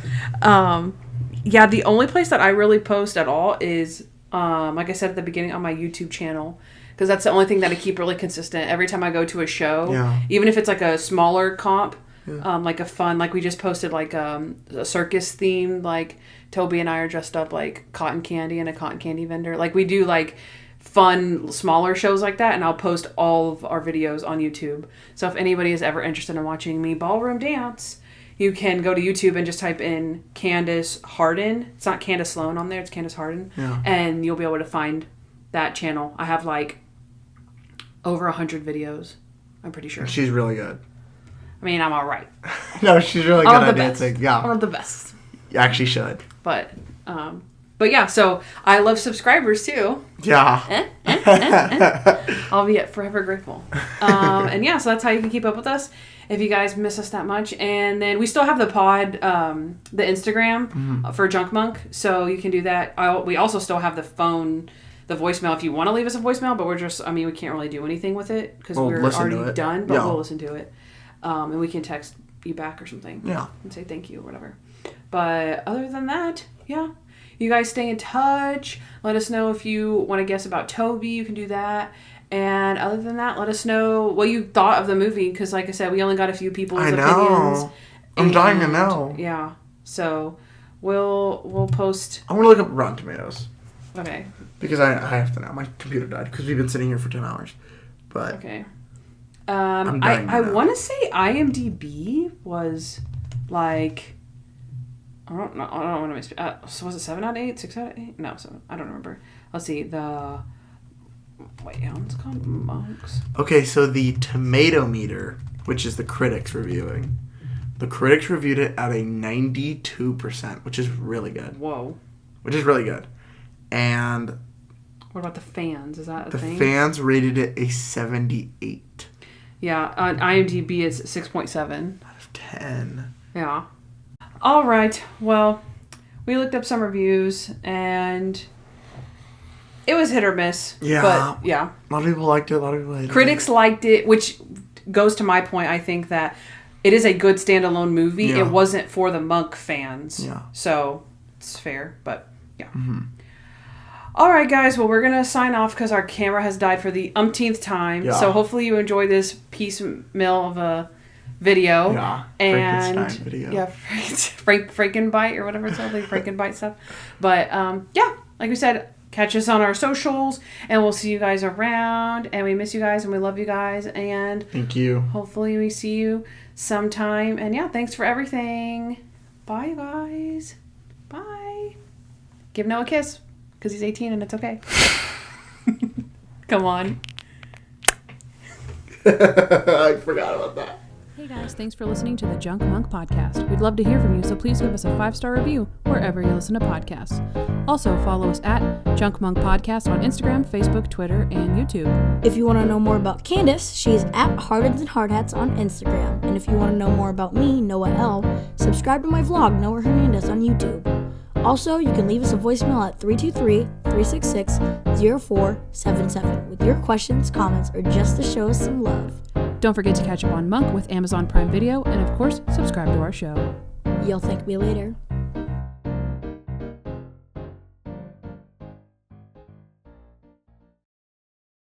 Yeah, the only place that I really post at all is, like I said at the beginning, on my YouTube channel. Because that's the only thing that I keep really consistent. Every time I go to a show, even if it's like a smaller comp, like a fun, like we just posted like a circus themed, like Toby and I are dressed up like cotton candy and a cotton candy vendor. Like we do like fun, smaller shows like that, and I'll post all of our videos on YouTube. So if anybody is ever interested in watching me ballroom dance, you can go to YouTube and just type in Kandyce Harden. It's not Candace Sloan on there, it's Kandyce Harden. Yeah. And you'll be able to find that channel. I have like over 100 videos, I'm pretty sure. She's really good. mean, I'm all right. No, she's really good at dancing. Best. Yeah. One of the best. You actually should. But yeah, so I love subscribers too. Yeah. I'll be forever grateful. And yeah, so that's how you can keep up with us if you guys miss us that much. And then we still have the pod, the Instagram for Junk Monk, so you can do that. We also still have the phone, the voicemail if you want to leave us a voicemail, but we can't really do anything with it because we're already done, but we'll listen to it. And we can text you back or something. Yeah. And say thank you or whatever. But other than that, yeah. You guys stay in touch. Let us know if you want to guess about Toby. You can do that. And other than that, let us know what you thought of the movie. Because like I said, we only got a few people's opinions. I'm dying to know. Yeah. So we'll post. I'm going to look up Rotten Tomatoes. Okay. Because I have to now. My computer died because we've been sitting here for 10 hours. But okay. I want to say IMDb was like... I don't want to so was it 7 out of 8? 6 out of 8? No, 7. I don't remember. Let's see. What's it called? Monks. Okay, so the Tomato Meter, which is the critics reviewing. The critics reviewed it at a 92%, which is really good. Whoa. Which is really good. And... what about the fans? Is that a thing? The fans rated it a 78. Yeah, on IMDb it's 6.7. Out of 10. Yeah. All right. Well, we looked up some reviews and it was hit or miss. Yeah. But yeah. A lot of people liked it. A lot of people hated it. Critics liked it, which goes to my point. I think that it is a good standalone movie. Yeah. It wasn't for the Monk fans. Yeah. So it's fair, but yeah. Mm-hmm. All right, guys. Well, we're going to sign off because our camera has died for the umpteenth time. Yeah. So hopefully you enjoy this piecemeal of a video. Yeah. And Frankenstein video. Yeah, Frankenbite or whatever it's called, like Frankenbite stuff. But yeah, like we said, catch us on our socials and we'll see you guys around. And we miss you guys and we love you guys. And thank you. Hopefully we see you sometime. And yeah, thanks for everything. Bye, you guys. Bye. Give Noah a kiss because he's 18 and it's okay. Come on. I forgot about that. Hey guys, thanks for listening to the Junk Monk Podcast. We'd love to hear from you, so please give us a 5-star review wherever you listen to podcasts. Also, follow us at Junk Monk Podcast on Instagram, Facebook, Twitter, and YouTube. If you want to know more about Kandyce, she's at Hardens and Hardhats on Instagram. And if you want to know more about me, Noah L., subscribe to my vlog, Noah Hernandez, on YouTube. Also, you can leave us a voicemail at 323-366-0477 with your questions, comments, or just to show us some love. Don't forget to catch up on Monk with Amazon Prime Video, and of course, subscribe to our show. You'll thank me later.